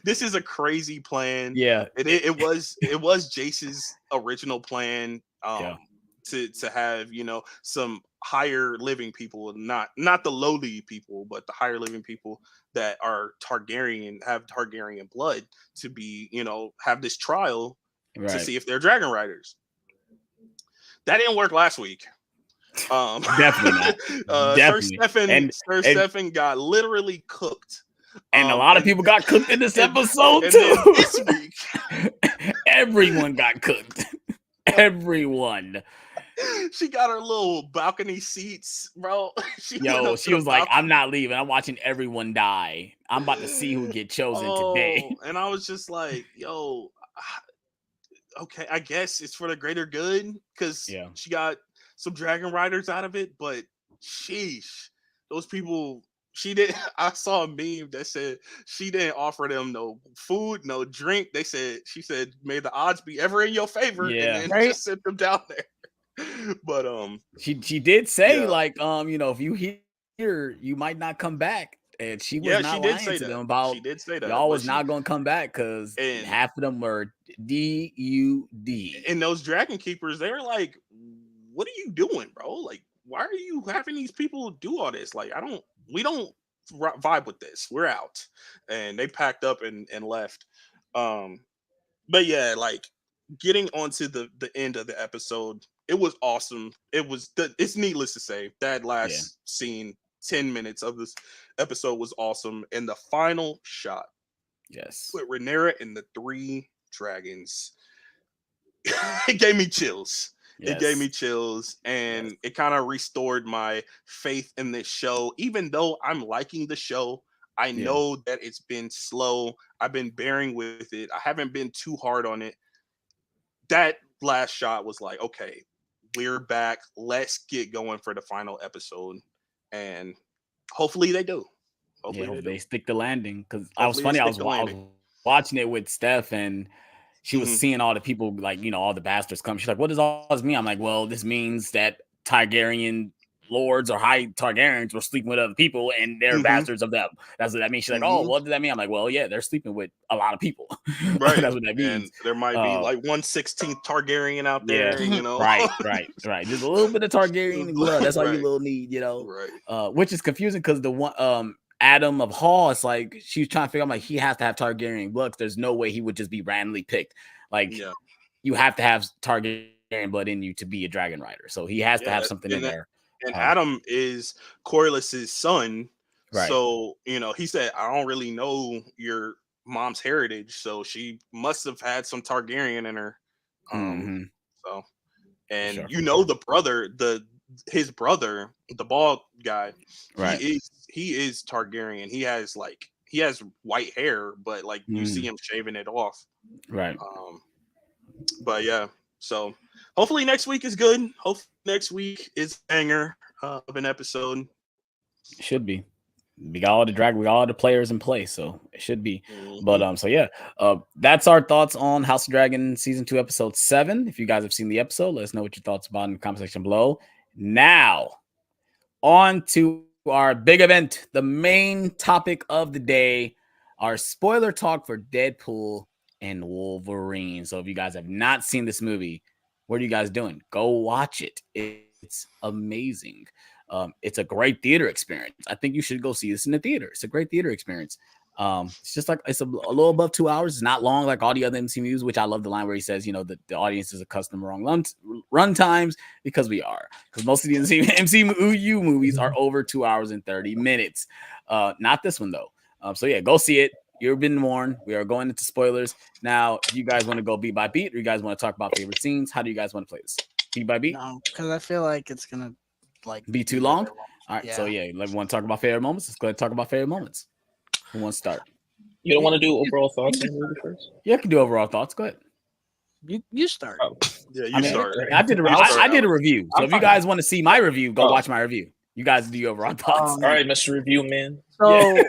this is a crazy plan. It was Jace's original plan, to have some higher living people, not the lowly people, but the higher living people that are Targaryen, have Targaryen blood, to be have this trial to see if they're dragon riders. That didn't work last week. Definitely not. Definitely. Sir Stefan got literally cooked. And a lot of people got cooked in this episode too. This week, everyone got cooked. Everyone. She got her little balcony seats, bro. She was like, I'm not leaving. I'm watching everyone die. I'm about to see who get chosen today. And I was just like, okay, I guess it's for the greater good because she got some dragon riders out of it, but sheesh, those people. She did. I saw a meme that said she didn't offer them no food, no drink. She said, "May the odds be ever in your favor," and then just sent them down there. But she did say like if you here, you might not come back. And she was not lying to them about she did say that y'all was not going to come back because half of them were DUD. And those dragon keepers, they're like, what are you doing, bro? Like, why are you having these people do all this? Like, we don't vibe with this. We're out. And they packed up and left. But yeah, like getting onto the end of the episode, it was awesome. It's needless to say that last scene, 10 minutes of this episode was awesome. And the final shot, with Rhaenyra and the 3 dragons, it gave me chills. It gave me chills, and it kind of restored my faith in this show. Even though I'm liking the show, I know that it's been slow. I've been bearing with it. I haven't been too hard on it. That last shot was like, okay, we're back. Let's get going for the final episode. And hopefully they do. Hopefully they stick the landing. Because I was watching it with Steph, and she was seeing all the people, like, all the bastards come. She's like, what does all this mean? I'm like, well, this means that Targaryen lords or high Targaryens were sleeping with other people and they're bastards of them. That's what that means. She's like, oh, what does that mean? I'm like, well, yeah, they're sleeping with a lot of people. Right. That's what that means. And there might be like 1/16th Targaryen out there, Right. Just a little bit of Targaryen blood. That's all you little need, Right. Which is confusing because the one Adam of Hall, it's like she's trying to figure out, like, he has to have Targaryen blood. There's no way he would just be randomly picked. Like, you have to have Targaryen blood in you to be a dragon rider. So he has to have something in there. And Adam is Corlys's son. Right. So, he said, I don't really know your mom's heritage. So she must have had some Targaryen in her. So, and the brother, his brother, the bald guy, he is Targaryen. He has white hair, but like you see him shaving it off. Right. But yeah, so hopefully next week is good. Hopefully next week is a banger of an episode. It should be. We got all the players in place, so it should be. But that's our thoughts on House of Dragon season 2 episode 7. If you guys have seen the episode, let us know what your thoughts about in the comment section below. Now, on to our big event, the main topic of the day, our spoiler talk for Deadpool and Wolverine. So if you guys have not seen this movie, what are you guys doing? Go watch it. It's amazing. It's a great theater experience. I think you should go see this in the theater. It's a great theater experience. It's just like it's a little above 2 hours. It's not long like all the other MCUs, which I love the line where he says, the audience is accustomed to wrong run times, because we are. Because most of the MCU movies are over 2 hours and 30 minutes. Not this one, though. So yeah, go see it. You've been warned. We are going into spoilers. Now, do you guys want to go beat by beat, or you guys want to talk about favorite scenes? How do you guys want to play this? Beat by beat? No, because I feel like it's going to be too long. All right. So yeah, we want to talk about favorite moments. Let's go ahead and talk about favorite moments. Who wants to start? You don't want to do overall thoughts on the movie first? Yeah, I can do overall thoughts. Go ahead. You start. Oh. Yeah, you start. I did a review. So if you guys want to see my review, go watch my review. You guys do your overall thoughts. All right, Mr. Review Man. So,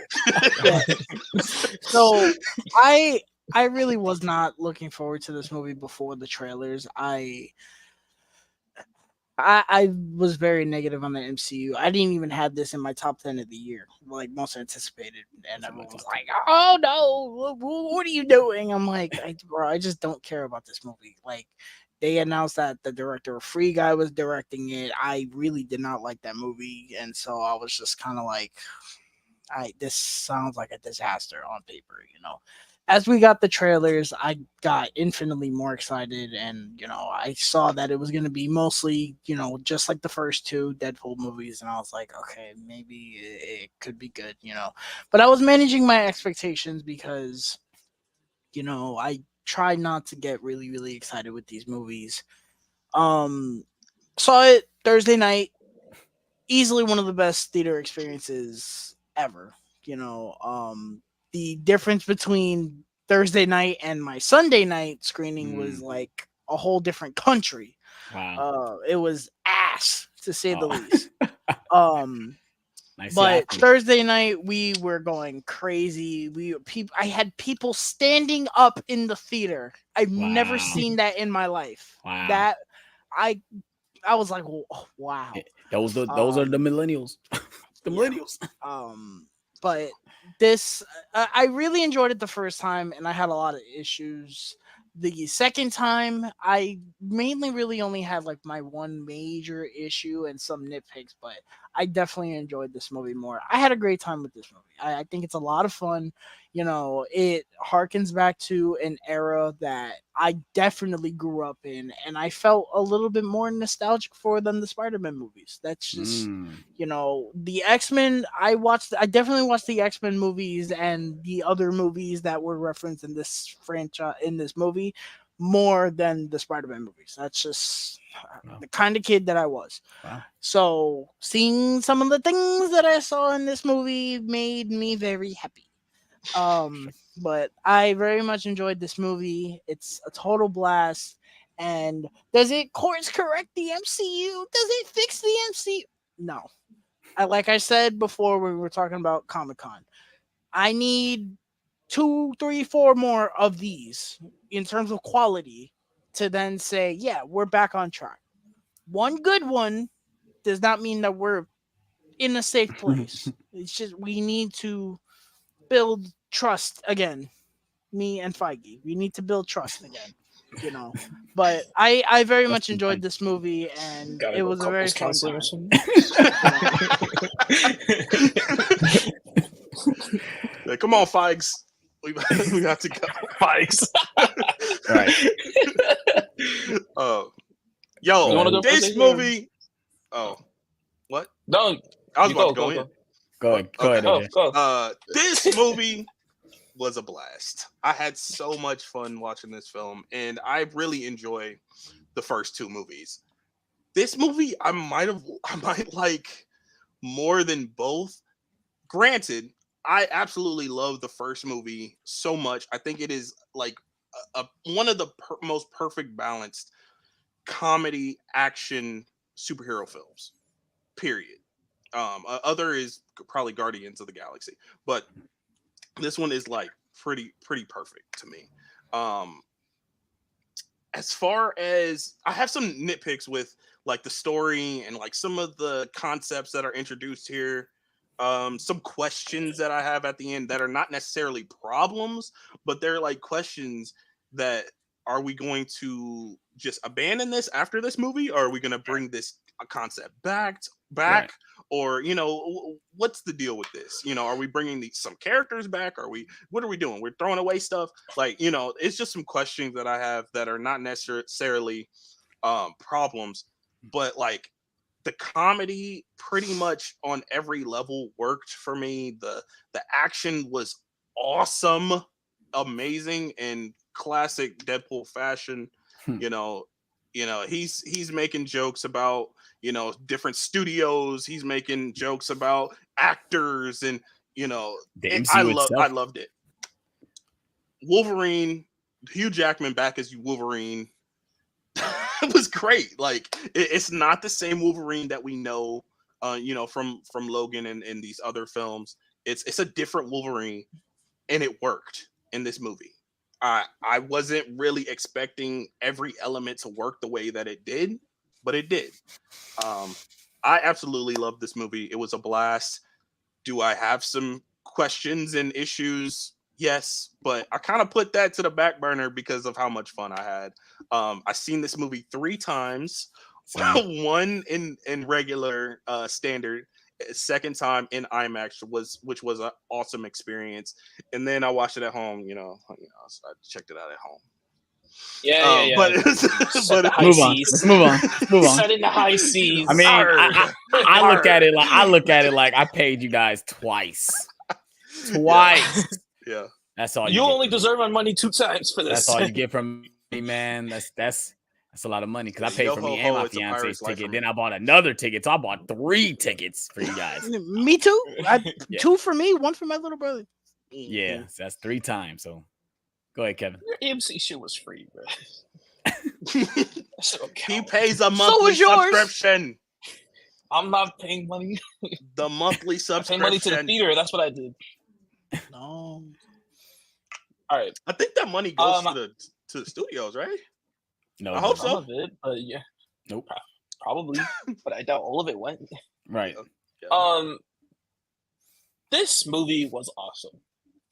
so I really was not looking forward to this movie before the trailers. I was very negative on the MCU. I didn't even have this in my top 10 of the year, like most anticipated. And everyone was like, "Oh no, what are you doing?" I'm like, I just don't care about this movie. Like, they announced that the director of Free Guy was directing it. I really did not like that movie, and so I was just kind of like, this sounds like a disaster on paper, As we got the trailers, I got infinitely more excited, and I saw that it was going to be mostly, just like the first 2 Deadpool movies, and I was like, okay, maybe it could be good, But I was managing my expectations because, I try not to get really, really excited with these movies. Saw it Thursday night. Easily one of the best theater experiences ever. The difference between Thursday night and my Sunday night screening was like a whole different country. Wow. It was ass to say the Oh. least. Nice But athlete. Thursday night we were going crazy. I had people standing up in the theater. I've never Wow. seen that in my life. Wow. That I was like, wow. Those are the millennials. The millennials. But this, I really enjoyed it the first time, and I had a lot of issues. The second time, I mainly really only had like my one major issue and some nitpicks, but I definitely enjoyed this movie more. I had a great time with this movie. I think it's a lot of fun. It harkens back to an era that I definitely grew up in, and I felt a little bit more nostalgic for than the Spider-Man movies. That's just, the X-Men. I definitely watched the X-Men movies and the other movies that were referenced in this franchise, in this movie, more than the Spider-Man movies. That's just the kind of kid that I was. Wow. So seeing some of the things that I saw in this movie made me very happy. But I very much enjoyed this movie. It's a total blast. And does it course correct the MCU? Does it fix the MCU? No. Like I said before when we were talking about Comic-Con, I need 2, 3, 4 more of these in terms of quality to then say, yeah, we're back on track. One good one does not mean that we're in a safe place. It's just we need to build trust again. Me and Feige, we need to build trust again. But I very much enjoyed this movie, and it was a very fun time. Yeah, come on, Fikes. We got to go. Fikes. Right. Yo, this movie. Oh, what? No, I was about to go in. Go ahead. Go. This movie was a blast. I had so much fun watching this film, and I really enjoy the first 2 movies. This movie, I might like more than both. Granted, I absolutely love the first movie so much. I think it is like one of the most perfect balanced comedy action superhero films. Period. Other is probably Guardians of the Galaxy, but this one is like pretty perfect to me. As far as I have some nitpicks with like the story and like some of the concepts that are introduced here. Some questions that I have at the end that are not necessarily problems, but they're like questions that are we going to just abandon this after this movie, or are we going to bring this concept back, Right. or what's the deal with this? Are we bringing some characters back? What are we doing? We're throwing away stuff. Like, it's just some questions that I have that are not necessarily problems, but like the comedy pretty much on every level worked for me. The action was awesome, amazing, in classic Deadpool fashion. He's making jokes about different studios. He's making jokes about actors, and I loved it. Wolverine, Hugh Jackman back as Wolverine. It was great. Like it's not the same Wolverine that we know, from Logan and these other films. It's a different Wolverine, and it worked in this movie. I wasn't really expecting every element to work the way that it did, but it did. I absolutely loved this movie. It was a blast. Do I have some questions and issues? Yes, but I kind of put that to the back burner because of how much fun I had. I've seen this movie 3 times. One in regular standard, second time in IMAX which was an awesome experience, and then I watched it at home. So I checked it out at home. Yeah. But move on. Set in the high seas. I mean, I look at it like I paid you guys twice. Yeah. That's all you only deserve my money 2 times for this. That's all you get from me, man. That's That's a lot of money because I paid Yo for ho me ho, and my it's a fiance's pirate's life ticket. for me. Then I bought another ticket. So I bought 3 tickets for you guys. Me too. Yeah. 2 for me, 1 for my little brother. Yeah, so that's 3 times. So go ahead, Kevin. Your AMC shit was free, bro. He pays a So monthly was yours. subscription. I'm not paying money. The monthly I pay subscription. money to the theater. That's what I did. No. All right. I think that money goes to the studios, right? No, I hope Some so. of it, but yeah. Nope. Probably, but I doubt all of it went. Right. Yeah. This movie was awesome.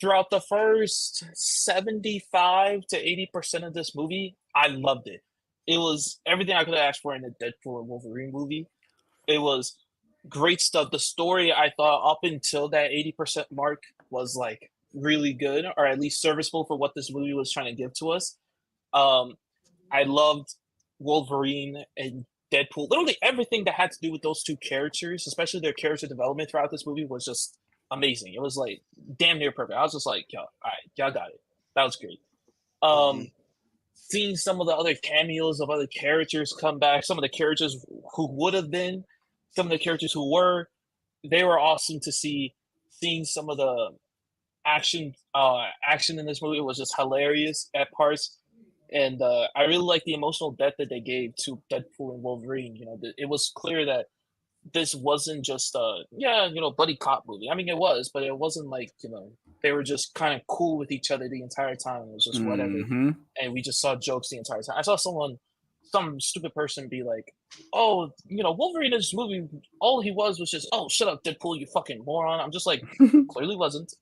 Throughout the first 75 to 80% of this movie, I loved it. It was everything I could have asked for in a Deadpool and Wolverine movie. It was great stuff. The story, I thought, up until that 80% mark was like really good, or at least serviceable for what this movie was trying to give to us. I loved Wolverine and Deadpool. Literally everything that had to do with those 2 characters, especially their character development throughout this movie, was just amazing. It was like damn near perfect. I was just like, yo, all right, y'all got it. That was great. Seeing some of the other cameos of other characters come back, some of the characters who would have been, some of the characters who were, they were awesome to see. Seeing some of the action in this movie was just hilarious at parts. And I really like the emotional depth that they gave to Deadpool and Wolverine. You know, it was clear that this wasn't just buddy cop movie. I mean, it was, but it wasn't like, they were just kind of cool with each other the entire time. It was just whatever. And we just saw jokes the entire time. I saw some stupid person be like, oh, Wolverine in this movie, all he was just, oh, shut up, Deadpool, you fucking moron. I'm just like, clearly wasn't.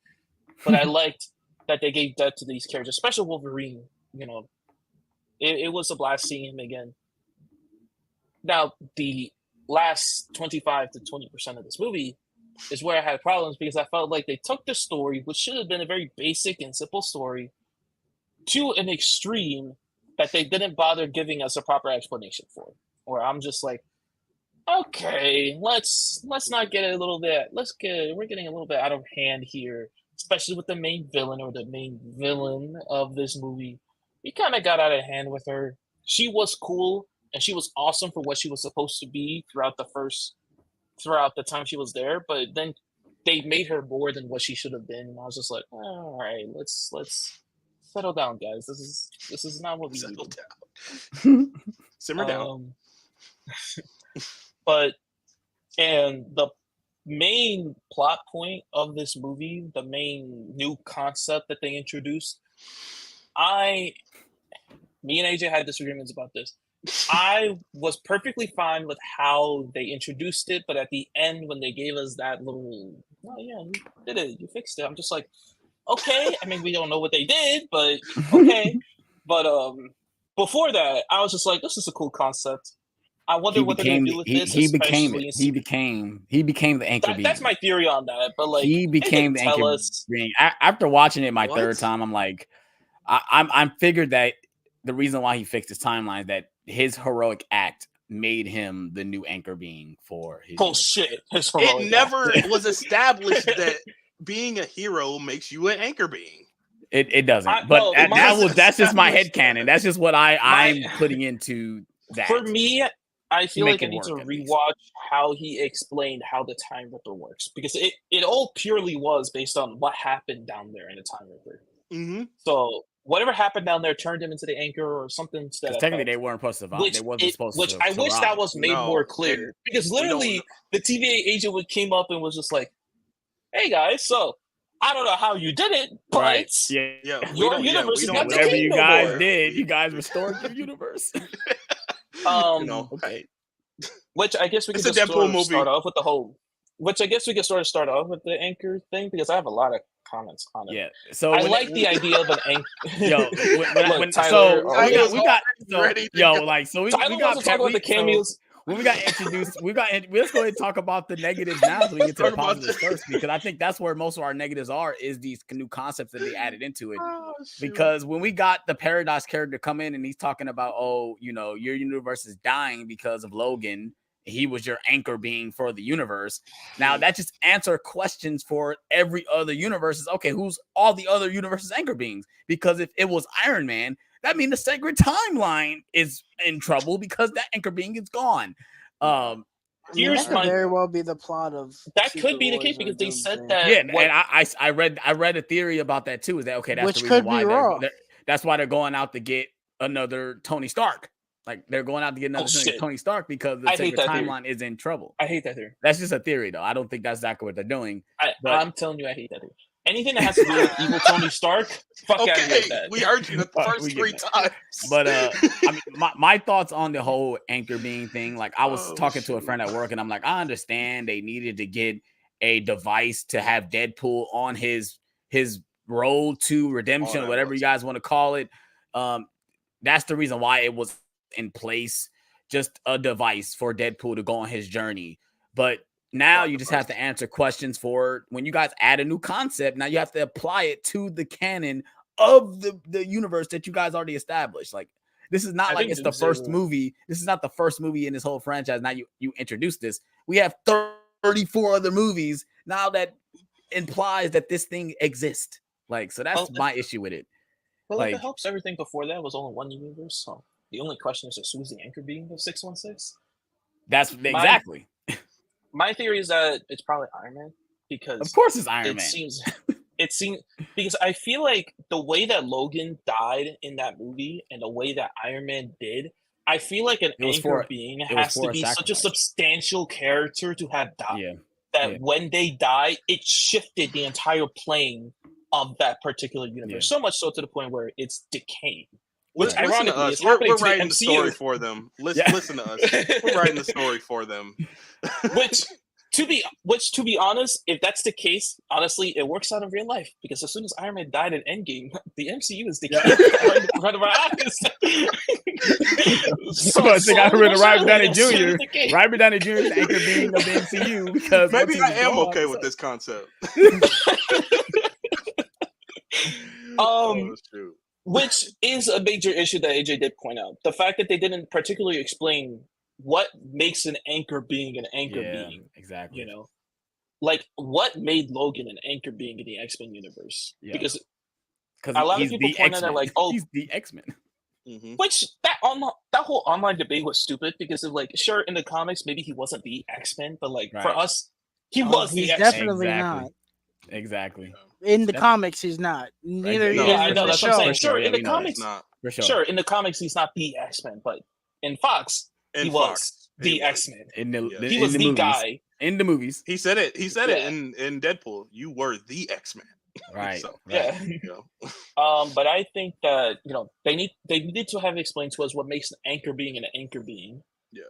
But I liked that they gave depth to these characters, especially Wolverine. It was a blast seeing him again. Now, the last 25 to 20% of this movie is where I had problems because I felt like they took the story, which should have been a very basic and simple story, to an extreme that they didn't bother giving us a proper explanation for. Or I'm just like, okay, let's not get it a little bit. We're getting a little bit out of hand here, especially with the main villain or the main villain of this movie. We kind of got out of hand with her. She was cool and she was awesome for what she was supposed to be throughout the time she was there. But then they made her more than what she should have been. And I was just like, all right, let's settle down, guys. This is not what we Settle need. down. Simmer down. And the main plot point of this movie, the main new concept that they introduced, me and AJ had disagreements about this. I was perfectly fine with how they introduced it, but at the end when they gave us that little, oh yeah, you did it, you fixed it. I'm just like, okay. I mean, we don't know what they did, but okay. But before that, I was just like, this is a cool concept. I wonder what they're gonna do with this. He became the anchor being. That's my theory on that. But like, he became the anchor being. After watching it third time, I'm like, I'm figured that the reason why he fixed his timeline is that his heroic act made him the new anchor being for his. Bullshit. It never was established that being a hero makes you an anchor being. It doesn't. But that's just my headcanon. That's just what I'm putting into that. For me, I feel like I need to rewatch how he explained how the Time Ripper works, because it all purely was based on what happened down there in the Time Ripper. Mm-hmm. So whatever happened down there turned him into the anchor or something. Technically, they weren't supposed to survive. They wasn't supposed to. Which I wish that was made more clear, because literally the TVA agent came up and was just like, "Hey guys, so I don't know how you did it, but your universe is not the whatever king you no guys more. did. You guys restored your universe." Okay. Which I guess we could just start off with the whole. Which I guess we could sort of start off with the anchor thing, because I have a lot of comments on it. Yeah. So I like the idea of an anchor. Yo, we got talk about the cameos. When we got introduced, let's go ahead and talk about the negatives now, so we get to the positives first, because I think that's where most of our negatives are, is these new concepts that they added into it. Because when we got the Paradox character come in and he's talking about, your universe is dying because of Logan, he was your anchor being for the universe. Now that just answer questions for every other universe. Is okay, who's all the other universes anchor beings? Because if it was Iron Man, that means the sacred timeline is in trouble because that anchor being is gone. Here's that could my very well be the plot of that Secret could be the Wars case or because they said Doomsday. that. Yeah, and I read a theory about that too. Is that okay? That's Which the reason could be why wrong. that's why they're going out to get another Tony Stark. Like they're going out to get another shit. Tony Stark because the I hate sacred that theory. timeline is in trouble. I hate that theory. That's just a theory, though. I don't think that's exactly what they're doing. But I'm telling you, I hate that theory. Anything that has to do with evil Tony Stark, fuck out of here with that. We heard you the first We get 3 that. times. But I mean, my thoughts on the whole anchor being thing, like I was talking to a friend at work, and I'm like, I understand they needed to get a device to have Deadpool on his road to redemption, whatever you guys want to call it. That's the reason why it was in place, just a device for Deadpool to go on his journey. But now you just have to answer questions for when you guys add a new concept. Now you have to apply it to the canon of the universe that you guys already established. Like this is not like it's the first movie. This is not the first movie in this whole franchise. Now you introduce this. We have 34 other movies now that implies that this thing exists. Like, so that's my issue with it. Well, like, if it helps, everything before that was only one universe. So the only question is who's the anchor being of 616? That's exactly. My theory is that it's probably Iron Man because of course it's Iron Man. It seems because I feel like the way that Logan died in that movie and the way that Iron Man did, I feel like an anchor being has to be such a substantial character to have died. That when they die, it shifted the entire plane of that particular universe. So much so to the point where it's decaying. Which listen to us. We're writing the story for them. Listen to us. We're writing the story for them. Which to be honest, if that's the case, honestly, it works out in real life because as soon as Iron Man died in Endgame, the MCU is decaying right in front of our eyes. Robert Downey Jr. Robert Downey Jr. is the anchor being of the MCU because maybe I am okay with this concept. Which is a major issue that AJ did point out. The fact that they didn't particularly explain what makes an anchor being an anchor being. Exactly. You know, like what made Logan an anchor being in the X-Men universe? Because a lot of people pointed out like, he's the X-Men. Mm-hmm. Which that whole online debate was stupid because of like, sure, in the comics maybe he wasn't the X-Men, but like for us, he was the X-Men. Definitely not. Exactly. In the comics, he's not. Neither I know that's what I'm saying. Sure, in the comics, not. Sure, in the comics, he's not the X-Men, but in Fox, he was the X-Men. He was the guy in the movies. He said it. He said it in Deadpool. You were the X-Men. Right. So, yeah. But I think that they needed to have explained to us what makes an anchor being an anchor being. Yeah.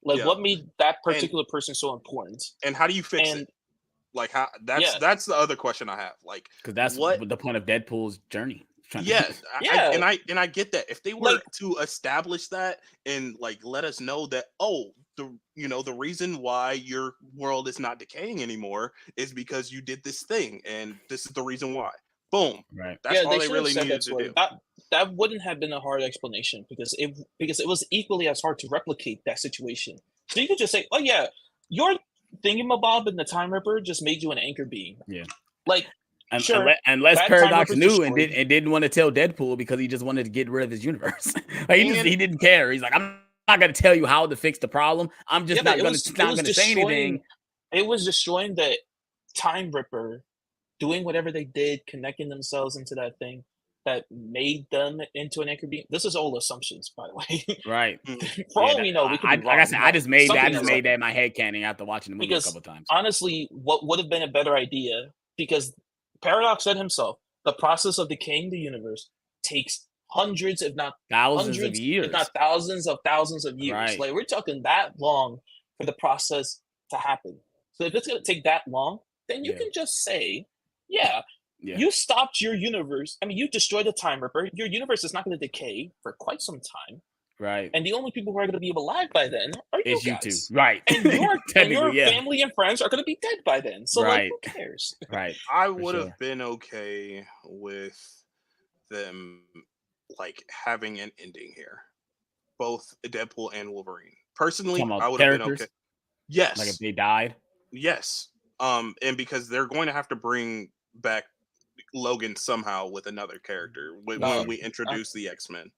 What made that particular person so important, and how do you fix it? Like how that's the other question I have. Like, because that's what the point of Deadpool's journey. I get that. If they were to establish that and like let us know that the reason why your world is not decaying anymore is because you did this thing and this is the reason why. Boom. Right. That's all they really needed to do. That wouldn't have been a hard explanation because it was equally as hard to replicate that situation. So you could just say, "Oh yeah, your thingamabob and the Time Ripper just made you an anchor being." Yeah. Like, unless Paradox knew and didn't want to tell Deadpool because he just wanted to get rid of his universe. Like he didn't care. He's like, I'm not going to tell you how to fix the problem. I'm just not going to say anything. It was destroying the Time Ripper, doing whatever they did, connecting themselves into that thing that made them into an anchor being. This is all assumptions, by the way. Right. For all we know, we could be wrong. Like I said, I just made that in my head canon after watching the movie a couple of times. Honestly, what would have been a better idea, because Paradox said himself, the process of decaying the universe takes hundreds, if not thousands of years, if not thousands of years. Right. Like we're talking that long for the process to happen. So if it's going to take that long, then you can just say, you stopped your universe. I mean, you destroyed the Time Ripper. Your universe is not going to decay for quite some time. Right. And the only people who are going to be alive by then are you guys. You two. Right. And your family and friends are going to be dead by then. So like, who cares? Right. I would have been okay with them like having an ending here. Both Deadpool and Wolverine. Personally, I would have been okay. Yes. Like if they died? Yes. And because they're going to have to bring back Logan somehow with another character when we introduce the X-Men.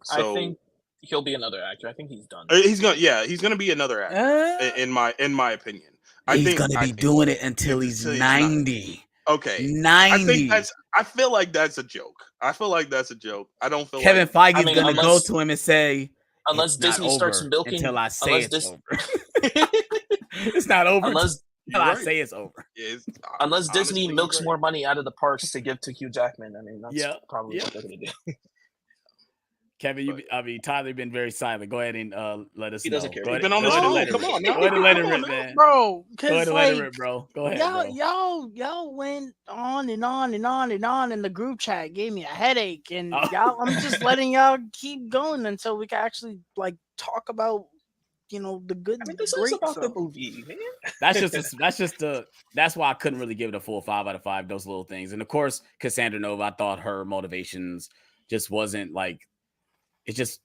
So I think he'll be another actor. I think he's done. He's gonna be another actor in my opinion. He's gonna be doing it until he's 90. Okay, 90. I feel like that's a joke. I don't feel Kevin like Feige's gonna go to him and say, unless Disney starts milking until I say it's over. It's not over until I say it's over. Unless Disney milks more money out of the parks to give to Hugh Jackman. I mean, that's probably what they're gonna do. Kevin, Tyler, you've been very silent. Go ahead and let us know. He doesn't care. He's been on the show. Come on, now. Go ahead and let it rip, man. Bro, go ahead and let it rip, bro. Go ahead, y'all went on and on and on and on in the group chat. Gave me a headache, and I'm just letting y'all keep going until we can actually like talk about the good. I mean, this is about the movie, man. That's why I couldn't really give it a full 5 out of 5. Those little things, and of course, Cassandra Nova. I thought her motivations just wasn't like. It's just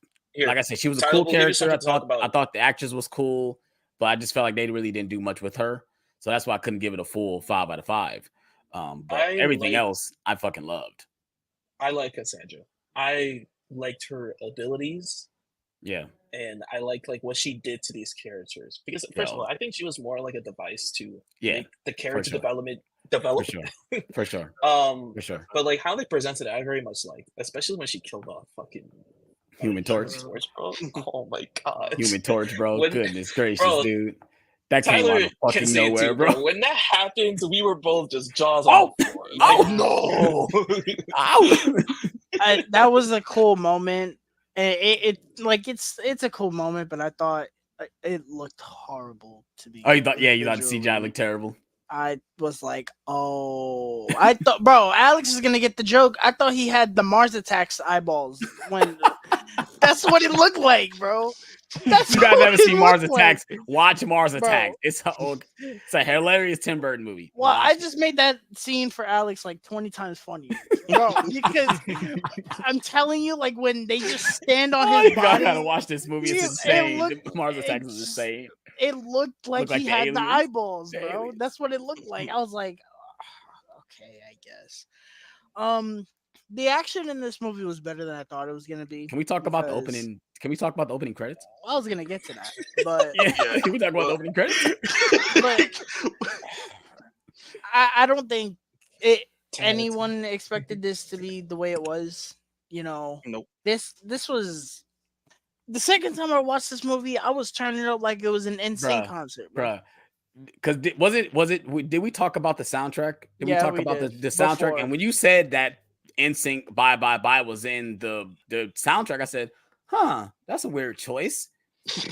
like I said, she was a cool character. I thought the actress was cool, but I just felt like they really didn't do much with her. So that's why I couldn't give it a full 5 out of 5. But everything else, I fucking loved. I like Cassandra. I liked her abilities. Yeah. And I liked what she did to these characters. Because first of all, I think she was more like a device to make the character development develop. For sure. But how they presented it, I very much liked, especially when she killed off fucking Human Torch, bro. Oh my god, Human Torch, bro. Goodness gracious, dude. That Tyler came out of fucking nowhere, bro. When that happened, we were both just jaws on the floor. No! That was a cool moment. It's a cool moment, but I thought it looked horrible to be. Oh, you thought the CGI looked terrible. I was like, I thought, bro, Alex is gonna get the joke. I thought he had the Mars Attacks eyeballs when. That's what it looked like, bro. You guys never seen Mars Attacks? Watch Mars Attacks. It's a hilarious Tim Burton movie. Well, I just made that scene for Alex 20 times funnier, bro. Because I'm telling you, when they just stand on his body. I gotta watch this movie. It's insane. Mars Attacks is insane. It looked like he had the eyeballs, bro. That's what it looked like. I was like, okay, I guess. The action in this movie was better than I thought it was gonna be. Can we talk about the opening? Can we talk about the opening credits? I was gonna get to that, but can we talk about the opening credits? But I don't think anyone expected this to be the way it was. Nope. This was the second time I watched this movie. I was turning it up like it was an NSYNC concert, bro. Because did we talk about the soundtrack? Did we talk about the soundtrack? Before. And when you said that NSYNC Bye Bye Bye was in the soundtrack, I said, that's a weird choice.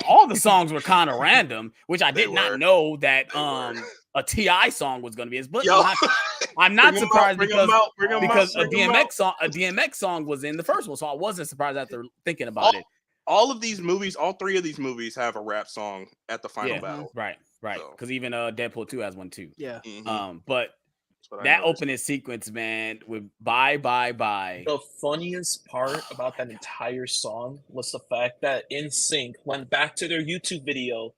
All the songs were kind of random, which I did not know that a T.I. song was going to be his. But I'm not surprised because a DMX song was in the first one, so I wasn't surprised after thinking about it. All 3 of these movies have a rap song at the final battle. Right. Because even Deadpool 2 has one too. Yeah. But that opening sequence, man, with Bye Bye Bye. The funniest part about that entire song was the fact that NSYNC went back to their YouTube video,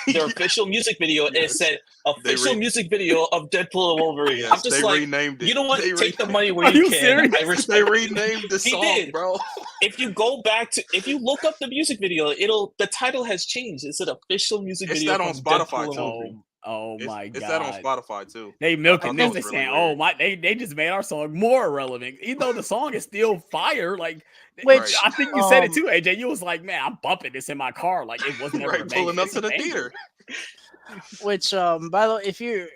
their official music video, and it said official music video of Deadpool and Wolverine. Yes, I'm just renamed it. You know what? Take the money where you can. They renamed the song, bro. If you look up the music video, the title has changed. It's an official music video. It's that on Spotify too. Oh my god! It's that on Spotify too. They milking this. They saying, they just made our song more relevant, even though the song is still fire. I think you said it too, AJ. You was like, man, I'm bumping this in my car. It was never pulling up to the theater. Which, by the way, if you're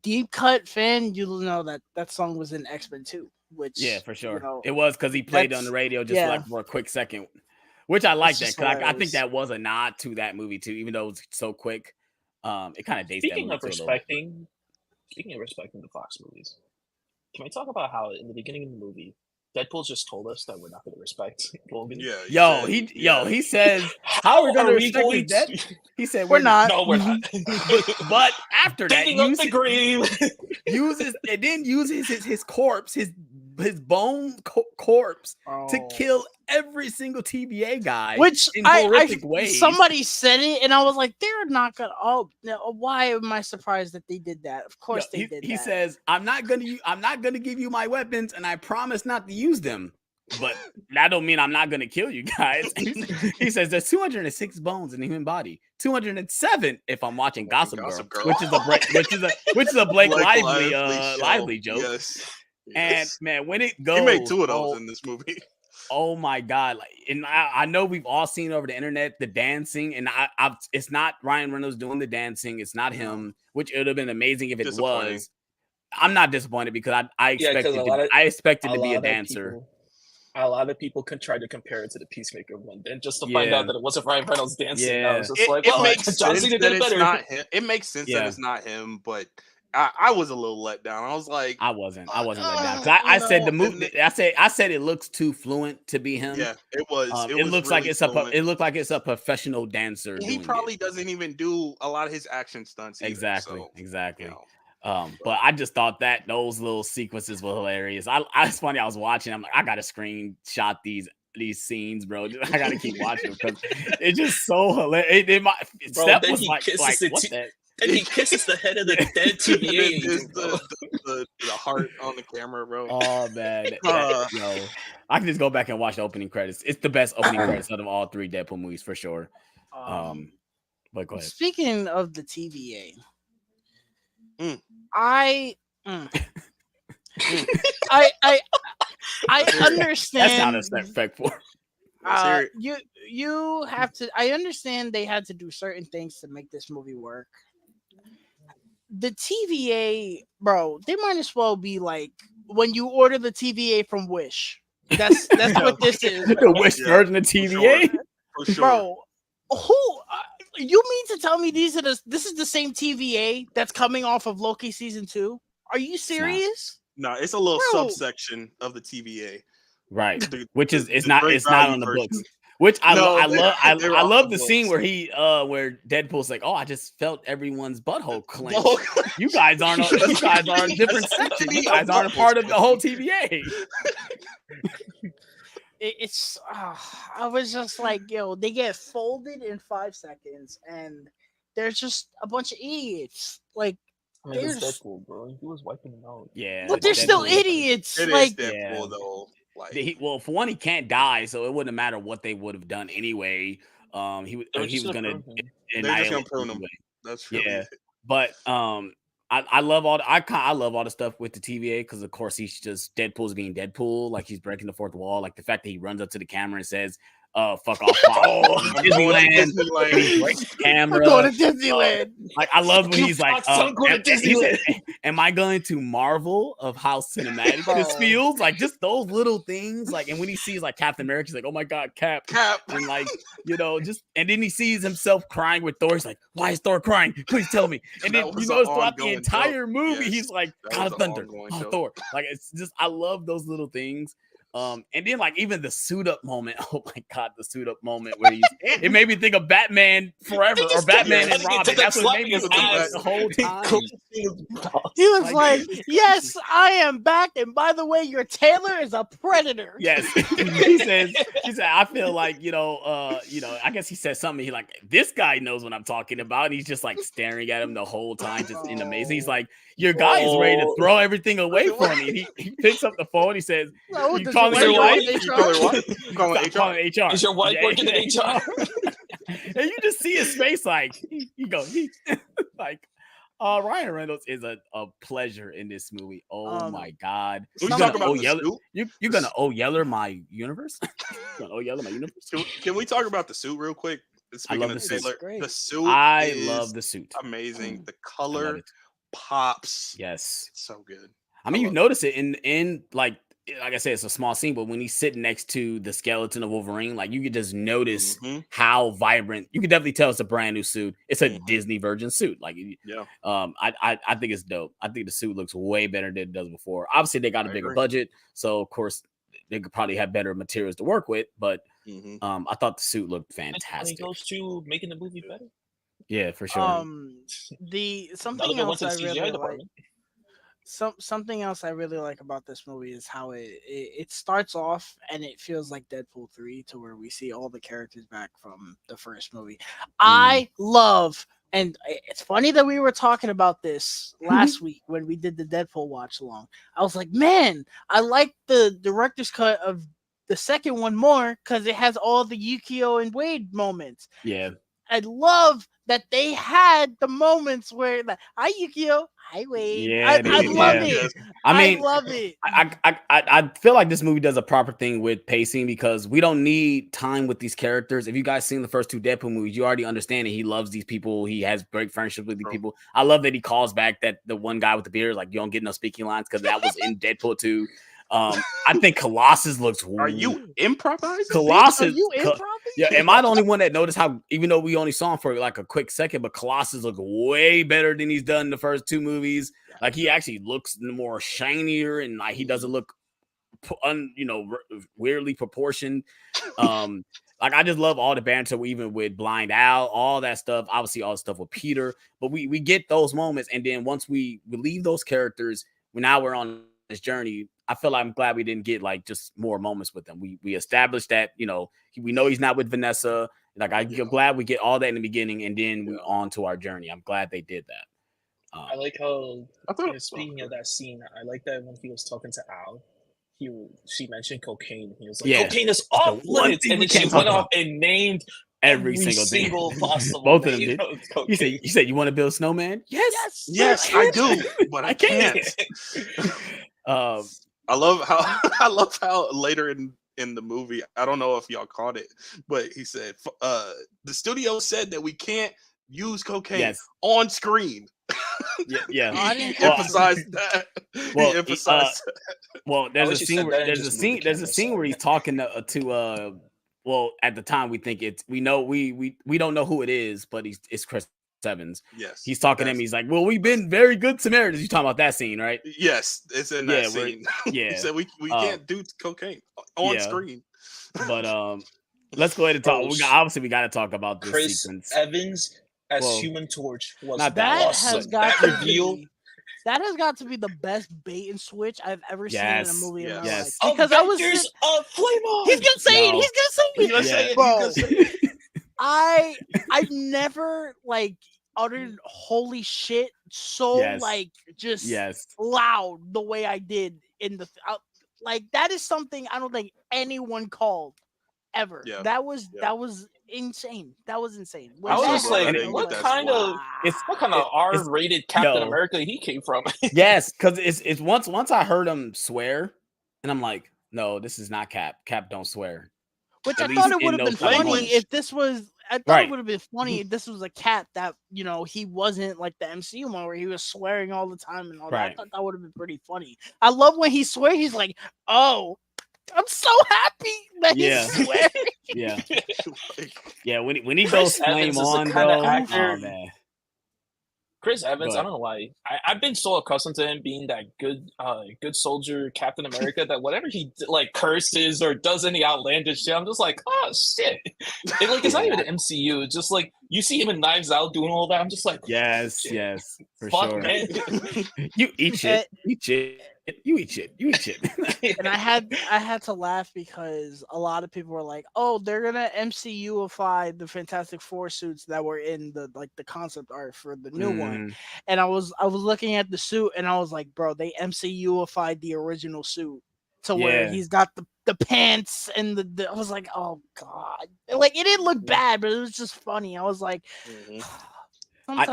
deep cut fan, you'll know that song was in X-Men 2. Which for sure, it was because he played on the radio just for a quick second, which I like that because I think that was a nod to that movie too, even though it was so quick. It kind of dates that movie. Speaking of respecting the Fox movies, can we talk about how in the beginning of the movie, Deadpool just told us that we're not going to respect Logan? Yeah. He says, how are we going to respect that? He said, we're not. No, we're not. but after that, the grave. uses his corpse, his his bone corpse to Oh. kill every single TVA guy, Which in horrific ways. Somebody said it, and I was like, "They're not gonna." Oh, no, why am I surprised that they did that? Of course they did. He that. says, "I'm not gonna give you my weapons, and I promise not to use them. But that don't mean I'm not gonna kill you guys." He says, "There's 206 bones in the human body, 207 if I'm watching Gossip Girl, which is a Blake Lively joke." Yes. And man, when it goes, he made 2 of those in this movie. Oh my god! Like, and I know we've all seen over the internet the dancing, and it's not Ryan Reynolds doing the dancing. It's not him, which it would have been amazing if it was. I'm not disappointed because I expected to be a dancer. A lot of people try to compare it to the Peacemaker one, and just to find out that it wasn't Ryan Reynolds dancing. I was just it makes sense that it's not him. It makes sense that it's not him, but I was a little let down. I was like, I wasn't let down. I said the movie. I said it looks too fluent to be him. Yeah, it was. It looks really like it looked like it's a professional dancer. He probably doesn't even do a lot of his action stunts. Either, exactly. You know. But I just thought that those little sequences were hilarious. It's funny. I was watching. I'm like, I gotta screenshot these scenes, bro. I gotta keep watching because it's just so hilarious. Steph was like what that? And he kisses the head of the dead TVA agent. the heart on the camera, bro. Oh man, yo, I can just go back and watch the opening credits. It's the best opening credits out of all 3 Deadpool movies for sure. But go ahead. Speaking of the TVA, I understand. That's not respectful. You have to. I understand they had to do certain things to make this movie work. The TVA, bro, they might as well be like when you order the TVA from Wish. That's what this is. The Wish version of TVA, for sure. Bro. Who you mean to tell me this is the same TVA that's coming off of Loki season 2? Are you serious? No, it's a little subsection of the TVA, right? Which is it's not on the books. Which I love the scene where where Deadpool's like, "Oh, I just felt everyone's butthole clench." You guys aren't a different section. You guys aren't a part of the whole TVA. I was just like, yo, they get folded in 5 seconds, and there's just a bunch of idiots. Like, I mean, it's Deadpool, bro. He was wiping them out. Yeah, but they're still idiots. It like, is Deadpool though. Like, for one, he can't die, so it wouldn't matter what they would have done anyway. He was gonna prune him. That's really it. But I love all the stuff with the TVA because of course he's just Deadpool's being Deadpool, like he's breaking the fourth wall, like the fact that he runs up to the camera and says, "Fuck off, Disneyland." He breaks the camera. I'm going to Disneyland. Like I love when he's like, "Am I going to marvel of how cinematic this feels?" Like just those little things. Like, and when he sees like Captain America, he's like, "Oh my god, Cap!" And like and then he sees himself crying with Thor. He's like, "Why is Thor crying? Please tell me." And then throughout the entire movie, he's like, "God of Thunder, Thor." Like it's just I love those little things. And then like even the suit up moment. Oh my god, the suit up moment where it made me think of Batman Forever or Batman and Robin. That's what made me think the whole time. He was like, "Yes, I am back, and by the way, your tailor is a predator." Yes, he said, "I feel like I guess he said something. He like this guy knows what I'm talking about, and he's just like staring at him the whole time, just in amazing. He's like, your guy is ready to throw everything away from me. He picks up the phone. He says, "You calling your wife? You calling HR? Is your wife working in HR?" And you just see his face like he goes, like, Ryan Reynolds is a pleasure in this movie. Oh my god! You're gonna Yeller my universe. Yeller my universe. Can we talk about the suit real quick? Speaking of the suit, the suit. I love the suit. Amazing. The color pops. Yes, it's so good. I mean, you notice it in like I said, it's a small scene, but when he's sitting next to the skeleton of Wolverine, like you could just notice how vibrant. You can definitely tell it's a brand new suit. It's a Disney Virgin suit. Like, I think it's dope. I think the suit looks way better than it does before. Obviously, they got a bigger budget, so of course they could probably have better materials to work with. But I thought the suit looked fantastic. It goes to making the movie better. Yeah, for sure. Something else I really like. Something else I really like about this movie is how it starts off and it feels like Deadpool 3 to where we see all the characters back from the first movie. I love, and it's funny that we were talking about this last week when we did the Deadpool watch along. I was like, man, I like the director's cut of the second one more because it has all the Yukio and Wade moments. Yeah. I love that they had the moments where like, hi Yukio, hi Wade. Yeah, I love yeah. it. I mean, I love it. I feel like this movie does a proper thing with pacing because we don't need time with these characters. If you guys seen the first two Deadpool movies, you already understand that he loves these people. He has great friendship with these people. I love that he calls back that the one guy with the beard, like you don't get no speaking lines because that was in Deadpool 2. I think Colossus looks. Are you improvising? Colossus? Are you improvising? Yeah, am I the only one that noticed how, even though we only saw him for like a quick second, but Colossus looks way better than he's done in the first two movies. Like he actually looks more shinier and like he doesn't look, weirdly proportioned. Like I just love all the banter, even with Blind Owl, all that stuff. Obviously, all the stuff with Peter, but we get those moments, and then once we leave those characters, we're on this journey. I feel like I'm glad we didn't get like just more moments with them. We established that we know he's not with Vanessa. Like I'm glad we get all that in the beginning, and then we on to our journey. I'm glad they did that. I like how speaking of that scene, I like that when he was talking to Al, she mentioned cocaine. He was like, "Cocaine is off limits," and then she went off and named every single possible. Both of them did. You said you want to build a snowman? Yes, I do, but I can't. I love how later in the movie, I don't know if y'all caught it, but he said the studio said that we can't use cocaine on screen. Yeah. He emphasized that. Well, he emphasized that. Well, there's a scene where he's talking to well, at the time we don't know who it is, but it's Chris Evans. Yes, he's talking to him. He's like, "Well, we've been very good Samaritans." You talking about that scene, right? Yes, it's in that scene. Yeah, he said we can't do cocaine on screen. But let's go ahead and talk. We got to talk about this Chris sequence. Evans as Human Torch was not that awesome. has got to reveal. That has got to be the best bait and switch I've ever seen in a movie in my life. Because I was flame on. He's gonna say it. He's gonna say it. Bro, I've never like uttered holy shit so just loud the way I did in the like that is something I don't think anyone called ever. That was insane. That was insane. I was just like, what kind of R-rated Captain America he came from? Yes, because it's once I heard him swear, and I'm like, no, this is not Cap. Cap don't swear. Which I thought it would have been funny if this was. I thought it would have been funny if this was a Cap that he wasn't like the MCU one where he was swearing all the time and all that. I thought that would have been pretty funny. I love when he swears. He's like, "Oh, I'm so happy that he's swearing." Yeah. When he goes flame on, though, oh man. Chris Evans, I don't know why. I've been so accustomed to him being that good soldier Captain America that whatever he like curses or does any outlandish shit, I'm just like, oh shit. And, like it's not even the MCU. It's just like you see him in Knives Out doing all that. I'm just like, yes, for fuck, sure. Man. You eat shit. You eat shit. And I had to laugh because a lot of people were like, "Oh, they're gonna MCUify the Fantastic Four suits that were in the concept art for the new one." And I was looking at the suit and I was like, "Bro, they MCUified the original suit to where he's got the pants and the." I was like, "Oh god!" Like it didn't look bad, but it was just funny. I was like. I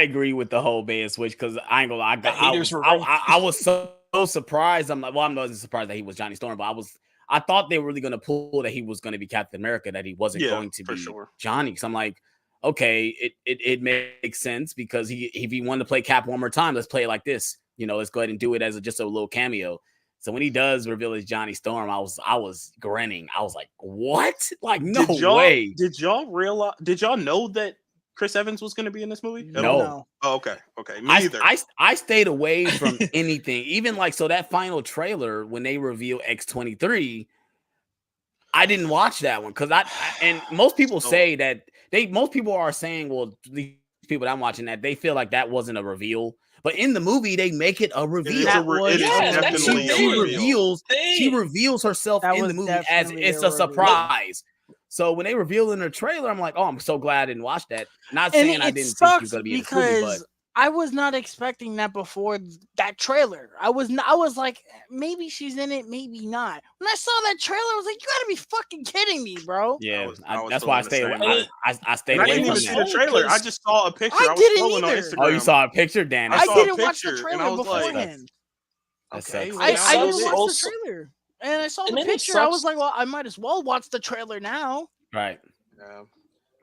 agree with the whole bait and switch because I ain't gonna lie. I was so surprised. I'm like, well, I wasn't surprised that he was Johnny Storm, but I thought they were really gonna pull that he was gonna be Captain America, that he wasn't going to be Johnny. So I'm like, okay, it makes sense because if he wanted to play Cap one more time, let's play it like this. Let's go ahead and do it as just a little cameo. So when he does reveal his Johnny Storm, I was grinning. I was like, what? Like, no way. Did y'all realize? Did y'all know that Chris Evans was going to be in this movie? No. Oh, okay. Me either. I stayed away from anything. Even so that final trailer when they reveal X-23, I didn't watch that one because and most people say that most people are saying, well, the people that I'm watching that they feel like that wasn't a reveal. But in the movie, they make it a reveal. It is definitely a reveal. She reveals herself in the movie as it's a surprise. So when they reveal in her trailer, I'm like, oh, I'm so glad I didn't watch that. Not saying I didn't think she was gonna be in the movie, but I was not expecting that before that trailer. I was like, maybe she's in it, maybe not. When I saw that trailer, I was like, you gotta be fucking kidding me, bro. Yeah, that's why I stayed away. I stayed I away didn't from even see the trailer. I just saw a picture. I didn't either. On Instagram. Oh, you saw a picture, Dan? I didn't watch the trailer beforehand. Okay, I didn't watch the trailer, and I saw the picture. I was like, well, I might as well watch the trailer now. Right. Yeah.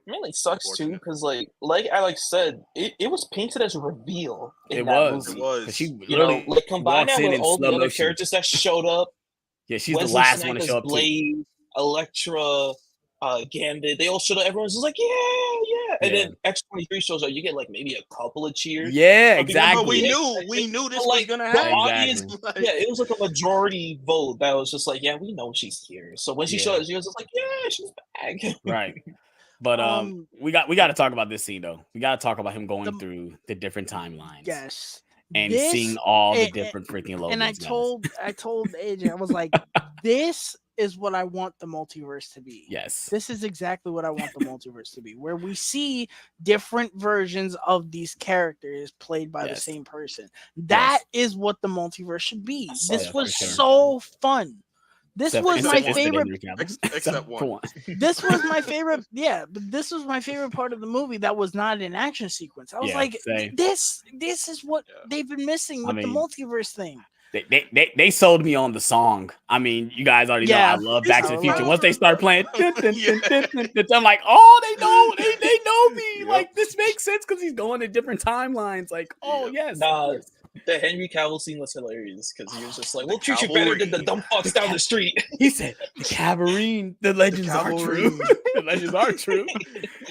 It really sucks too, because like Alex said, it was painted as a reveal. It was. She like combine that with all the other characters that showed up. Yeah, she's the last one to show up. Blade, Elektra, Gambit, they all showed up. Everyone's just like, yeah. And then X-23 shows up. You get like maybe a couple of cheers. Yeah, exactly. But we knew this was gonna happen. It was like a majority vote that was just like, yeah, we know she's here. So when she showed up, she was just like, yeah, she's back. Right. But we got to talk about this scene though. We got to talk about him going through the different timelines. Yes. And seeing all the different freaking logos. And I told AJ, I was like, this is what I want the multiverse to be. Yes. This is exactly what I want the multiverse to be, where we see different versions of these characters played by the same person. That is what the multiverse should be. This was so fun. This was my favorite. Except one. This was my favorite. Yeah, but this was my favorite part of the movie that was not an action sequence. I was like, this is what they've been missing with the multiverse thing. They sold me on the song. I mean, you guys already know I love Back to the Future. Once they start playing, I'm like, oh, they know me. Like, this makes sense because he's going to different timelines. Like, oh yes. The Henry Cavill scene was hilarious because he was just like, we'll treat you better than the dumb fucks down the street. He said, the Cavalry, the legends are true. The legends are true.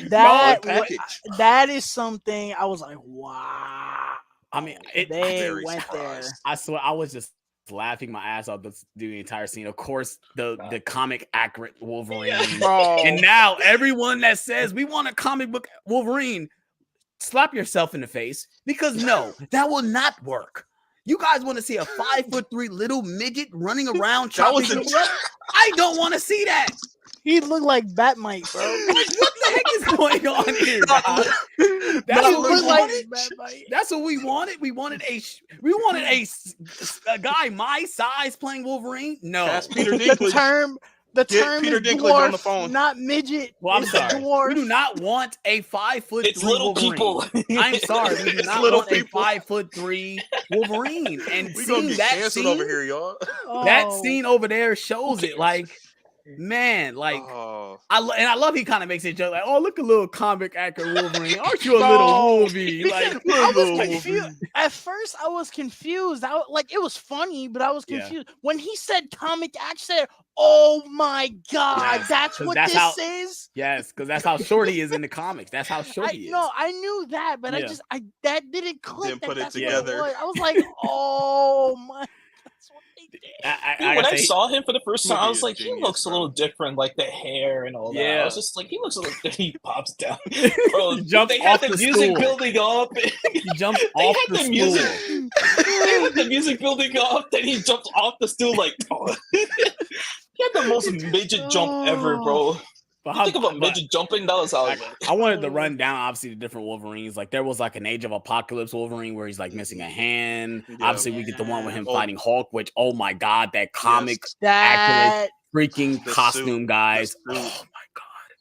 That is something I was like, wow. I mean, they went there. I swear, I was just laughing my ass off the entire scene. Of course, the comic accurate Wolverine. And now everyone that says we want a comic book Wolverine, slap yourself in the face, because no, that will not work. You guys want to see a 5'3" little midget running around? I don't want to see that. He looked like Batmite, bro. What the heck is going on here, guys? That's what we wanted. We wanted a guy my size playing Wolverine. No, that's Peter Dinklage. The term Peter is Dinklage dwarf, on the phone. Not midget. Well, I'm sorry. Dwarf. We do not want a 5'3" It's little Wolverine. people. I'm sorry. We do not want a 5'3" Wolverine. And we gonna get canceled over here, y'all. That scene over there shows it. Like, man, like I love he kind of makes it joke like, oh, look, a little comic accurate Wolverine. Aren't you a little movie? Like, I was confused. At first, I was confused. It was funny, but I was confused when he said comic accent. Oh my god, that's what this is. Yes, because that's how short he is in the comics. That's how short he is. No, I knew that, but that didn't click. Didn't put it together. I was like, oh my. When I saw him for the first time, I was like, he looks a little different, like the hair and all that. I was just like, he looks a little different. He pops down. Bro, they had the music building up. He jumped off the stool. They had the music building up, then he jumped off the stool like, he had the most midget jump ever, bro. Think about midget jumping. That was how I wanted to run down obviously the different Wolverines. Like there was like an Age of Apocalypse Wolverine where he's like missing a hand. Obviously, we get the one with him fighting Hulk, which oh my god, that comic accurate freaking costume, guys. Oh my god,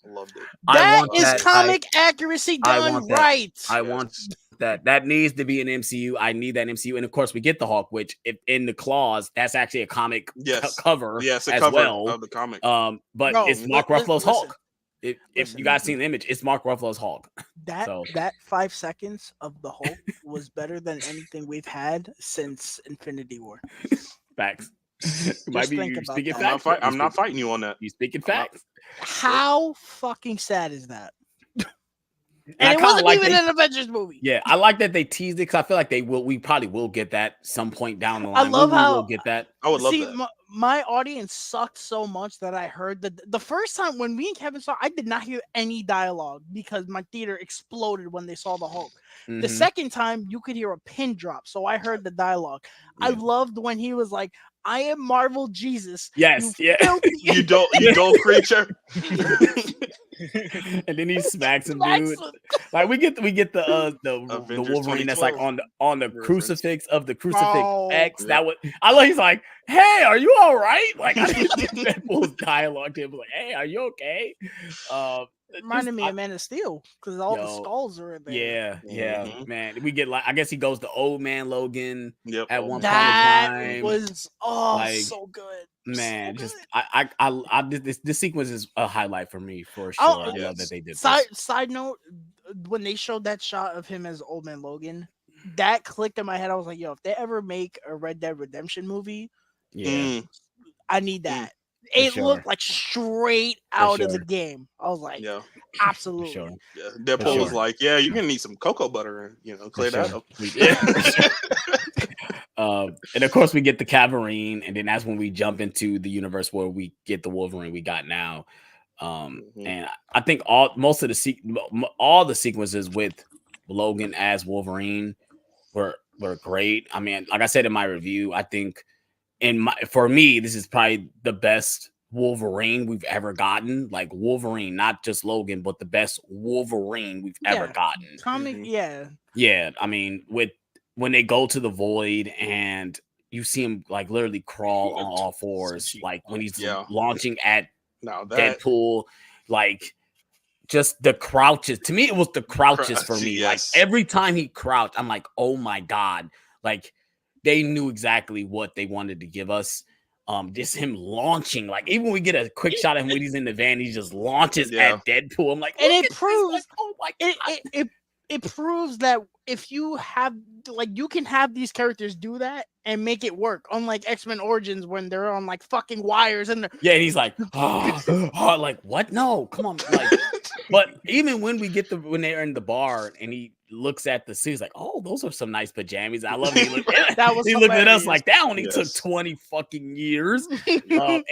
I loved it. That is comic accuracy done right. I want that. That needs to be an MCU. I need that MCU, and of course, we get the Hulk, which if in the clause, that's actually a comic cover. Yes, as cover well of the comic. But it's Mark Ruffalo's Hulk. If you guys seen the image, it's Mark Ruffalo's Hulk. That 5 seconds of the Hulk was better than anything we've had since Infinity War. Facts. Might be you speaking facts. I'm not fighting you on that. You speaking facts. How fucking sad is that? And it wasn't like even an Avengers movie. Yeah, I like that they teased it because I feel like we probably will get that some point down the I line. love we how will get that. I would love that. My audience sucked so much that I heard that the first time when me and Kevin saw, I did not hear any dialogue because my theater exploded when they saw the Hulk. The second time, you could hear a pin drop, so I heard the dialogue. I loved when he was like, "I am Marvel Jesus." Yes, you don't creature. And then he smacks him, dude. Like we get the Wolverine that's like on the crucifix of the crucifix X. That was I love. He's like, "Hey, are you all right?" Like I think Deadpool's dialogue to him like, "Hey, are you okay?" Reminded me of Man of Steel because all the skulls are in there. Yeah, man. We get like I guess he goes to Old Man Logan at one point in That time. was so good. Man, so just good. I this sequence is a highlight for me for sure. I love that they did this. Side note, when they showed that shot of him as Old Man Logan, that clicked in my head. I was like, yo, if they ever make a Red Dead Redemption movie, I need that. It looked like straight out of the game. I was like, absolutely. Sure. Yeah. Deadpool was like, yeah, you're gonna need some cocoa butter and clear that up. And of course we get the Wolverine, and then that's when we jump into the universe where we get the Wolverine we got now. And I think all the sequences with Logan as Wolverine were great. I mean, like I said in my review, I think for me, this is probably the best Wolverine we've ever gotten. Like Wolverine, not just Logan, but the best Wolverine we've ever gotten. Yeah. I mean, when they go to the void and you see him like literally crawl on all fours, like when he's launching at Deadpool, like just the crouches. To me, it was the crouches for me. Like every time he crouched, I'm like, oh my God. Like they knew exactly what they wanted to give us. Just him launching, like even when we get a quick shot of him when he's in the van, he just launches at Deadpool. I'm like, and it proves, like, oh my God. It proves that if you have you can have these characters do that and make it work. Unlike X-Men Origins when they're on like fucking wires and and he's like, like what? No, come on, like. But even when when they're in the bar and he looks at the suit, he's like, oh, those are some nice pajamas. I love it. He looked at us like that only took 20 fucking years. And then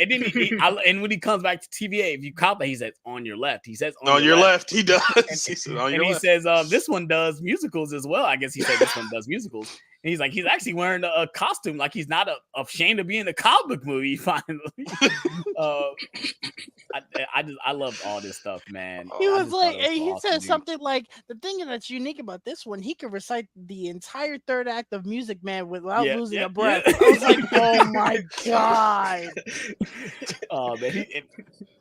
and when he comes back to TVA, if you count that, he says on your left. He says on your left. He does. He says this one does musicals as well. I guess he said this one does musicals. And he's like, he's actually wearing a costume, like he's not ashamed of being in a comic book movie. Finally, I love all this stuff, man. He was like, he said something like, the thing that's unique about this one, he could recite the entire third act of Music Man without losing a breath. I was like, oh my God. Oh man,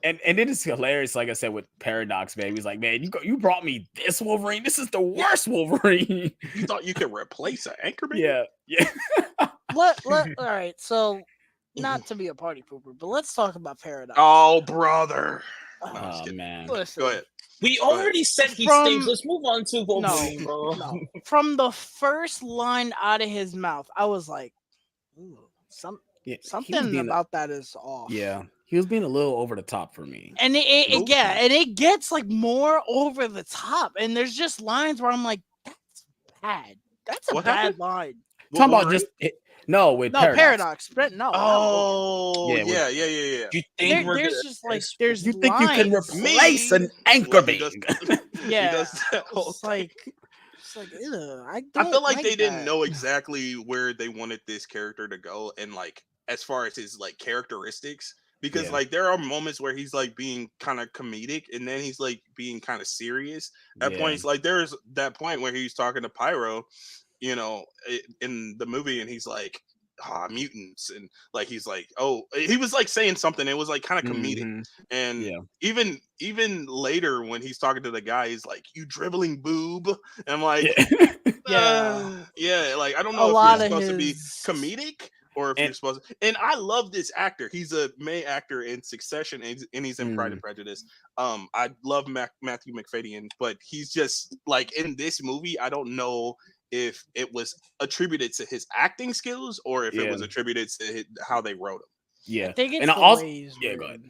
and it is hilarious. Like I said with Paradox, man, he's like, man, you brought me this Wolverine. This is the worst Wolverine. You thought you could replace an Anchorman? Yeah. All right, so not to be a party pooper, but let's talk about Paradox. Oh, brother. Oh man. Listen, go ahead. We already said he stinks. Let's move on to Wolverine, bro. No. From the first line out of his mouth, I was like, ooh, something about that is off. Yeah. He was being a little over the top for me. And it gets like more over the top. And there's just lines where I'm like, that's bad. That's a bad line. Talking about just Paradox. No. Oh, yeah. You think there's just like there's you think you can replace an anchor being? It's like ew, I feel like they didn't know exactly where they wanted this character to go, and like as far as his like characteristics. Because like there are moments where he's like being kind of comedic, and then he's like being kind of serious at points. Like there's that point where he's talking to Pyro, in the movie, and he's like, mutants, and like he's like, oh, he was like saying something. It was like kind of comedic, and even later when he's talking to the guy, he's like, "You dribbling boob," and I'm like, like I don't know if you're supposed to be comedic. Or if you're supposed to, and I love this actor. He's a main actor in Succession, and he's in Pride and Prejudice. I love Matthew McFadden, but he's just like in this movie. I don't know if it was attributed to his acting skills or if it was attributed to how they wrote him. Yeah, I think it's and go ahead.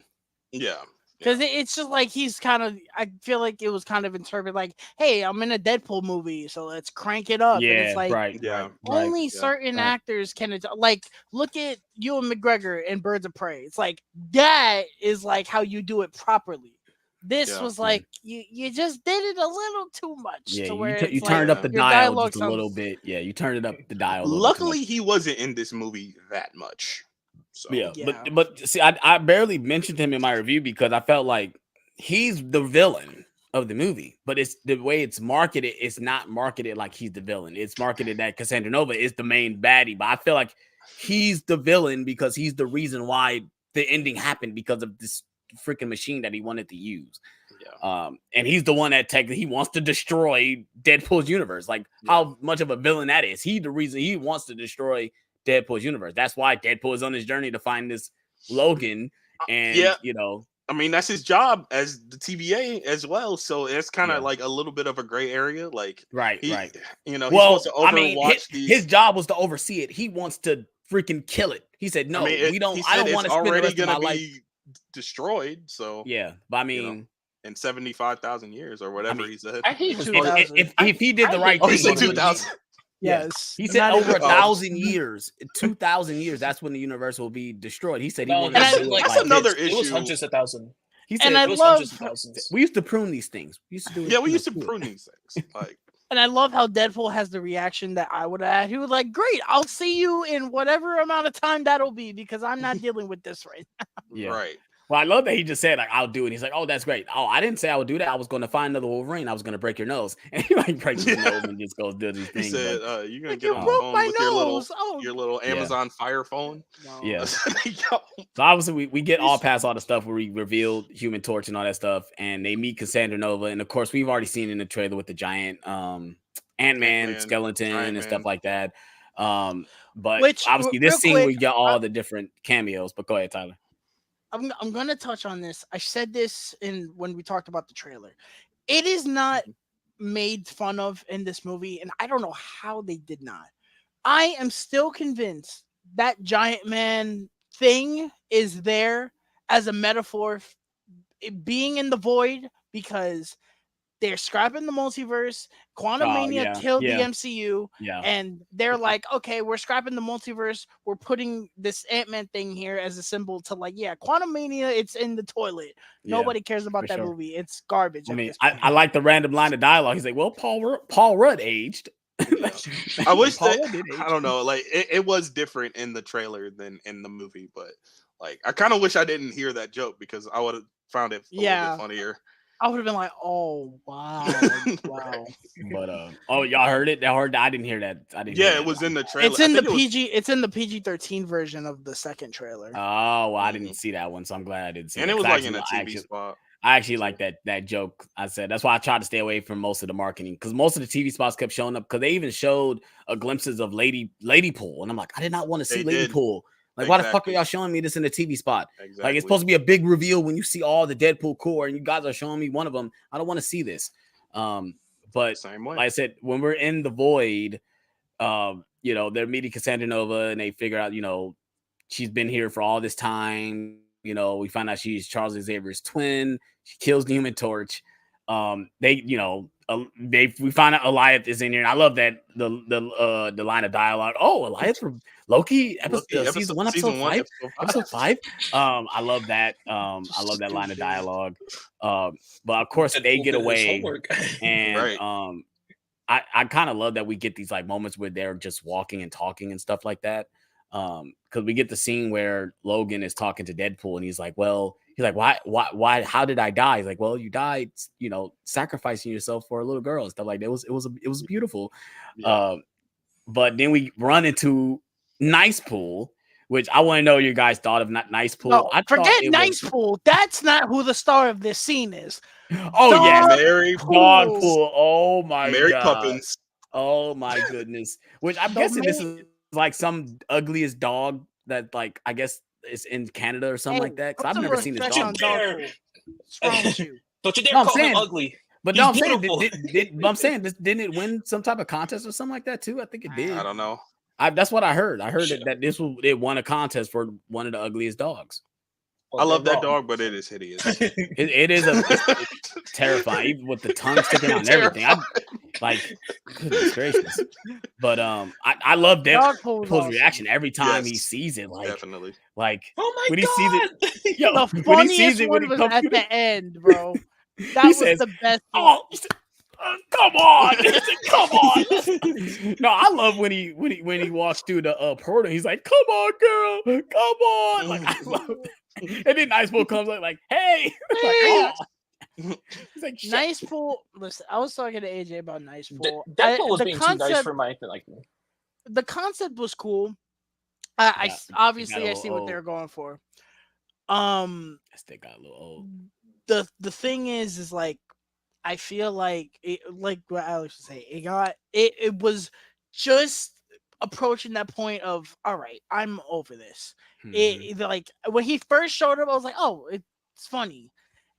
Yeah. Because it's just like he's kind of, I feel like it was kind of interpreted like, hey, I'm in a Deadpool movie, so let's crank it up. And it's like, only certain actors can, like, look at Ewan McGregor in Birds of Prey. It's like, that is like how you do it properly. This was like, you just did it a little too much. Yeah, to where you it's turned like, up the your dial dialogue just a little bit. Yeah, you turned it up the dial. Luckily, he wasn't in this movie that much. So. Yeah, but see, I barely mentioned him in my review because I felt like he's the villain of the movie, but it's the way it's marketed. It's not marketed like he's the villain. It's marketed that Cassandra Nova is the main baddie, but I feel like he's the villain because he's the reason why the ending happened because of this freaking machine that he wanted to use. And he's the one that technically he wants to destroy Deadpool's universe. Like how much of a villain that is. He the reason he wants to destroy Deadpool's universe. That's why Deadpool is on his journey to find this Logan. And you know, I mean, that's his job as the TVA as well. So it's kind of like a little bit of a gray area. Like, you know, he's supposed to overwatch his job was to oversee it. He wants to freaking kill it. He said, "No, we don't. I don't want to spend the rest of my life destroyed." So but I mean, in 75,000 years or whatever he said. If he did the right thing, he said 2,000. Yes, he said over 1,000 years, 2,000 years. That's when the universe will be destroyed. He said he wanted to do that's another issue. It was hundreds of thousands. He said it was hundreds of thousands. We used to prune these things. We used to do. Yeah, we used to prune these things. Like, and I love how Deadpool has the reaction that I would have had. He was like, "Great, I'll see you in whatever amount of time that'll be because I'm not dealing with this right now." Yeah, right. Well, I love that he just said, like, I'll do it. He's like, oh, that's great. Oh, I didn't say I would do that. I was going to find another Wolverine. I was going to break your nose. And he like breaks his nose and just goes do these things. He said, you're going to get on the phone with your little Amazon Fire phone. No. Yeah. So obviously we get all past all the stuff where we revealed Human Torch and all that stuff. And they meet Cassandra Nova. And of course, we've already seen in the trailer with the giant Ant-Man skeleton and stuff like that. But obviously this scene, we get all the different cameos. But go ahead, Tyler. I'm going to touch on this. I said this when we talked about the trailer. It is not made fun of in this movie, and I don't know how they did not. I am still convinced that giant man thing is there as a metaphor, being in the void, because they're scrapping the multiverse. Quantum Mania killed the MCU. And they're like, okay, we're scrapping the multiverse. We're putting this Ant-Man thing here as a symbol to like, Quantum Mania, it's in the toilet. Nobody cares about that movie. It's garbage. I mean, I like the random line of dialogue. He's like, well, Paul Rudd aged. I wish that, I don't know, like it was different in the trailer than in the movie, but like I kind of wish I didn't hear that joke because I would have found it a little bit funnier. I would have been like, "Oh wow, wow!" But y'all heard it? I didn't hear that. It was in the trailer. It's in the PG. It's in the PG-13 version of the second trailer. Oh, well, I didn't see that one, so I'm glad I didn't see. And it was like in a TV spot. I actually like that joke. I said that's why I tried to stay away from most of the marketing because most of the TV spots kept showing up because they even showed glimpses of Lady Pool, and I'm like, I did not want to see Lady Pool. Like, why the fuck are y'all showing me this in a TV spot? Exactly. Like, it's supposed to be a big reveal when you see all the Deadpool core, and you guys are showing me one of them. I don't want to see this. But like I said, when we're in the void, they're meeting Cassandra Nova, and they figure out, she's been here for all this time. We find out she's Charles Xavier's twin. She kills the Human Torch. We find out Eliath is in here, and I love that the line of dialogue. Oh, Eliath from Loki, season 1, episode 5. I love that. I love that line of dialogue. But of course, they get away, and I kind of love that we get these like moments where they're just walking and talking and stuff like that. Because we get the scene where Logan is talking to Deadpool, and he's like, why, how did I die? He's like, well, you died, sacrificing yourself for a little girl and stuff like that. It was beautiful. Yeah. But then we run into Nice Pool, which I want to know your guys thought of Nice Pool. No, forget Nice Pool. That's not who the star of this scene is. Oh, Mary Dog Pool. Oh my Mary God. Poppins. Oh my goodness. Which I'm guessing this is like some ugliest dog that, like, I guess is in Canada or something like that. Because I've never seen this dog. What's wrong with you? Don't you dare call him ugly. But no, I'm saying, didn't it win some type of contest or something like that too? I think it did. I don't know. That's what I heard. I heard that it won a contest for one of the ugliest dogs. I love that dog, but it is hideous. It is it's terrifying, even with the tongue sticking out and everything. Goodness gracious. But I love Deadpool's awesome. reaction every time he sees it. Like, Definitely. like Oh my when he god! sees it, yo, The when he sees funniest it when one he was comes at to the end, bro. That he was says, the best thing. "Oh, come on, he said, come on." No, I love when he walks through the portal. He's like, "Come on, girl, come on!" Like, I love that. And then Nice Bull comes like, "Hey," like, oh. He's like, "Shit." Nice Pool. Listen, I was talking to AJ about Nice Pool. Deadpool was being too nice for my liking. The concept was cool. I Obviously I see what old. they're going for. They got a little old. The thing is like I feel like it, like what Alex was saying, it was just approaching that point of, all right, I'm over this. It like when he first showed up, I was like, oh, it's funny.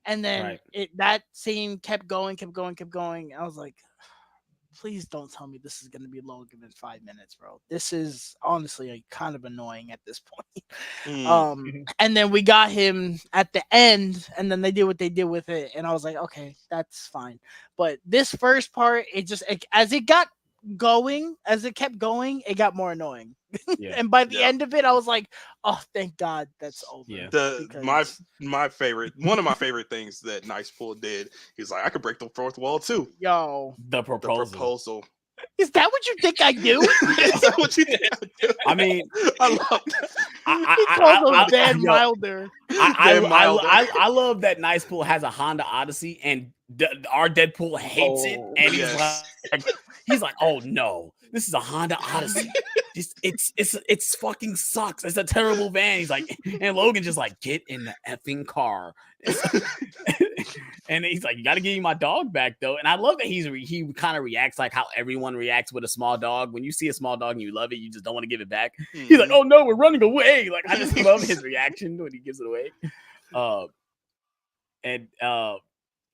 And then that scene kept going. I was like, please don't tell me this is going to be longer than 5 minutes, bro. This is honestly kind of annoying at this point. And then we got him at the end, and then they did what they did with it, and I was like, okay, that's fine. But this first part, as it kept going, it got more annoying. And by the end of it, I was like, oh, thank God that's over. Yeah. My favorite, one of my favorite things that Nice Pool did, he's like, I could break the fourth wall too. Yo, the proposal. Is that what you think I do? Is that what you think I do? I mean, I love that. He called him Dan Milder. I love that Nice Pool has a Honda Odyssey, and our Deadpool hates it, and he's like, oh no, this is a Honda Odyssey. It's fucking sucks. It's a terrible van. He's like, and Logan just like, get in the effing car. And he's like, you got to give me my dog back though. And I love that he kind of reacts like how everyone reacts with a small dog. When you see a small dog and you love it, you just don't want to give it back. He's like, oh no, we're running away. Like, I just love his reaction when he gives it away.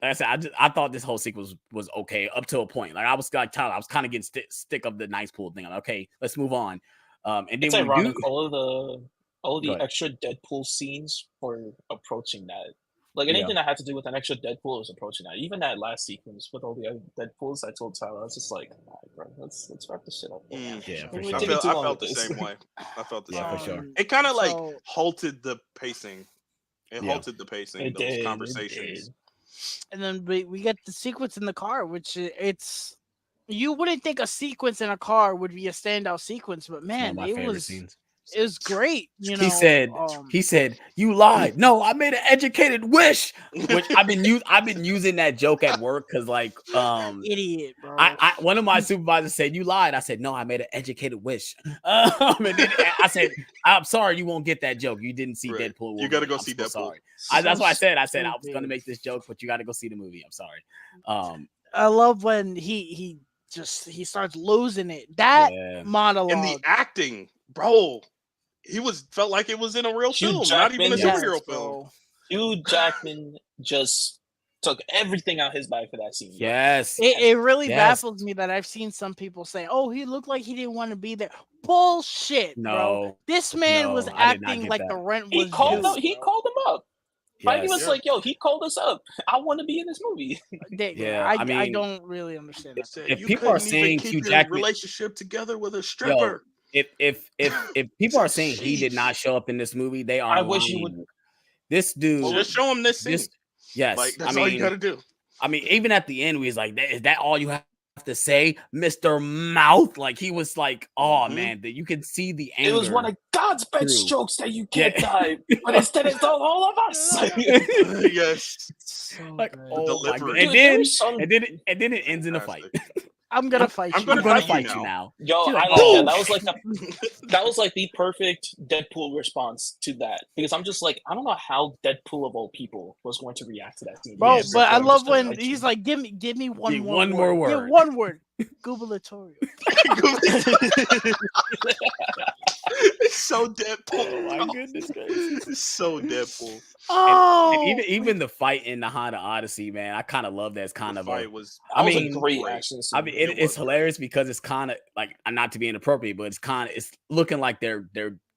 Like I said, I thought this whole sequence was okay up to a point. Like I was like Tyler, I was kind of getting stick of the Nice Pool thing. I'm like, okay, let's move on. And then it's ironic, all the extra Deadpool scenes were approaching that. Like anything that had to do with an extra Deadpool was approaching that. Even that last sequence with all the other Deadpools, I told Tyler, I was just like, all right, bro, let's wrap this shit up. Yeah, for sure. I felt the same way. I felt the same way. For sure. It kind of like halted the pacing. Halted the pacing. Those conversations. And then we get the sequence in the car, which you wouldn't think a sequence in a car would be a standout sequence, but man, it was great. You know, he said, you lied. No, I made an educated wish, which I've been using that joke at work because like idiot, bro. One of my supervisors said, you lied. I said, no, I made an educated wish. And then I said, I'm sorry, you won't get that joke. You didn't see Deadpool. You got to go see Deadpool. Sorry. That's why I said I was going to make this joke, but you got to go see the movie. I'm sorry. I love when he starts losing it. That monologue and the acting, bro. Felt like it was in a real film, not even a superhero film. Hugh Jackman just took everything out his bag for that scene. Yes. It really baffles me that I've seen some people say, oh, he looked like he didn't want to be there. Bullshit, bro. This man was acting like the rent was due. He called him up. He was like, yo, he called us up. I want to be in this movie. I don't really understand that. If people are saying Hugh Jackman relationship together with a stripper. If people are saying he did not show up in this movie, they are. I wish you would. This dude. Well, just show him this scene. Yes, like that's all you got to do. I mean, even at the end, we was like, "Is that all you have to say, Mr. Mouth?" Like he was like, "Oh man, that you can see the anger." It was one of God's best strokes that you can't die, but instead it's all of us. Yes, like delivery, and then it ends in a fight. I'm gonna fight you. I'm gonna fight you now. Yo, like, I love that. That was like the perfect Deadpool response to that, because I'm just like, I don't know how Deadpool of all people was going to react to that scene. Bro, but I love when he's like, give me one more word. Yeah, one word. Gubernatorial. It's so Deadpool. Oh my goodness gracious. It's so Deadpool. And even the fight in the Honda Odyssey, man, I kind of love that. It's kind of a great action scene. I mean, it's hilarious because it's kind of like, not to be inappropriate, but it's looking like they're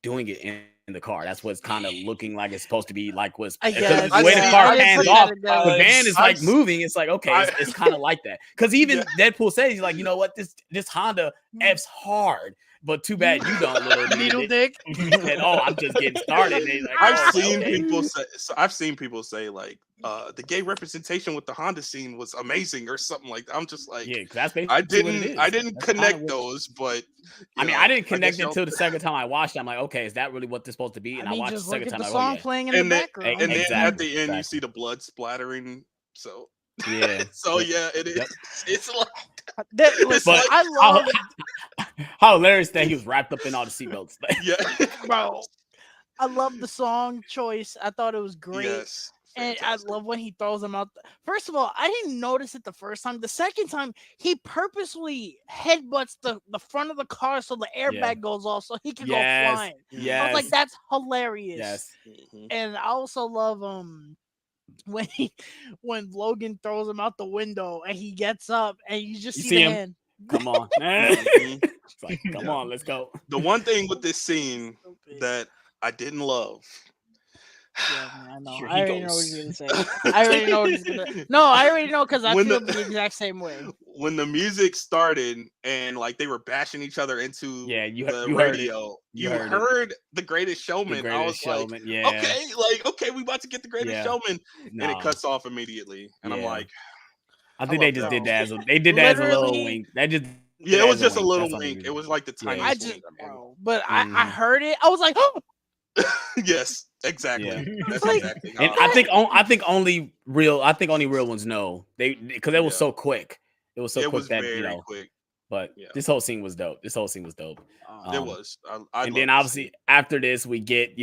doing it in the car. That's what's kind of looking like it's supposed to be like was I because guess. the way the I car didn't pans put off, that together. the van is like moving. It's like okay, it's kind of like that. Because even Deadpool says he's like, you know what, this Honda F's hard, but too bad you don't, little Needle nigga. dick. He said, "Oh, I'm just getting started." And he's like, I've "Oh, seen okay." people say. So I've seen people say like, the gay representation with the Honda scene was amazing or something like that. I'm just like, Yeah, because that's basically I what it didn't, is. I didn't That's kinda connect what- those, but I mean, know, I didn't guess connect y'all- until the second time I watched it. I'm like, okay, is that really what this supposed to be? And I mean, watched just the look second at time. the I'm song like, playing in the And then, background. and then at Exactly, the end you exactly. see the blood splattering. So yeah. so Yep. yeah, it is. Yep. It's like Listen, like- I love, How hilarious that he was wrapped up in all the seatbelts. yeah, bro. I love the song choice. I thought it was great. yes, And I fantastic. love when he throws them out. First of all, I didn't notice it the first time. The second time, he purposely headbutts the front of the car so the airbag Yeah. goes off so he can go Yes. flying. I Yes. was like, that's hilarious. yes. Mhm. And I also love when Logan throws him out the window and he gets up and you just You see see the him? hand. Come on. Mhm. It's like, come Yeah. on, let's go. The one thing with this scene Stupid. that I didn't love. Yeah, man, I know. Here I he already know what goes. he's gonna say. I already know what he's gonna. No, I already know because I When feel the- the exact same way. When the music started and like they were bashing each other into Yeah, you the heard it. radio, You you heard it. heard The Greatest Showman. The I was Greatest Showman. like, Yeah. okay, we about to get The Greatest Yeah. Showman, and Nah. it cuts off immediately, and I'm Yeah. like, I think I they love just that. did that as a little Literally- wink. That just yeah, it was just a little That's all they wink. did. It was like the Yeah. tiniest I wink. just, and- bro, but I Mhm. heard it. I was like, oh, yes, exactly. Yeah. That's Like- exactly. And how- I think only real ones know because it was Yeah. so quick. It was so it quick was that very quick. But Yeah. this whole scene was dope. It Um, was. I and then loved obviously after this we get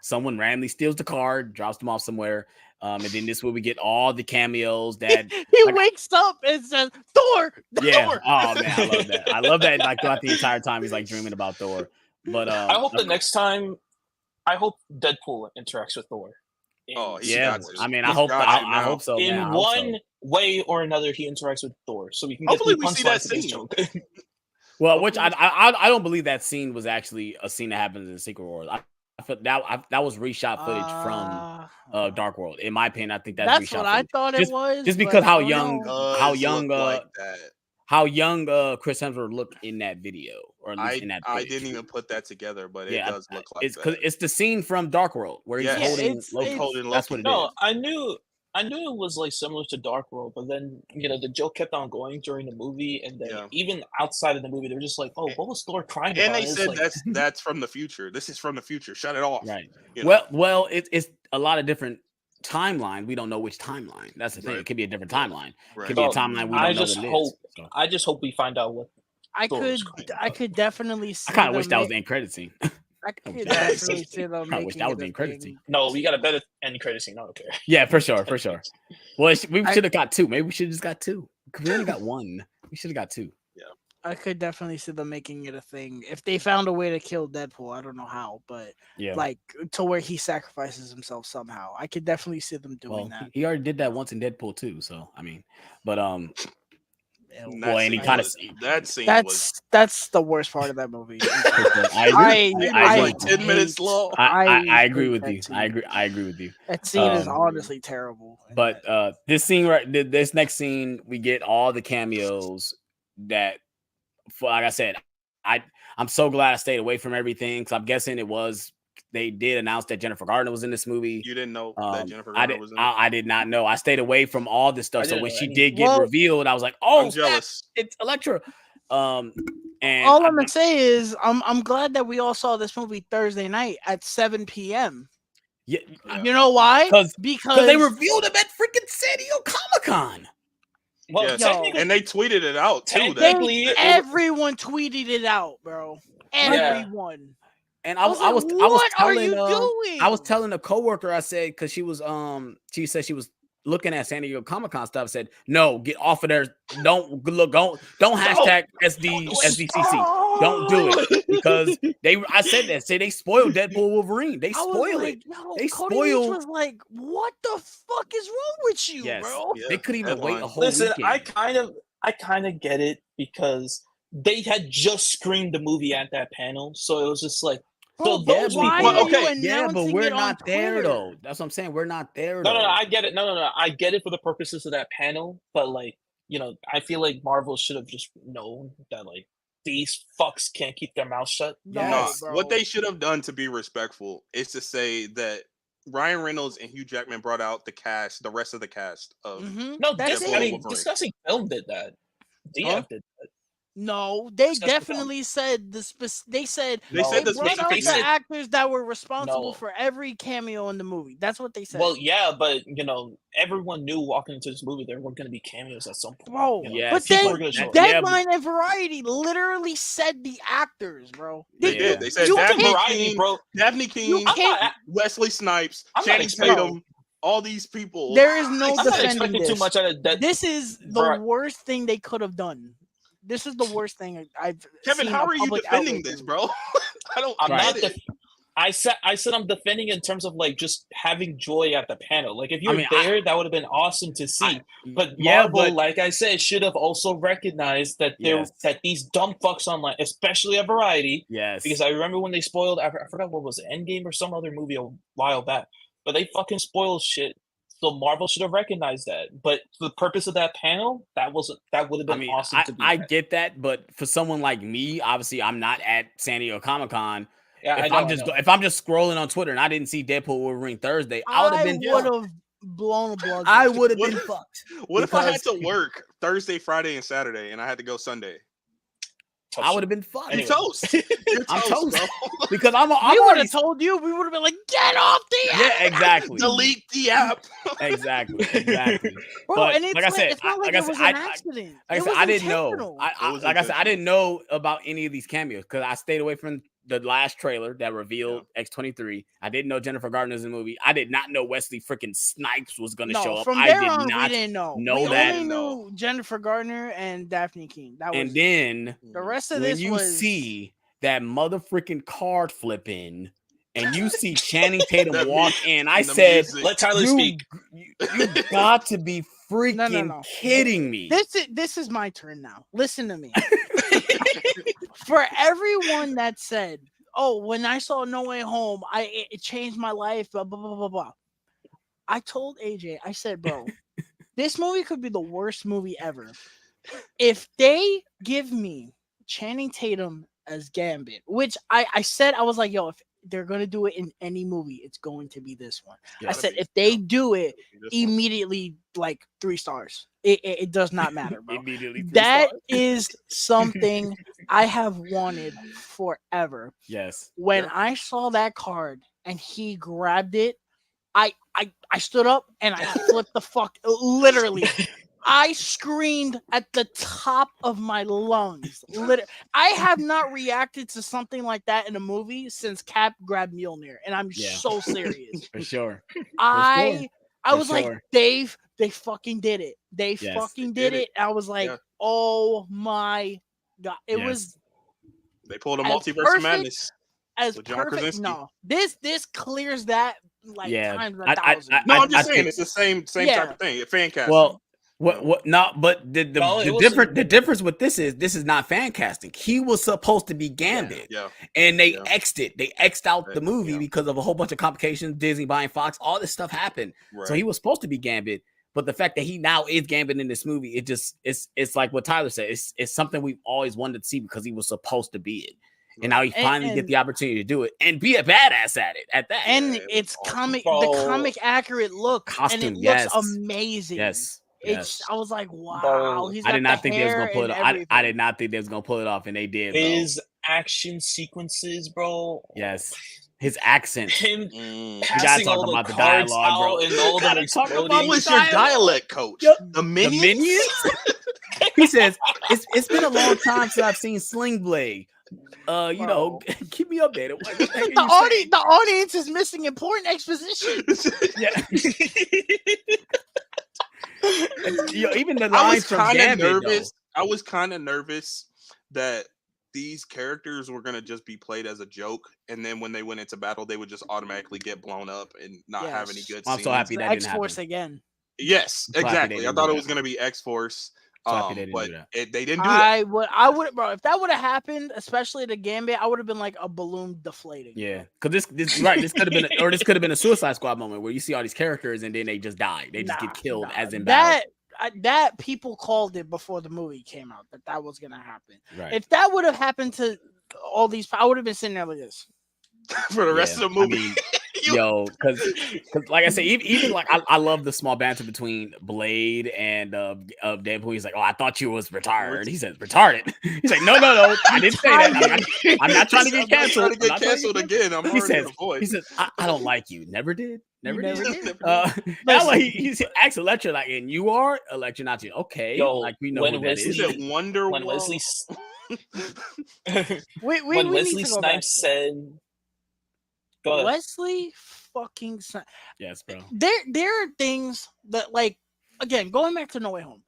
someone randomly steals the car, drops them off somewhere, and then this is where we get all the cameos that he like- wakes up and says, Thor. yeah. Thor. Oh man, I love that. I love that. Like throughout the entire time he's like dreaming about Thor. But I hope the next time, I hope Deadpool interacts with Thor. In Oh, he's yeah. got to. I mean, I He's hope got to I now. hope so. in Man, I hope so. one way or another, he interacts with Thor, so we can Hopefully get we the see that punchlines to this scene. joke. Well, which I don't believe that scene was actually a scene that happens in Secret Wars. I felt that was reshot footage from Dark World. In my opinion, I think that's That's reshot what I footage. thought Just- it was. just but because I how don't young- know. how Does young, look like that. How young Chris Hemsworth looked in that video, or at least in that I footage. didn't even put that together, but it Yeah, does look like it's because that. it's the scene from Dark World where he's Yes. Yeah, holding it's- Loki. it's- holding That's Loki. what it is. No, I knew it was like similar to Dark World, but then the joke kept on going during the movie, and then Yeah. even outside of the movie, they were just like, "Oh, what was Thor crying And about?" they it's said like, that's from the future. This is from the future. Shut it off. Right. You know? Well, it's a lot of different timeline. We don't know which timeline. That's the thing. Right. It could be a different timeline. It Right. could be a So, timeline we don't I know just what it hope- is. So, I just hope we find out what. I Thor could was crying I could definitely see I kind of wish them that was the make- end credit scene. I could wish definitely see them I wish making that was it the a end credit thing. scene. No, we got a better end credit scene. I don't care. Yeah, for sure. Well, we I- should have got two. Maybe we should have just got two. 'Cause we only got one. We should have got two. I could definitely see them making it a thing if they found a way to kill Deadpool. I don't know how, but Yeah. like to where he sacrifices himself somehow. I could definitely see them doing Well, that. he already did that once in Deadpool too. So I mean, but And well, and he scene kind of. was- that scene was That's the worst part of that movie. I agree. it I was agree. like 10 minutes long. I agree hate with that you. scene. I agree with you. That scene is Um, honestly terrible. in But that. this scene this next scene, we get all the cameos that, like I said, I'm so glad I stayed away from everything because I'm guessing they did announce that Jennifer Garner was in this movie. You didn't know that Jennifer I Garner did. was in it? I did not know. I stayed away from all this stuff. I So didn't when know she any. did get Well- revealed, I was like, "Oh, I'm snap, jealous. it's Elektra." And All I'm gonna say is I'm glad that we all saw this movie Thursday night at 7 p.m. yeah, Yeah. You know why? because Because they revealed him at freaking San Diego Comic-Con. Well, Yes. technically, And they tweeted it out too. Technically, that- everyone tweeted it out, bro. Everyone. And I was like, I was what are telling you doing? I was telling a coworker, I said, because she said she was looking at San Diego Comic-Con stuff, said, no, get off of there. Don't hashtag SDCC. Don't do it. Because I said that. Say they spoiled Deadpool Wolverine. They I was spoil like, it. yo, They Cody spoil- Leach was like, what the fuck is wrong with you, Yes. bro? Yeah, They couldn't even wait a headline. whole listen, weekend. I kind of get it because they had just screened the movie at that panel, so it was just like, Bro, So but those why But are okay, you Yeah, but announcing we're it on not there Twitter? though. That's what I'm saying. We're not there no, though. I get it. No, I get it for the purposes of that panel, but like, I feel like Marvel should have just known that like these fucks can't keep their mouth shut. No, nah. Yes. bro. What they should have done to be respectful is to say that Ryan Reynolds and Hugh Jackman brought out the rest of the cast of No, That's Deadpool I and it. mean, Wolverine. Discussing Film did that. Huh? DF did that. No, they Discussing Film. definitely said they said They No, said the brought out specific the name. actors that were responsible No. for every cameo in the movie. That's what they said. Well, yeah, but everyone knew walking into this movie there were going to be cameos at some point. Bro, Yes, but people then were going to show up. Deadline and Variety literally said the actors, bro. They Yeah. did. They said You Daphne can't- Variety, King, bro. Daphne King, I'm not. Wesley Snipes, I'm not Channing expecting- Tatum, all these people. There is no I'm not defending expecting this. too much out of that. This is the worst thing they could have done. This is the worst thing I've Kevin, seen how a are you public defending outlet this, do. bro? I don't. I'm I not. get it. I said I'm defending in terms of like just having joy at the panel. Like if you're mean, there, that would have been awesome to see. But yeah, Marvel, but like I said, should have also recognized that Yes. that these dumb fucks online, especially at Variety, yes, because I remember when they spoiled. I forgot what was it, Endgame or some other movie a while back, but they fucking spoiled shit. So Marvel should have recognized that. But for the purpose of that panel, that would have been awesome to be. I get that, but for someone like me, obviously, I'm not at San Diego Comic-Con. Yeah, If I'm just scrolling on Twitter and I didn't see Deadpool Wolverine Thursday, I would have been. Blown a blood. I would have been fucked. What if I had because- to work Thursday, Friday, and Saturday, and I had to go Sunday? I would have been fucked. You're toast. You're I'm toast, toast. bro. Because I'm We would already. have told you. We would have been like, get off the app. Yeah, exactly. Delete the app. Exactly. Bro, But and it's like I said, it's not like like I it was said, an accident. Like I It said, was I didn't know. intentional. Like I said, I didn't know about any of these cameos because I stayed away from the last trailer that revealed X-23. I didn't know Jennifer Garner's in the movie. I did not know Wesley freaking Snipes was going to show up. From I there did on, not we didn't know. know we that. only knew Jennifer Garner and Daphne King. That was And then the rest of when this you was see that mother freaking card flipping and you see Channing Tatum walk in, I said, let Tyler speak. You got to be freaking No. kidding me. This is my turn now. Listen to me. For everyone that said, "Oh, when I saw No Way Home, it changed my life," blah blah blah blah blah. I told AJ, I said, "Bro, this movie could be the worst movie ever. If they give me Channing Tatum as Gambit, which I said, I was like, yo, if they're gonna do it in any movie, it's going to be this one. I said, if they do it, immediately like 3 stars. It does not matter, bro. Immediately 3 That stars. is something I have wanted forever. Yes. When I saw that card and he grabbed it, I stood up and I flipped the fuck. Literally, I screamed at the top of my lungs. I have not reacted to something like that in a movie since Cap grabbed Mjolnir, and I'm so serious. For sure. I was For like, sure. Dave, they fucking did it. They Yes, fucking they did did it. I was like, oh my god, it was They pulled a as multiverse of perfect madness. as with John perfect. Krasinski. No, this clears that like times 1,000. No, I'm just saying think- it's the same type of thing. Fan casting. Well, what? No, but the it difference with this is not fan casting. He was supposed to be Gambit, yeah. and they X'd it. They X'd out the movie Yeah. because of a whole bunch of complications. Disney buying Fox, all this stuff happened. Right. So he was supposed to be Gambit, but the fact that he now is Gambit in this movie, it's like what Tyler said. It's something we've always wanted to see because he was supposed to be it. And now he finally get the opportunity to do it and be a badass at it. At that, And Yeah, it's awesome. comic, Bro. the comic accurate look, Costume, and it yes. looks amazing. yes. It's. I was like, wow. Bro. He's I got did not the think they was hair gonna pull it and off. I everything. did not think they was gonna pull it off, and they did. Bro. His action sequences, bro. Yes, his accent. Him Mm. gotta passing talk all the about the cards dialogue, bro. out and all Gotta the talk about What exploding. was your dialect coach? Yep. The minions? The minions? He says it's been a long time since I've seen Sling Blade. You know, keep me updated. What the heck are you saying? The audience is missing important exposition. Yeah. And, even the I lines was from kind of Gambit, nervous. I was kind of nervous that these characters were gonna just be played as a joke, and then when they went into battle, they would just automatically get blown up and not have any Yes. good. I'm so scenes. happy that didn't X-Force happen. again. Yes, So happy they exactly. I didn't thought do it that. was gonna be X-Force. So happy they didn't But do that. they didn't do that. I would, bro. If that would have happened, especially the Gambit, I would have been like a balloon deflating. Yeah, because this could have been a Suicide Squad moment where you see all these characters and then they just die. They just get killed as in battle. That people called it before the movie came out that was gonna happen. Right. If that would have happened to all these, I would have been sitting there like this for the rest of the movie. I mean, because like I said, even like I love the small banter between Blade and Deadpool. He's like, "Oh, I thought you was retired." He says, "Retarded." He's like, "No, I didn't say that. I'm not trying to get canceled. I'm not trying to get canceled again. I'm he says, I don't like you. Never did. Never did. That way he asks Electra like, and you are Electra, not you. Okay, like we know who that is. Is it Wonder when Woman? Wesley when Wesley Snipes said, Wesley fucking Snipes. Yes, bro. There are things that, like, again, going back to No Way Home,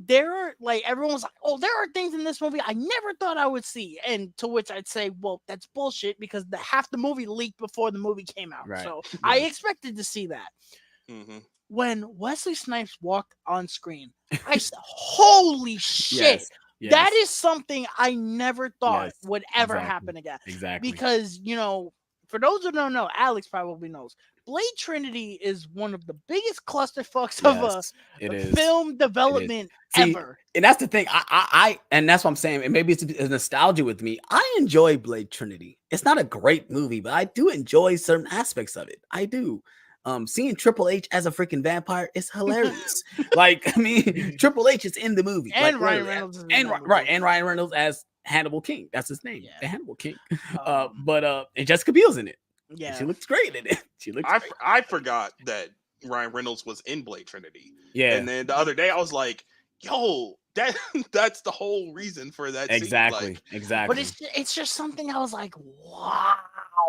there are, like, everyone's like, oh, there are things in this movie I never thought I would see, and to which I'd say, well, that's bullshit because half the movie leaked before the movie came out. Right. So I expected to see that. Mm-hmm. When Wesley Snipes walked on screen, I said, holy shit. Yes. That is something I never thought would ever happen again. Exactly. Because, for those who don't know, Alex probably knows, Blade Trinity is one of the biggest clusterfucks of a film development ever. And that's the thing. I and that's what I'm saying. And maybe it's a nostalgia with me. I enjoy Blade Trinity. It's not a great movie, but I do enjoy certain aspects of it. I do. Seeing Triple H as a freaking vampire is hilarious. Like, I mean, Triple H is in the movie. And Ryan Reynolds is in the movie. And Ryan Reynolds as Hannibal King. That's his name. The Hannibal King. And Jessica Biel's in it. Yeah. She looks great in it. I forgot that Ryan Reynolds was in Blade Trinity. Yeah. And then the other day I was like, yo, that's the whole reason for that scene. Exactly. But it's just something I was like, wow.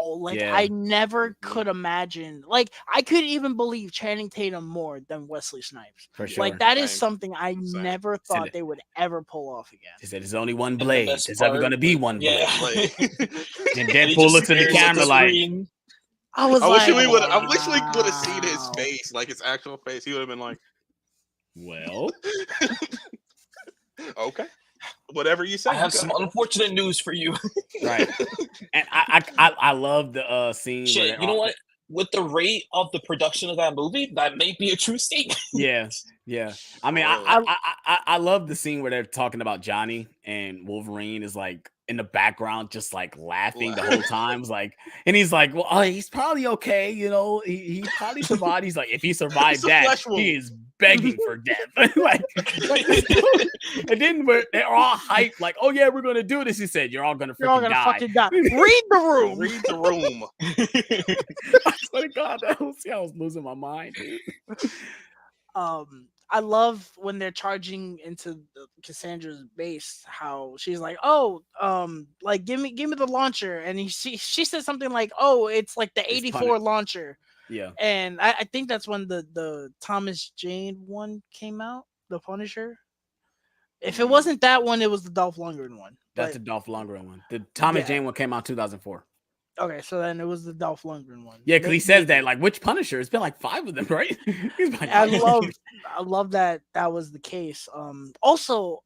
Like, I never could imagine. Like, I couldn't even believe Channing Tatum more than Wesley Snipes. For sure. Like, that is something I never thought they would ever pull off again. He said, "There's only one Blade. There's ever going to be one Blade." And Deadpool looks at the camera like, I wish we would have seen his face, like his actual face. He would have been like, "Well, okay, whatever you say." I have some unfortunate news for you. Right. And I love the scene. Shit, you know what? With the rate of the production of that movie, that may be a true statement. Yeah. I mean, I love the scene where they're talking about Johnny and Wolverine is like in the background, just like laughing the whole time. It's like, and he's like, well, he's probably okay. He probably survived. He's like, if he survived that, he is begging for death. like, and then they're all hyped, like, oh yeah, we're gonna do this. He said, you're all gonna fucking die. Read the room. Read the room. I swear to God, I was losing my mind, dude. I love when they're charging into Cassandra's base, how she's like, oh, like give me the launcher, and she said something like, oh, it's like the 84 launcher. Yeah. And I think that's when the Thomas Jane one came out, the Punisher. If it wasn't that one, it was the Dolph Lundgren one. That's the Dolph Lundgren one. The Thomas Jane one came out 2004. Okay, so then it was the Dolph Lundgren one. Yeah, because he says that, like, which Punisher? It's been like 5 of them, right? Like, I love that was the case. Also,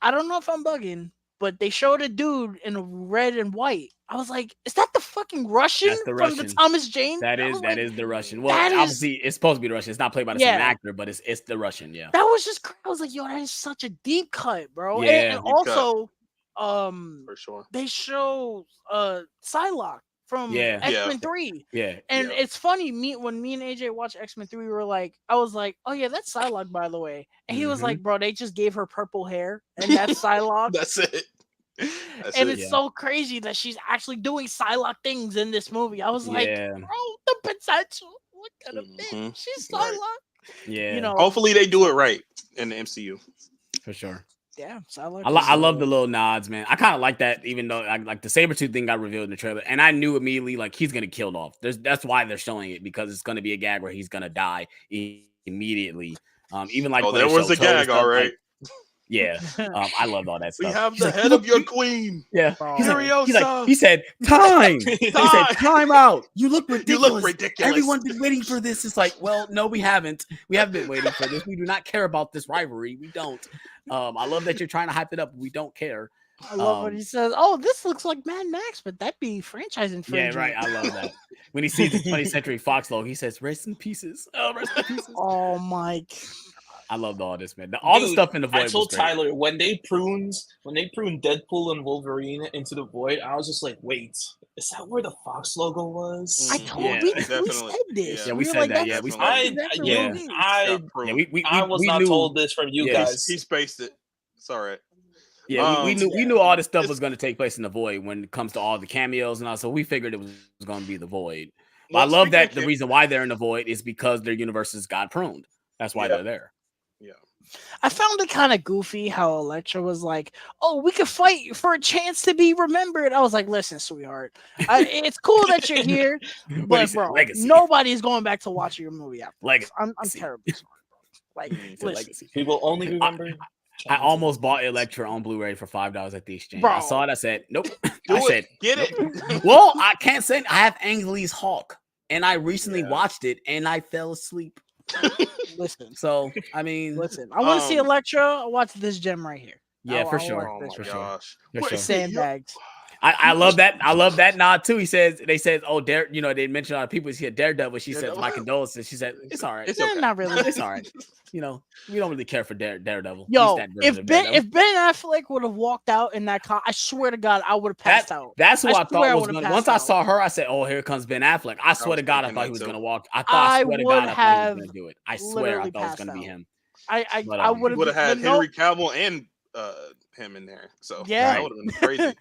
I don't know if I'm bugging, but they showed a dude in red and white. I was like, is that the fucking Russian from the Thomas Jane? That is the Russian. Well, obviously, it's supposed to be the Russian. It's not played by the same actor, but it's the Russian, yeah. That was just crazy. I was like, yo, that is such a deep cut, bro. Yeah, and also, for sure, they show Psylocke from X-Men 3. Yeah. And it's funny, when me and AJ watched X-Men 3, we were like, I was like, oh yeah, that's Psylocke, by the way. And he was like, bro, they just gave her purple hair, and that's Psylocke. That's it. It's so crazy that she's actually doing Psylocke things in this movie. I was like, bro, the potential. What kind of bitch? She's Psylocke. Right. Yeah. Hopefully they do it right in the MCU. For sure. Yeah, Psylocke. I love the little nods, man. I kind of like that, even though like the Sabretooth thing got revealed in the trailer, and I knew immediately like he's gonna kill off. That's why they're showing it, because it's gonna be a gag where he's gonna die immediately. Even like there was a gag, all right. Yeah, I loved all that We stuff. have He's the like, head "Look, of your queen. yeah." Bro. He said, time. He said, time out. You look You ridiculous. look ridiculous. Everyone's been waiting for this. It's like, well, no, we haven't. We haven't been waiting for this. We do not care about this rivalry. We don't. I love that you're trying to hype it up. But we don't care. I love when he says, "Oh, this looks like Mad Max, but that'd be franchise infringement." Yeah, right. I love that. When he sees the 20th Century Fox logo, he says, "Rest in pieces." Oh, rest in pieces. Oh, Mike. I loved all this, man. All the stuff in the void. I told was great. Tyler when they pruned Deadpool and Wolverine into the void, I was just like, wait, is that where the Fox logo was? I told Yeah, we definitely. said this. Yeah, we were said like, that. that's Yeah, we exactly said what yeah. it is. Yeah, I was we not knew, told this from you Yeah. guys. He spaced it. It's all right. Yeah, we knew all this stuff it's- was going to take place in the void when it comes to all the cameos and all. So we figured it was going to be the void. But Well, I love speaking that of the cam- reason why they're in the void is because their universes got pruned. That's why they're there. Yeah. I found it kind of goofy how Elektra was like, "Oh, we could fight for a chance to be remembered." I was like, "Listen, sweetheart, it's cool that you're here, What but he said, bro, legacy. nobody's going back to watch your movie after Legacy. this. I'm terribly sorry, bro. Like, He said listen, legacy. People only remember. I almost bought Electra on Blu-ray for $5 at the exchange. Bro. I saw it. I said, "Nope." Do I it. said, Get "Nope." it. Well, I can't say I have Ang Lee's Hulk, and I recently Yeah. watched it, and I fell asleep. listen, So I mean, listen. I want to see Elektra. I watch this gem right here. yeah, for I'll sure. Oh my For sure. gosh. For What- sure. Sandbags. I love that. I love that nod too. They said, "Oh, they mentioned a lot of people. She said Daredevil. She said, Daredevil. "My condolences." She said, "It's all right. It's Nah, okay. not really. It's all right. We don't really care for Daredevil. At least Yo, that version if of Ben Daredevil. Affleck would have walked out in that car, I swear to God, I would have passed out. That's who I swear thought was would've going to. passed Once I out. saw her, I said, "Oh, here comes Ben Affleck." I swear was to God, I thinking thought that he was too. going to walk. I I swear to would God, I thought he have was going to do it. I swear, I literally thought it was passed going to be out. him. I would have Would have had but Henry Cavill and him in there. So Yeah. that would have been crazy.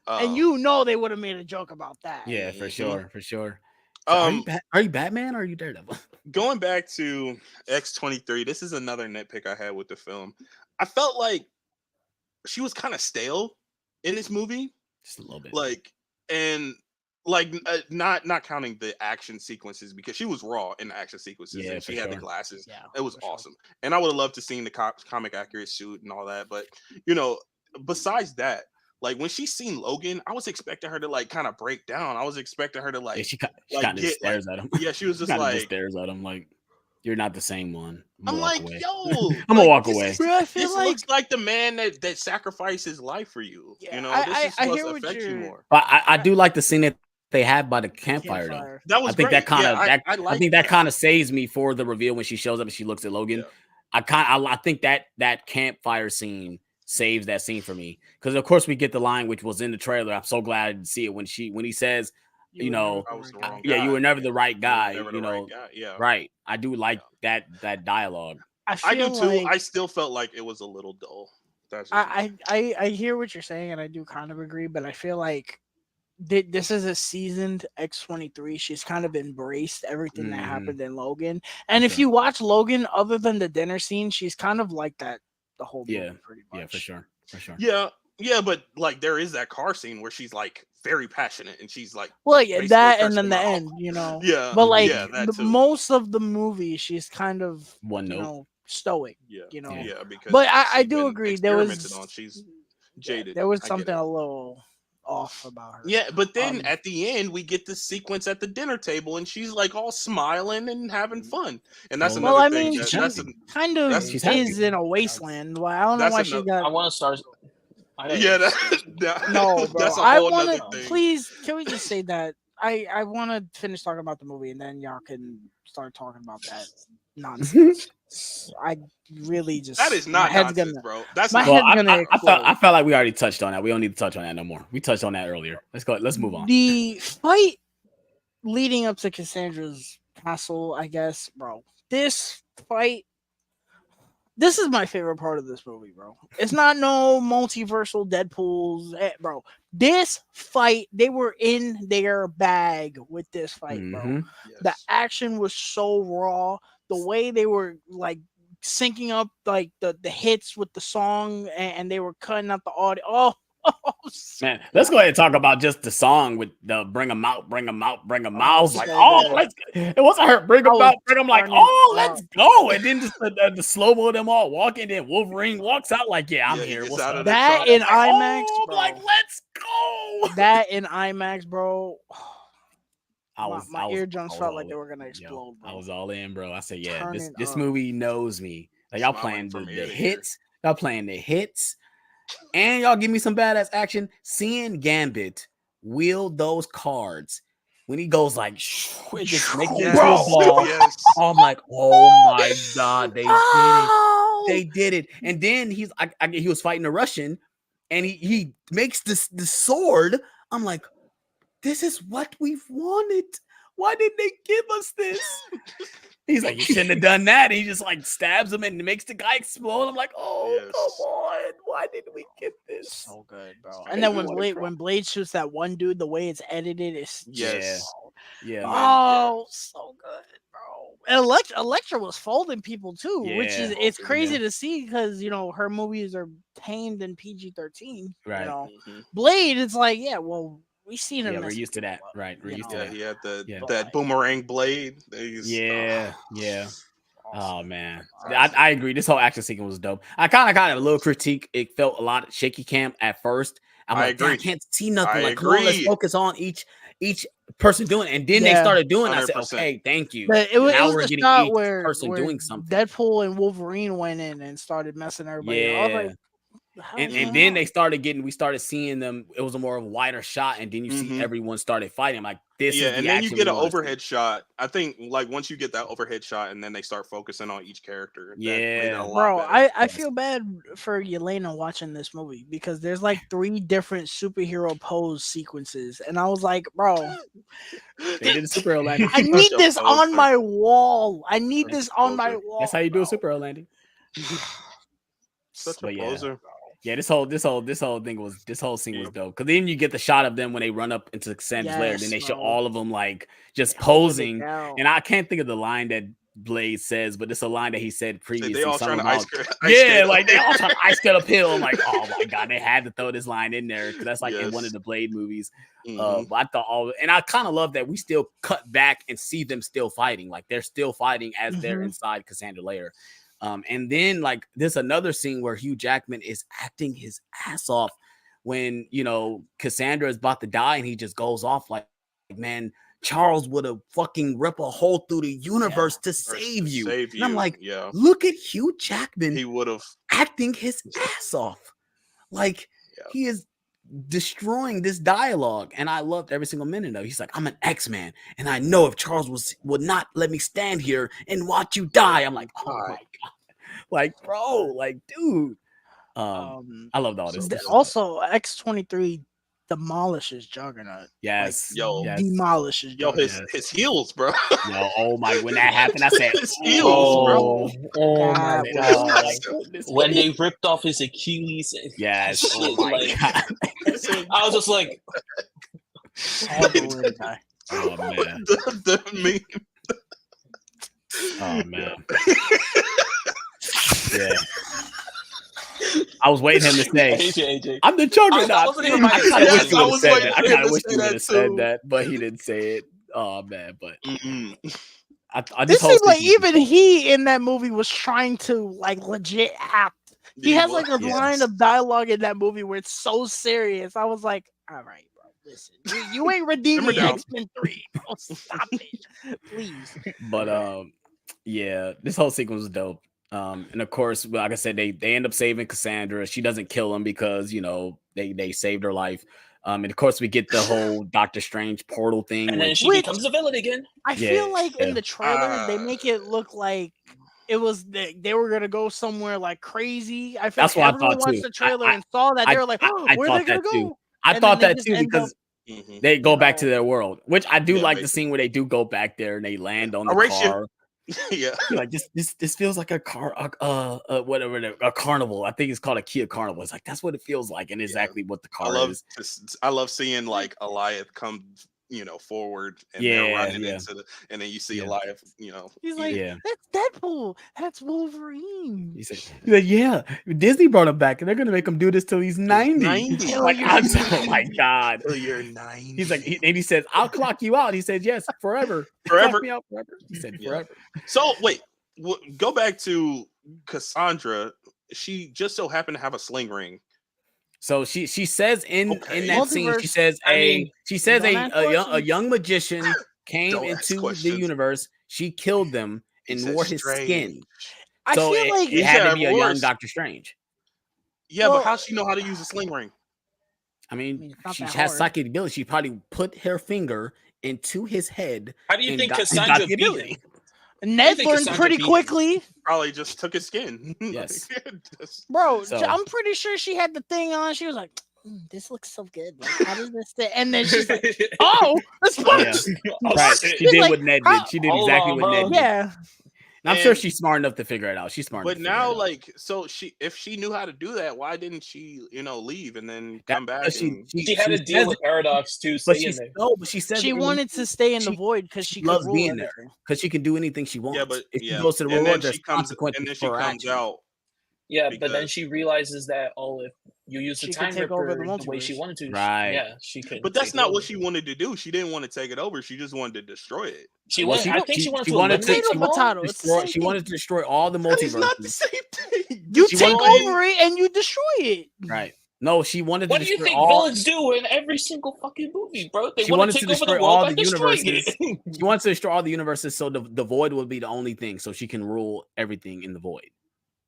and they would have made a joke about that. Yeah, for Mhm. sure. So Um, are you Batman or are you Daredevil? going back to X-23, this is another nitpick I had with the film. I felt like she was kind of stale in this movie, Just a little bit. not counting the action sequences because she was raw in the action sequences Yeah, and she for had the sure. glasses. Yeah, It was for sure. awesome, and I would have loved to seen the comic accurate suit and all that. But besides that, like when she seen Logan, I was expecting her to like kind of break down. I was expecting her to Yeah, like she like, kind of get, stares at him. yeah, she was She just kinda like, stares at him like you're not the same one. I'm Walk like, away. yo, I'm gonna like, walk this away. is- Bro, I feel This like looks like the man that sacrificed his life for you. Yeah, You know, I this is hear supposed to what affect you you're- more. But I do like the scene that they had by the campfire though. Campfire. That was I think great. that kind of I like think that kind of saves me for the reveal when she shows up and she looks at Logan. Yeah. I think that campfire scene saves that scene for me because of course we get the line which was in the trailer. I'm so glad to see it when he says, You you were know, never I was the wrong yeah, you guy. were never the right guy. Never You the right know, guy. Yeah. right? I do like that dialogue. I I feel do too. like I still felt like it was a little dull. That's just me. I hear what you're saying, and I do kind of agree, but I feel like this is a seasoned X-23. She's kind of embraced everything that Mhm. happened in Logan. And if Sure. you watch Logan, other than the dinner scene, she's kind of like that the whole movie, Yeah. pretty much. Yeah, for sure. Yeah, but like there is that car scene where she's like very passionate and she's like, Well, yeah, basically that and cursing then the them out. end, Yeah, But like yeah, that too. most of the movie, she's kind of One note. stoic. Yeah, you know. yeah, because But I she's do been agree. There experimented was on. She's yeah, jaded. there was I get something it. a little off about her. Yeah, but then Um, at the end we get this sequence at the dinner table and she's like all smiling and having fun. And that's Well, another I thing. mean, That's she kind of that's- she's happy. is in a wasteland. Why I don't know That's why she another- I got. want to start. yeah, that, No, bro. that's a I whole want nother to. thing. Please, can we just say that I want to finish talking about the movie and then y'all can start talking about that nonsense. I really just That is not my head's nonsense, gonna- bro. That's my not, Well, head's gonna I explode. felt like we already touched on that. We don't need to touch on that no more. We touched on that earlier. Let's go. Let's move on. The fight leading up to Cassandra's castle, I guess, bro. This fight, this is my favorite part of this movie, bro. It's not no multiversal Deadpools, bro. This fight, they were in their bag with this fight, bro. Mhm. The yes. action was so raw. The way they were like syncing up like the hits with the song and they were cutting out the audio. Man, let's go ahead and talk about just the song with the bring them out, bring them out, bring them out. I was like, so oh, good. let's. It wasn't her bring them I was out, bring them like, turning oh, up. let's go. And then just the slow mo of them all walking. Then Wolverine walks out like, yeah, I'm Yeah, he here. gets What's out up? of the That truck. in Like, IMAX, oh, bro. like, let's go. That in IMAX, bro. My eardrums was felt all like they in. were gonna Yo, explode, I bro. was all in, bro. I said, yeah, Turning this up. movie knows me. Like y'all Smiling playing from the ear to ear. hits. Y'all playing the hits. And y'all give me some badass action. Seeing Gambit wield those cards when he goes like, it just makes it into a Yes, ball. yes. I'm like, oh my god, they did it. Oh! They did it. And then he was fighting a Russian, and he makes the sword. I'm like, this is what we've wanted. Why did they give us this? He's like, you shouldn't have done that. And he just like stabs him and makes the guy explode. I'm like, oh, Yes. come on. Why did we get this? So good, bro. Made And then me wanna cry. when Blade shoots that one dude, the way it's edited is Yes. Yeah, Man, oh, so good, bro. And Electra was folding people too, which is Yeah. it's crazy Yeah. to see because her movies are tamed in PG-13. Right. Mhm. Blade, it's like, yeah, well, we've seen him. Yeah, we're mess used to with that. people up, Right. We're you used know? to Yeah, that. he had Yeah. that boomerang blade. He's- Yeah. Oh Awesome. man, Awesome. I agree. This whole action sequence was dope. I kind of got a little critique. It felt a lot shaky cam at first. I'm I like, "Damn, I agree. can't see nothing. I Like, come on, let's agree. focus on each person doing it. And then they Yeah. started doing. I said, 100%. okay, thank you. But it was Now we're the getting shot each where person doing something. Deadpool and Wolverine went in and started messing everybody up. I was Yeah. like, the hell is And going then on? they started we started seeing them. It was a more of a wider shot, and then you see Mhm. everyone started fighting. I'm like, this Yeah, is the and then you action get we an wanna see. overhead shot. I think like once you get that overhead shot, and then they start focusing on each character. That made it Yeah. a lot Bro, better. I feel bad for Yelena watching this movie because there's like 3 different superhero pose sequences, and I was like, bro, They did a superhero landing. I need Such a this on poser. my wall. I need Such this a on my poser. wall. That's how you do a bro. superhero landing. Such a But yeah. poser. Yeah, this whole scene was dope. Cause then you get the shot of them when they run up into Cassandra's lair. Then Yes, they show bro. all of them like just Holding it posing. down. And I can't think of the line that Blade says, but it's a line that he said previously. They all trying to ice yeah, skate like up. they all trying to ice skate uphill. I'm like, oh my god, they had to throw this line in there because that's like in one Yes. of the Blade movies. Mhm. But I thought and I kind of love that we still cut back and see them still fighting. Like they're still fighting as they're inside Cassandra lair. And then like there's another scene where Hugh Jackman is acting his ass off when Cassandra is about to die, and he just goes off like, man, Charles would have fucking rip a hole through the universe to save you. And I'm like, yeah, look at Hugh Jackman he would have. acting his ass off. Like he is destroying this dialogue, and I loved every single minute of it. He's like, I'm an X-Man, and I know if Charles would not let me stand here and watch you die. I'm like, oh my god, like bro, like dude. I loved all this. Also, X-23 demolishes Juggernaut. Yes, Like, demolishes Juggernaut. His heels, bro. Yo, oh my! When that happened, I said, his heels, bro. Oh my That god! This When movie- they ripped off his Achilles, and yes, shit, oh my like, god. I was just like, Horrible way to die. Oh man, the meme. oh man. Yeah. I was waiting him to say, AJ. I'm the Juggernaut. That wasn't even my I kind of wish Yes, he I would have was said waiting that. I for him kind of to wish say he would that have said too. that, but he didn't say it. Oh man, but I This just seems like even he in that movie was trying to like legit act. He has like a line of dialogue in that movie where it's so serious. I was like, all right, bro, listen, you ain't redeeming down. X-Men 3, bro. Stop it, please. But yeah, this whole sequence was dope. And of course, like I said, they end up saving Cassandra. She doesn't kill him because they saved her life. And of course, we get the whole Doctor Strange portal thing, And then she Which- becomes a villain again. I feel like in the trailer they Ah. make it look like it was they were gonna go somewhere like crazy. I feel That's like what I everyone thought, watched too. the trailer I- and saw that. I- They were like, I where are they thought gonna that, too. go? I And thought then they that just too end because Mhm. they go back to know. their world, which I do Yeah, like the basically. scene where they do go back there and they land on the Horatio. car. Yeah. You're like this feels like a car, whatever, a carnival. I think it's called a Kia Carnival. It's like that's what it feels like, and exactly what the car is. I love seeing like Eliath come forward, and they're running yeah. into and then you see Yeah. a lot of, He's like, Yeah. that's Deadpool. That's Wolverine. He said, yeah, Disney brought him back, and they're gonna make him do this till he's 90. 90. Like, oh my god. Till you're 90. He's like, and he says, "I'll clock you out." He says, "Yes, forever, Forever. Clock me out forever." He said, Yeah. "Forever." So wait, go back to Cassandra. She just so happened to have a sling ring. So she says in that scene, she Multiverse. says don't ask a questions. young magician came Don't ask into the questions. universe. She killed them He and said wore his strange. skin. I So feel like it had to be Yeah, a of young course. Doctor Strange. Yeah, Well- but how she know how to use a sling ring? I mean, it's not she that has hard. psychic ability. She probably put her finger into his head. How do you and think got Cassandra the beat ability. him? Ned think learned Cassandra pretty beat him? quickly, Probably just took his skin. Yes. Just- bro. So- I'm pretty sure she had the thing on. She was like, this looks so good. Like, how does this fit? And then she's like, oh, that's Yeah. Oh, Right. shit. She did like, what Ned how- did. She did Hold exactly on, what bro. Ned did. yeah. And I'm sure And- she's smart enough to figure it out. She's smart. But enough to figure now, it out. like, so if she knew how to do that, why didn't she, leave and then come back? Because And, She had to deal says with Paradox to But stay in she there. but she says She wanted to stay in the void because she could loves rule being there. everything. because she can do anything she wants. yeah, but if she yeah, goes to the and reward, then there's she comes, consequences and then she for her comes actions. out. Yeah, but then because- she realizes that if you use the She could time take over ripper the the way she multiverse. wanted to, Right. she could. But that's take not over. what she wanted to do. She didn't want to take it over. She just wanted to destroy it. She Well, wanted. I think she wanted to wanted eliminate Potato, them all. potato. It's the destroy. same She thing. wanted to destroy all the That is not the multiverses. same thing. You She take wanted- over it and you destroy it. Right? No, she wanted What to do you destroy think all. villains do in every single fucking movie, bro? They She want wanted to to take over destroy the world all by the destroying universes. it. She wants to destroy all the universes, so the void will be the only thing, so she can rule everything in the void.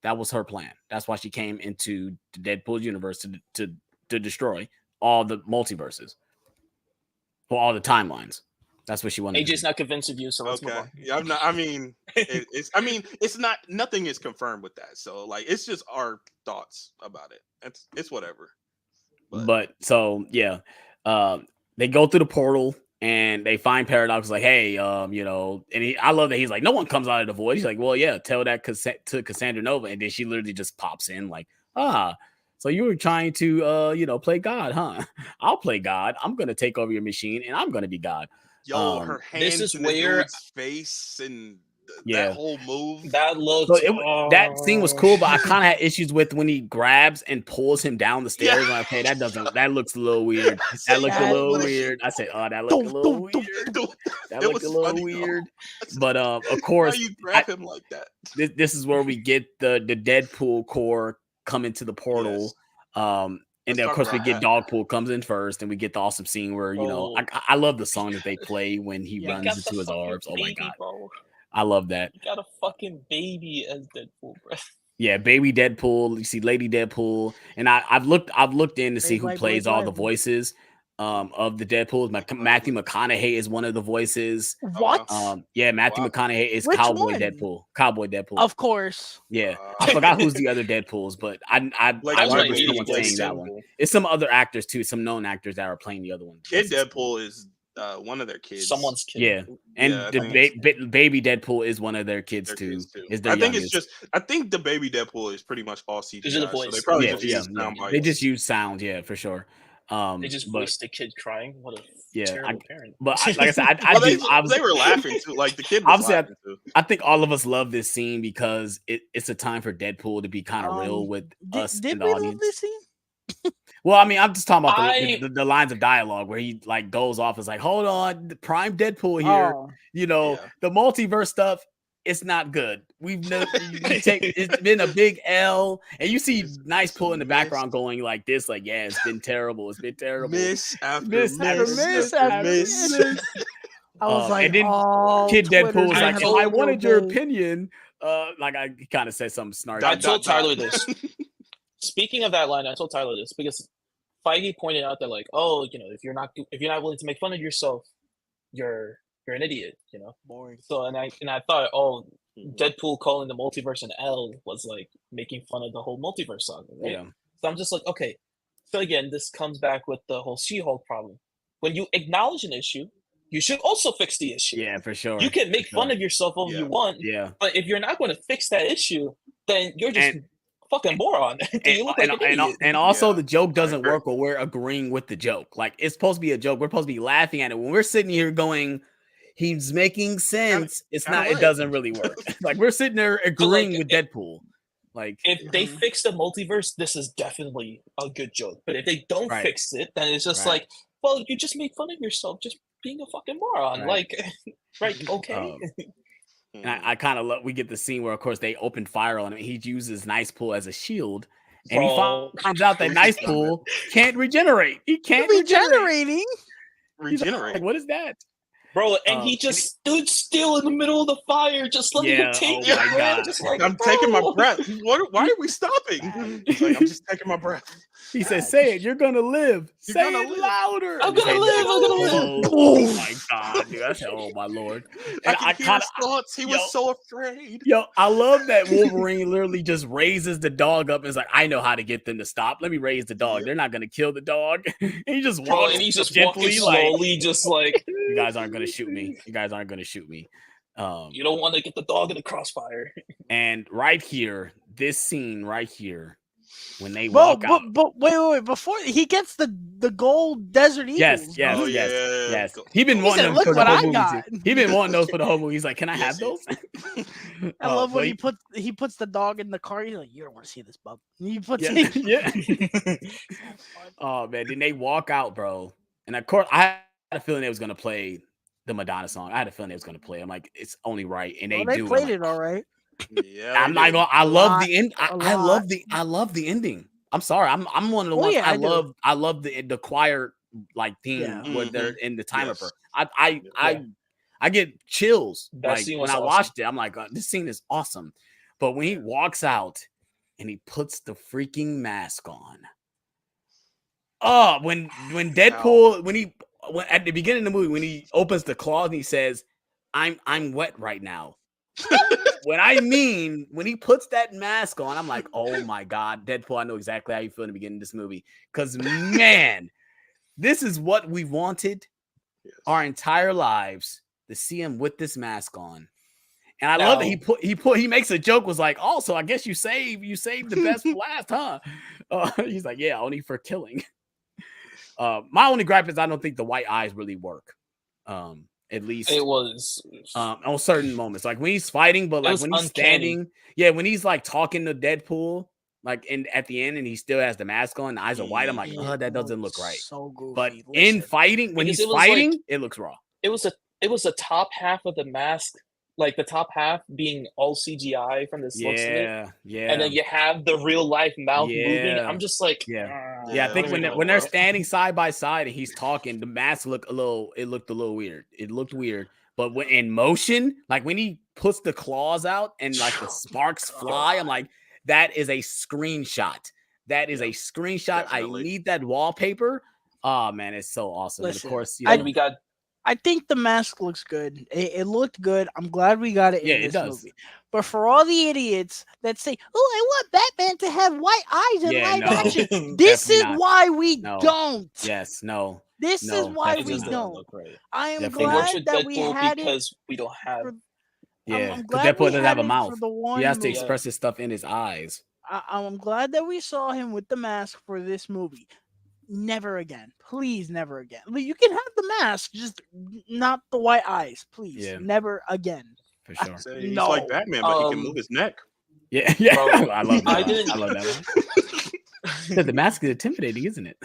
That was her plan. That's why she came into the Deadpool universe to destroy all the multiverses, or all the timelines. That's what she wanted. AJ's not convinced of you, so let's move Okay. on. Yeah, I'm not. I mean, it's not. Nothing is confirmed with that. So, like, it's just our thoughts about it. It's whatever. But so yeah, they go through the portal and they find Paradox. Like, hey, and I love that he's like, no one comes out of the void. He's like, well, yeah, tell that to Cassandra Nova, and then she literally just pops in like, so you were trying to play God, huh? I'll play God. I'm gonna take over your machine, and I'm gonna be God. Yo, her hands this is in the where- dude's face and Yeah. that whole move. That looked. So that scene was cool, but I kind of had issues with when he grabs and pulls him down the stairs. Yeah. Like, okay, that looks a little weird. That looked a little weird. I said, that looked a little weird. That It looked was a little funny, though. weird. But of Why course, you grab him like that? this is where we get the Deadpool core come into the portal. And then, of talk course, we about get that. Dogpool comes in first, and we get the awesome scene where, I love the song that they play when he You runs got into the his fucking arms. Oh, my baby, God. bro. I love that. You got a fucking baby as Deadpool, bro. Yeah, baby Deadpool. You see Lady Deadpool, and I've looked in to see who plays all the voices of the Deadpools. Matthew McConaughey is one of the voices. What? Matthew Wow. McConaughey is Which Cowboy one? Deadpool. Cowboy Deadpool. Of course. Yeah, I forgot who's the other Deadpools, but I Like, remember White someone Lady saying that Deadpool. one. It's some other actors too, some known actors that are playing the other one. Kid Deadpool is one of their kids. Someone's kid. Yeah, and Yeah, I the think baby Deadpool is one of their kids Their too. kids, too. Is their I think it's youngest. just. I think the baby Deadpool is pretty much all CGI. These are the So voice. they probably yeah, just yeah, use sound yeah. bites. They just use sound, yeah, for sure. They just but, voiced the kid crying. What a Yeah, terrible parent. But like I said, I Well, do. they were laughing too. Like the kid was Obviously, laughing too. I think all of us love this scene because it's a time for Deadpool to be kind of real with us Did in the we audience. love this scene? Well, I mean, I'm just talking about I- the lines of dialogue where he like goes off. Is like, hold on, the Prime Deadpool here. Oh, Yeah. The multiverse stuff. It's not good. It's been a big L, and you see Nice Pool in the background going like this, like, yeah, it's been terrible. It's been terrible. Miss after Miss miss, after after miss. miss. I was like, and then oh, Kid Deadpool Twitter's was gonna like, if hate I wanted your babe. opinion, he kind of said something snarky. I told Tyler this. Speaking of that line, I told Tyler this because Feige pointed out that, like, if you're not willing to make fun of yourself, you're an idiot, Boring. So and I thought, Deadpool calling the multiverse an L was like making fun of the whole multiverse saga, right? Yeah. So I'm just like, okay. So again, this comes back with the whole She-Hulk problem. When you acknowledge an issue, you should also fix the issue. Yeah, for sure. You can make For fun sure. of yourself all Yeah. you want, Yeah. but if you're not going to fix that issue, then you're just fucking moron. You look like an idiot. And also Yeah, the joke doesn't agree. work when we're agreeing with the joke. Like it's supposed to be a joke. We're supposed to be laughing at it. When we're sitting here going, he's making sense. It's kinda not. It right. doesn't really work. Like we're sitting there agreeing with Deadpool. Like If they fix the multiverse, this is definitely a good joke. But if they don't Right. fix it, then it's just Right. like, well, you just made fun of yourself just being a fucking moron. Right. Like, right, okay. And I kind of love. We get the scene where, of course, they open fire on him. He uses Nice Pool as a shield, and he Bro. finds out that Nice Pool can't regenerate. He can't regenerate. Regenerating. He's Regenerate. like, what is that? Bro, and he just stood still in the middle of the fire, just letting Yeah, him take oh it. my man. God. Just like, I'm taking my bro. breath. Why are we stopping? He's like, I'm just taking my breath. He says, "Say it. You're gonna live. You're Say gonna it live. louder." I'm gonna live. I'm gonna live. Oh my God, dude! I said, "Oh my Lord!" And I can hear his thoughts. He yo. was so afraid. Yo, I love that Wolverine literally just raises the dog up and is like, "I know how to get them to stop. Let me raise the dog. Yeah. They're not gonna kill the dog." And he just Bro, walks and he's just gently, walking like, slowly, just like, "You guys aren't gonna shoot me. You guys aren't gonna shoot me." you don't want to get the dog in the crossfire. And right here, this scene right here, when they Well, walk out. but wait. Before he gets the gold desert eagles. Yes. Oh, Yes. yeah. He been He wanting said, them "Look for the what whole I movie. got." He been wanting those for the whole movie. He's like, "Can I have Yes, those?" I love when but he puts the dog in the car. He's like, "You don't want to see this, bub." He puts Yeah, it. yeah. Oh man, then they walk out, bro. And of course, I had a feeling they was gonna play the Madonna song. I had a feeling they was gonna play. I'm like, it's only right, and Well, they they do. played I'm like, it all right. Yeah, I'm they not did. gonna. I A love lot, the end. a I love lot. the ending. I'm sorry. I'm one of the ones yeah, I I do. love. I love the choir like theme Yeah. where they're in the timer. Yes. I get chills That like scene when was I awesome. watched it. I'm like, this scene is awesome. But when he walks out and he puts the freaking mask on. Oh, when Deadpool when at the beginning of the movie when he opens the claws and he says, "I'm wet right now." When he puts that mask on, I'm like, oh my God, Deadpool, I know exactly how you feel in the beginning of this movie. Because man, this is what we wanted our entire lives to see him with this mask on. And I love that he makes a joke, was like, also, I guess you saved the best for last, huh? He's like, yeah, only for killing. My only gripe is I don't think the white eyes really work. At least It was on certain moments, like when he's fighting, but like when he's standing, when he's like talking to Deadpool, like at the end, and he still has the mask on, the eyes are white. I'm like, oh, that doesn't look right. So goofy. But in fighting, when he's fighting, it looks raw. It was the top half of the mask, like the top half being all CGI from this looks of it. Yeah. And then you have the real life mouth moving. I'm just like, I think when they're standing side by side and he's talking, the mask looked a little weird. It looked weird. But when in motion, like when he puts the claws out and like the sparks fly, I'm like, that is a screenshot. That is a screenshot. Definitely. I need that wallpaper. Oh man, it's so awesome. Listen, of course, I think the mask looks good. It looked good. I'm glad we got it in this movie. But for all the idiots that say, "Oh, I want Batman to have white eyes in live action," this is why we don't. Yes, no. This is why we don't. I am glad that we had it because we don't have. Because Deadpool doesn't have a mouth. He has to express his stuff in his eyes. I'm glad that we saw him with the mask for this movie. Never again. Please, never again. You can have the mask, just not the white eyes. Please, never again. For sure. He's like Batman, but he can move his neck. Yeah. Bro, I love that. I love that one. The mask is intimidating, isn't it?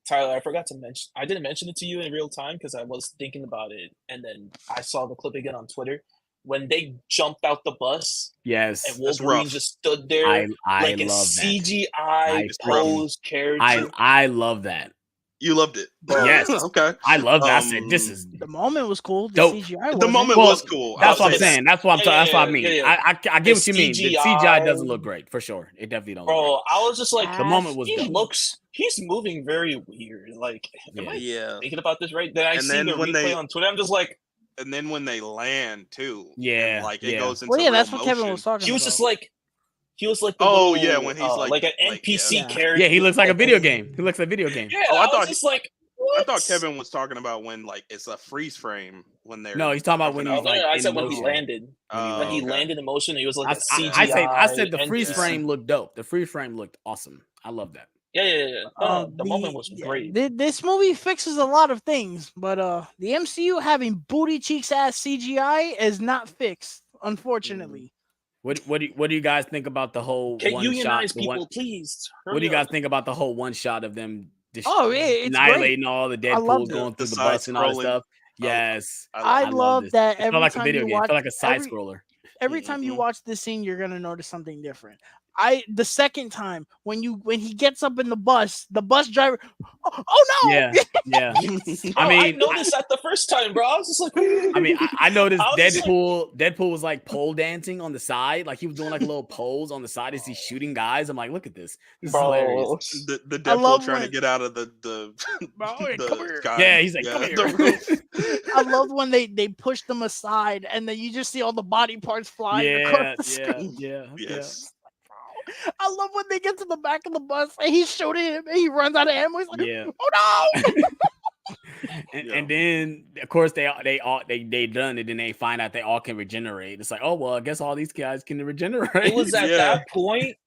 Tyler, I forgot to mention. I didn't mention it to you in real time because I was thinking about it, and then I saw the clip again on Twitter. When they jumped out the bus, and Wolverine just stood there like a CGI pose character. I love that. You loved it. Yes. Okay. I love that. I said, this is the moment was cool. The dope. CGI the moment was cool. That's what I'm saying. That's what I mean. Yeah. I get what you mean. The CGI doesn't look great for sure. It definitely don't. Bro, I was just like, the moment was dope. He's moving very weird. Like, am I thinking about this right? Then I see the replay on Twitter. I'm just like. And then when they land too, it goes into that's what Kevin was talking about. He was like when he's like an NPC character. Yeah, he looks like a video game. He looks like a video game. Yeah, I was just like, what? I thought Kevin was talking about when like it's a freeze frame when they're No, he's talking about when jumping he's out. like I in said when he motion. landed. When he Okay. landed in motion, he was like I, a I CGI. said the freeze NPC. frame looked dope. The freeze frame looked awesome. I love that. Yeah. No, the moment was great. This movie fixes a lot of things, but the MCU having booty cheeks ass CGI is not fixed, unfortunately. What do you guys think about the whole Can one unionize shot? people, please? What do you Hurry guys up. think about the whole one shot of them It's annihilating great. all the I loved Deadpool it. going through The the bus and all that side-scrolling. stuff? Yes, I love love this. that It felt every like a time video you game. It watch felt like a side scroller. every time you watch this scene, you're gonna notice something different. The second time when he gets up in the bus driver, oh no, Yeah. I noticed that the first time, bro. I was just like, I noticed I was just Deadpool was like pole dancing on the side, like he was doing like a little pose on the side as he's shooting guys. I'm like, look at this. This is hilarious. The I love Deadpool trying to when- get out of the Come here. sky. Yeah, he's like, come here. the roof. I love when they push them aside and then you just see all the body parts flying across the screen. Yes. I love when they get to the back of the bus and he's shooting him and he runs out of ammo. He's like, Yeah. oh no! And then of course they done it and they find out they all can regenerate. It's like, oh well, I guess all these guys can regenerate. it was at that point.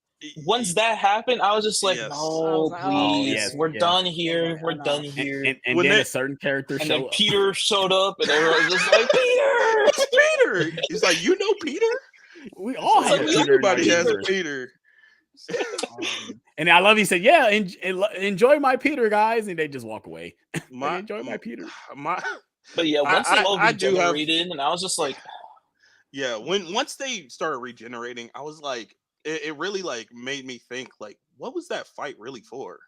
Once that happened, I was just like, Yes. no, I was like, please, we're yeah. done here. We're I know. done here. and When then they- a certain character And then showed up. Peter showed up, and everyone was just like, Peter! It's Peter. He's like, you know Peter? We all It's have like a Peter. Everybody has a universe. Peter. And I love he said, yeah, enjoy my Peter, guys, and they just walk away. Enjoy my Peter. But yeah, once they all I do have- regenerated, and I was just like, Yeah, once they started regenerating, I was like, it really like made me think like, what was that fight really for?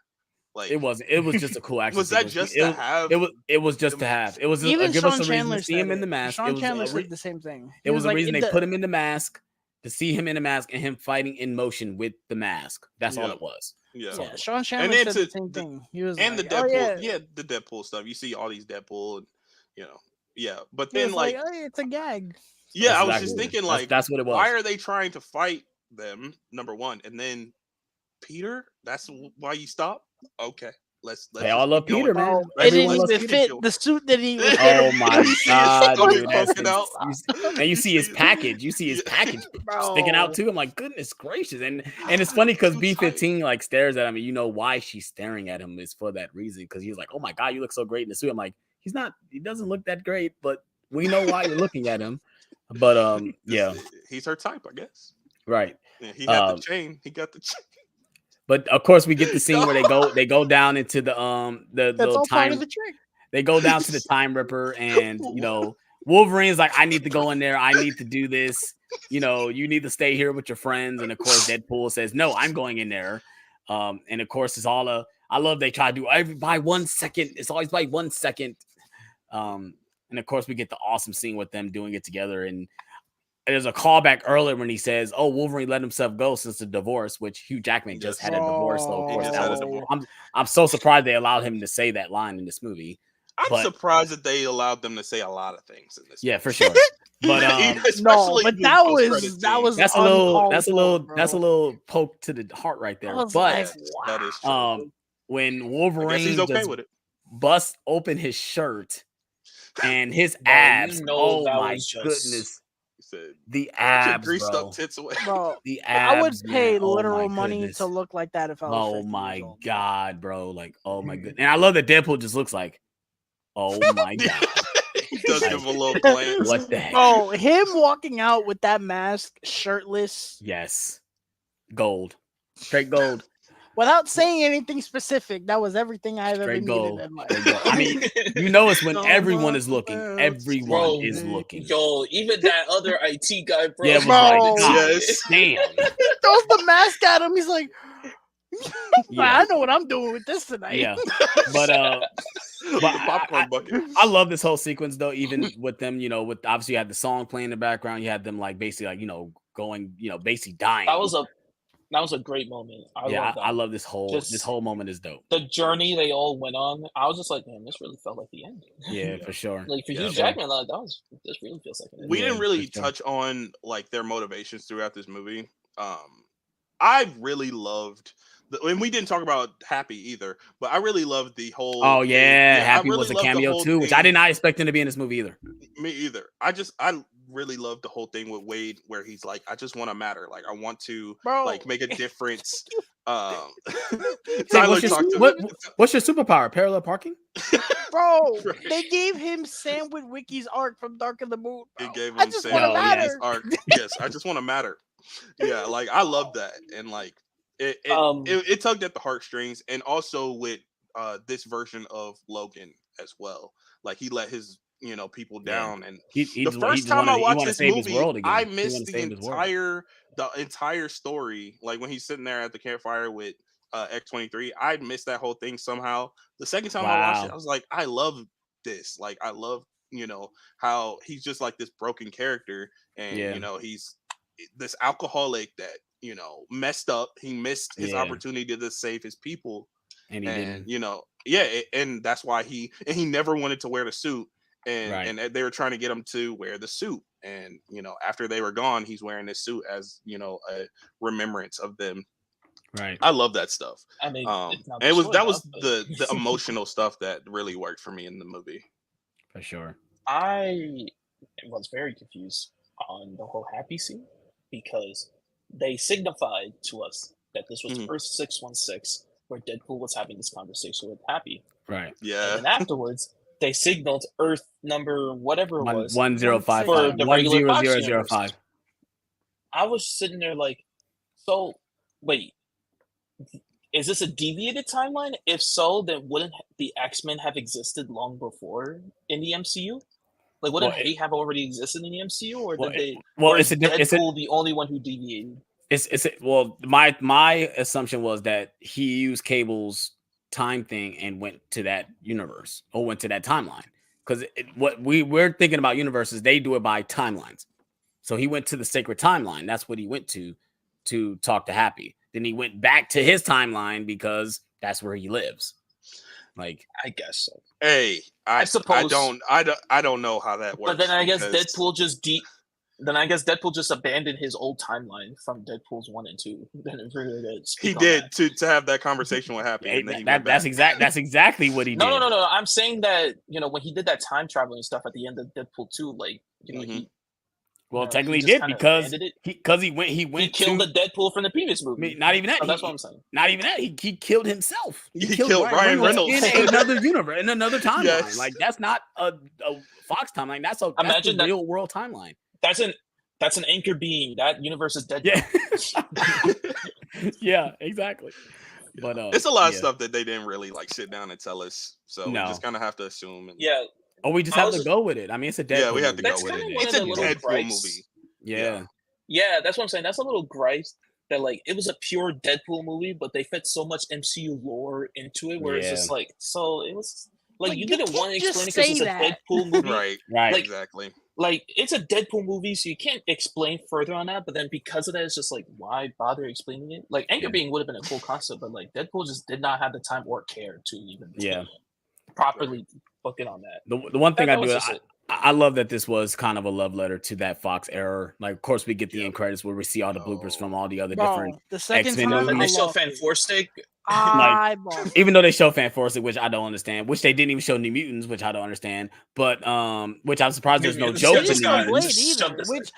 Like, It wasn't. It was just a cool action. was that sequence. just to have? It was just to have. It was Even give Sean us a reason Chandler to see him said in the it. mask. Sean It was Chandler a said the same thing. It was a reason they put him in the mask to see him in the mask and him fighting in motion with the mask. That's all it was. Yeah. Yeah, Sean Chandler And then said the same thing. He was and like, the Deadpool, oh, yeah. the Deadpool stuff. You see all these Deadpool, and yeah. But He then was like, oh, yeah, it's a gag. yeah, That's I was exactly just what it thinking is. like, That's what it was. why are they trying to fight them? Number one, and then Peter. That's why you stop. Okay, let's. They all love Peter, man. Oh, it Everyone didn't loves even Peter. fit the suit that he was. Oh my god, stomach dude! poking out. And you see his package. You see his package sticking out too. I'm like, goodness gracious! And it's funny because B-15 like stares at him, and you know why she's staring at him is for that reason. Because he's like, oh my god, you look so great in the suit. I'm like, he's not. He doesn't look that great, but we know why you're looking at him. But yeah, he's her type, I guess. Right. Yeah, he had the chain. He got the chain. But of course, we get the scene where they go down into the That's little all time. part of the trick. They go down to the Time Ripper, and Wolverine's like, I need to go in there. I need to do this. You need to stay here with your friends. And of course, Deadpool says, no, I'm going in there. And of course, it's all I love they try to do by 1 second. It's always by 1 second. And of course, we get the awesome scene with them doing it together. And there's a callback earlier when he says, "Oh, Wolverine let himself go since the divorce," which Hugh Jackman just had a divorce. So of course, I'm so surprised they allowed him to say that line in this movie. I'm surprised that they allowed them to say a lot of things in this. Yeah, for sure. But no, but that was that's a little poke to the heart right there. But like, wow. That is true. When Wolverine he's okay with it, busts open his shirt and his abs, oh my goodness. The abs, greased bro. up tits away. Bro, the abs, I would pay man. literal money to look like that if I was. Oh my god, bro! Like, oh my goodness. And I love that Deadpool just looks like, oh my god. He does give a little glance. What the heck? Oh, him walking out with that mask, shirtless. Yes, gold, straight gold. Without saying anything specific, that was everything I've ever gold. needed in life. I mean, it's when everyone is looking. Everyone is looking. Yo, even that other IT guy, bro. Yeah, bro. Yes. Damn. He throws the mask at him. He's like, Yeah. I know what I'm doing with this tonight. Yeah, but popcorn bucket. I love this whole sequence though. Even with them, with obviously you had the song playing in the background. You had them like basically like going, basically dying. That was a great moment. I love this whole moment is dope. The journey they all went on. I was just like, man, this really felt like the end. Yeah, for sure. Like for Hugh Jackman, this really feels like an end. We didn't really touch on like their motivations throughout this movie. I really loved And we didn't talk about Happy either, but I really loved the whole. Oh yeah, Happy I really was a loved the cameo whole too, which I thing. did not expect him to be in this movie either. Me either. I really love the whole thing with Wade, where he's like, I just want to matter. Like, I want to like make a difference. Hey, Tyler talked to what's your superpower? Parallel parking? Bro, Right. they gave him Sam Witwicky's arc from Dark of the Moon. Bro. It gave him I just Sam want to Witwicky's matter. arc. Yes, I just want to matter. Yeah, like I love that, and like it tugged at the heartstrings, and also with this version of Logan as well. Like he let his people down, and the first time I watched this movie, I missed the entire story. Like when he's sitting there at the campfire with X-23, I missed that whole thing somehow. The second time I watched it, I was like, I love this. Like I love how he's just like this broken character, and he's this alcoholic that messed up. He missed his opportunity to save his people, and he didn't. And that's why he never wanted to wear the suit, and they were trying to get him to wear the suit, and after they were gone, he's wearing this suit as a remembrance of them. Right. I love that stuff. I mean, that was the emotional stuff that really worked for me in the movie. For sure. I was very confused on the whole Happy scene, because they signified to us that this was Earth 616, where Deadpool was having this conversation with Happy. Right. Yeah. And then afterwards, they signaled Earth number whatever it was 1055 for the regular Fox 10005. I was sitting there like, so wait, is this a deviated timeline? If so, then wouldn't the X-Men have existed long before in the MCU? Like, wouldn't they have already existed in the MCU, or did they? Or is Deadpool the only one who deviated? My assumption was that he used Cable's time thing and went to that universe or went to that timeline, because what we're thinking about universes, they do it by timelines. So he went to the sacred timeline. That's what he went to talk to Happy. Then he went back to his timeline because that's where he lives. Like, I guess so. Hey, I suppose I don't know how that works. But then I guess Deadpool just abandoned his old timeline from Deadpool's 1 and 2. He did to have that conversation with Happy. Hey, and then that's exactly what he did. No. I'm saying that when he did that time traveling stuff at the end of Deadpool 2, like he. Well, technically, he did because he went. He killed the Deadpool from the previous movie. Not even that. So that's what I'm saying. Not even that. He killed himself. He killed Ryan Reynolds in another universe, in another timeline. Yes. Like, that's not a Fox timeline. That's a real world timeline. That's an anchor being. That universe is dead. Yeah. Yeah, exactly. But it's a lot of stuff that they didn't really like sit down and tell us. So we just kind of have to assume. We just have to go with it. I mean, it's a Deadpool. Yeah, we have to go with it. It's a Deadpool movie. Yeah, that's what I'm saying. That's a little gripe that like it was a pure Deadpool movie, but they fit so much MCU lore into it, where it's just like, so it was like you didn't want to explain it because it's a Deadpool movie, right? Like, exactly. Like, it's a Deadpool movie, so you can't explain further on that. But then because of that, it's just like, why bother explaining it? Like, anchor being would have been a cool concept, but like Deadpool just did not have the time or care to even properly book it on that. The one thing I love that this was kind of a love letter to that Fox era. Like, of course, we get the end credits where we see all the bloopers from all the other different the second X-Men time movies. They show Fantastic. Like, even though they show Fantastic, which I don't understand, which they didn't even show New Mutants, which I don't understand, but which I'm surprised there's no joke in New Mutants. Which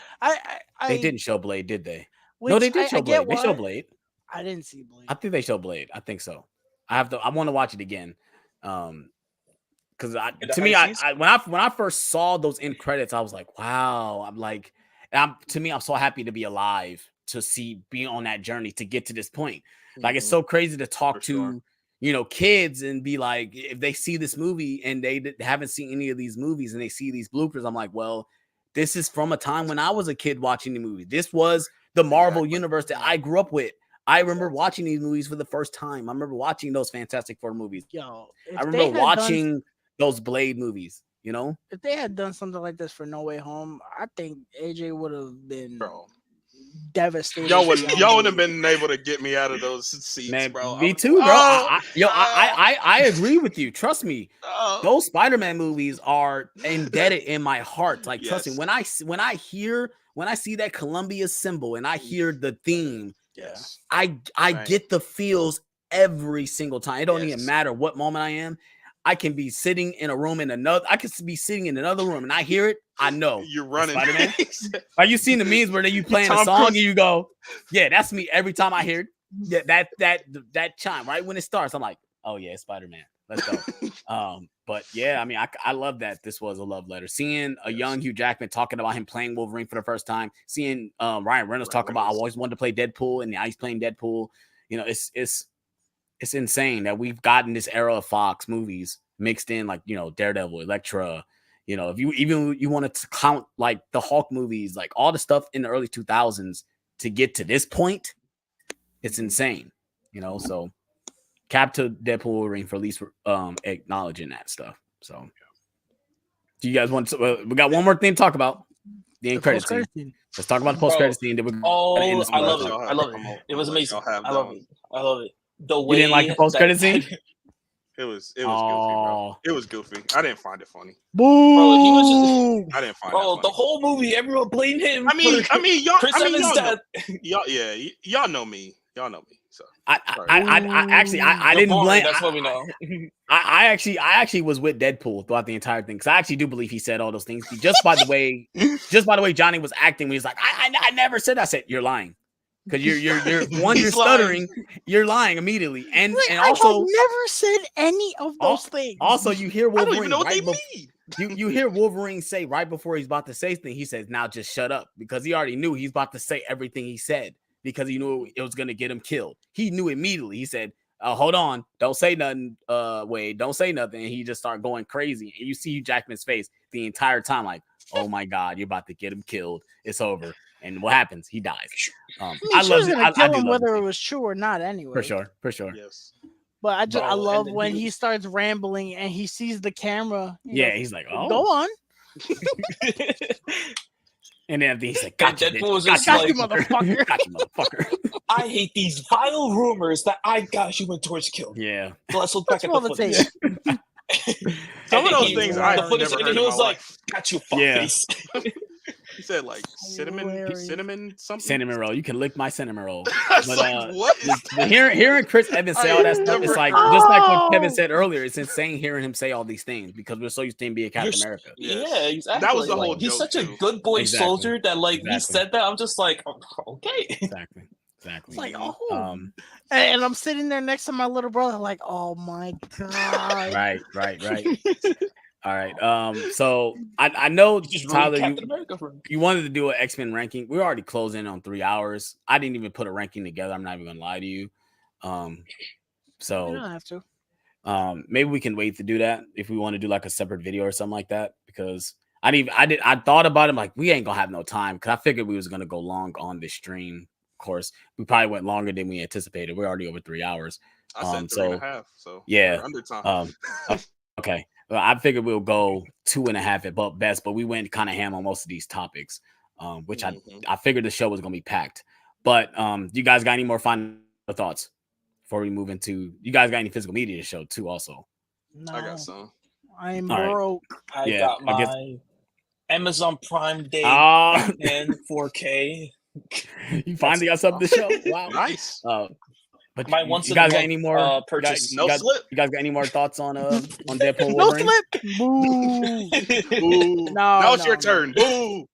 they didn't show Blade, did they? No, they did show Blade. They show Blade. I didn't see Blade. I think they show Blade. I think so. I want to watch it again. Because to me, when I first saw those end credits, I was like, wow. I'm like, I'm so happy to be alive to be on that journey to get to this point. Like, it's so crazy to talk to, kids and be like, if they see this movie and they haven't seen any of these movies and they see these bloopers, I'm like, well, this is from a time when I was a kid watching the movie. This was the Marvel universe that I grew up with. I remember watching these movies for the first time. I remember watching those Fantastic Four movies. I remember watching those Blade movies, If they had done something like this for No Way Home, I think AJ would have been devastated. Y'all would have been able to get me out of those seats, man, bro. Me too, bro. I agree with you. Trust me. Those Spider-Man movies are embedded in my heart. Like, trust me, when I see that Columbia symbol and I hear the theme, Yes. I Right. get the feels every single time. It don't even Yes. matter what moment I am. I can be sitting in a room I could be sitting in another room and I hear it. I know You're running. Spider-Man. Are you seeing the memes where you playing a Tom song Cruise. and you go, yeah, that's me every time I hear it. Yeah, that chime right when it starts. I'm like, oh yeah, Spider-Man. Let's go. But yeah, I mean, I love that this was a love letter. Seeing a young Hugh Jackman talking about him playing Wolverine for the first time, seeing Ryan Reynolds talk about I always wanted to play Deadpool and now he's playing Deadpool. You know, it's insane that we've gotten this era of Fox movies mixed in, like, you know, Daredevil, Elektra. You know, if you wanted to count like the Hulk movies, like all the stuff in the early 2000s to get to this point, it's insane. You know, so cap to Deadpool Wolverine for at least acknowledging that stuff. So, do you guys want to? We got one more thing to talk about. The end credit scene. Let's talk about the post credit scene. Oh, I love it. I love it. It was amazing. I love it. I love it. The way you didn't like the post credit scene. It was goofy, bro. It was goofy. I didn't find it funny. Boo! Bro, he was just, I didn't find it bro, funny. the whole movie, everyone blamed him. I mean, y'all. Chris I mean, Evans' y'all know, dad. y'all know me. Y'all know me. So I You're didn't boring, blame. That's what we know. I actually was with Deadpool throughout the entire thing because I actually do believe he said all those things just by the way Johnny was acting. When he's like, I never said. I said, you're lying because you're one, you're stuttering, you're lying immediately, and also I never said any of those things. Also, you hear I Wolverine. don't even know what they mean. You hear Wolverine say right before he's about to say something. He says, "Now just shut up," because he already knew he's about to say everything he said because he knew it was going to get him killed. He knew immediately. He said, hold on, don't say nothing, Wade, don't say nothing. And he just started going crazy. And you see Hugh Jackman's face the entire time, like, oh my God, you're about to get him killed. It's over. And what happens? He dies. I love it. I kill him whether it was true or not anyway. For sure. Yes. But I love when he starts rambling and he sees the camera. He's like, oh. Go on. And then he's like, gotcha, Deadpool was just like, motherfucker. Gotcha, motherfucker. I hate these vile rumors that I got Human Torch killed. Yeah. Let's look back at the footage. Some of those things I've never heard in my life. Got you, fuckface. He said like cinnamon something. Cinnamon roll. You can lick my cinnamon roll. But like, what? Hearing Chris Evans say all that stuff, it's like just like what Kevin said earlier. It's insane hearing him say all these things because we're so used to him being Captain America. Yeah, exactly. That was the whole He's joke such too. a good boy soldier that he said that. I'm just like, okay. Exactly. It's like, and I'm sitting there next to my little brother, like, oh my God. Right. All right. So I know, Tyler, you wanted to do an X-Men ranking. We're already closing on 3 hours. I didn't even put a ranking together. I'm not even gonna lie to you. So you don't have to. Maybe we can wait to do that if we want to do like a separate video or something like that. Because I thought about it. I'm like, we ain't gonna have no time because I figured we was gonna go long on this stream. Of course, we probably went longer than we anticipated. We're already over 3 hours. I said 3.5. So yeah, under time. Okay. Well, I figured we'll go 2.5 at best, but we went kind of ham on most of these topics, which I figured the show was going to be packed. But do you guys got any more final thoughts before we move into? You guys got any physical media to show too? Also, no, I got some. I'm broke. I got my Amazon Prime Day and 4K. You finally got something to show. Wow, nice. But my you guys got any more purchase? You guys got any more thoughts on Deadpool? No Wolverine? slip. Boo. Boo. Now it's your turn. Boo.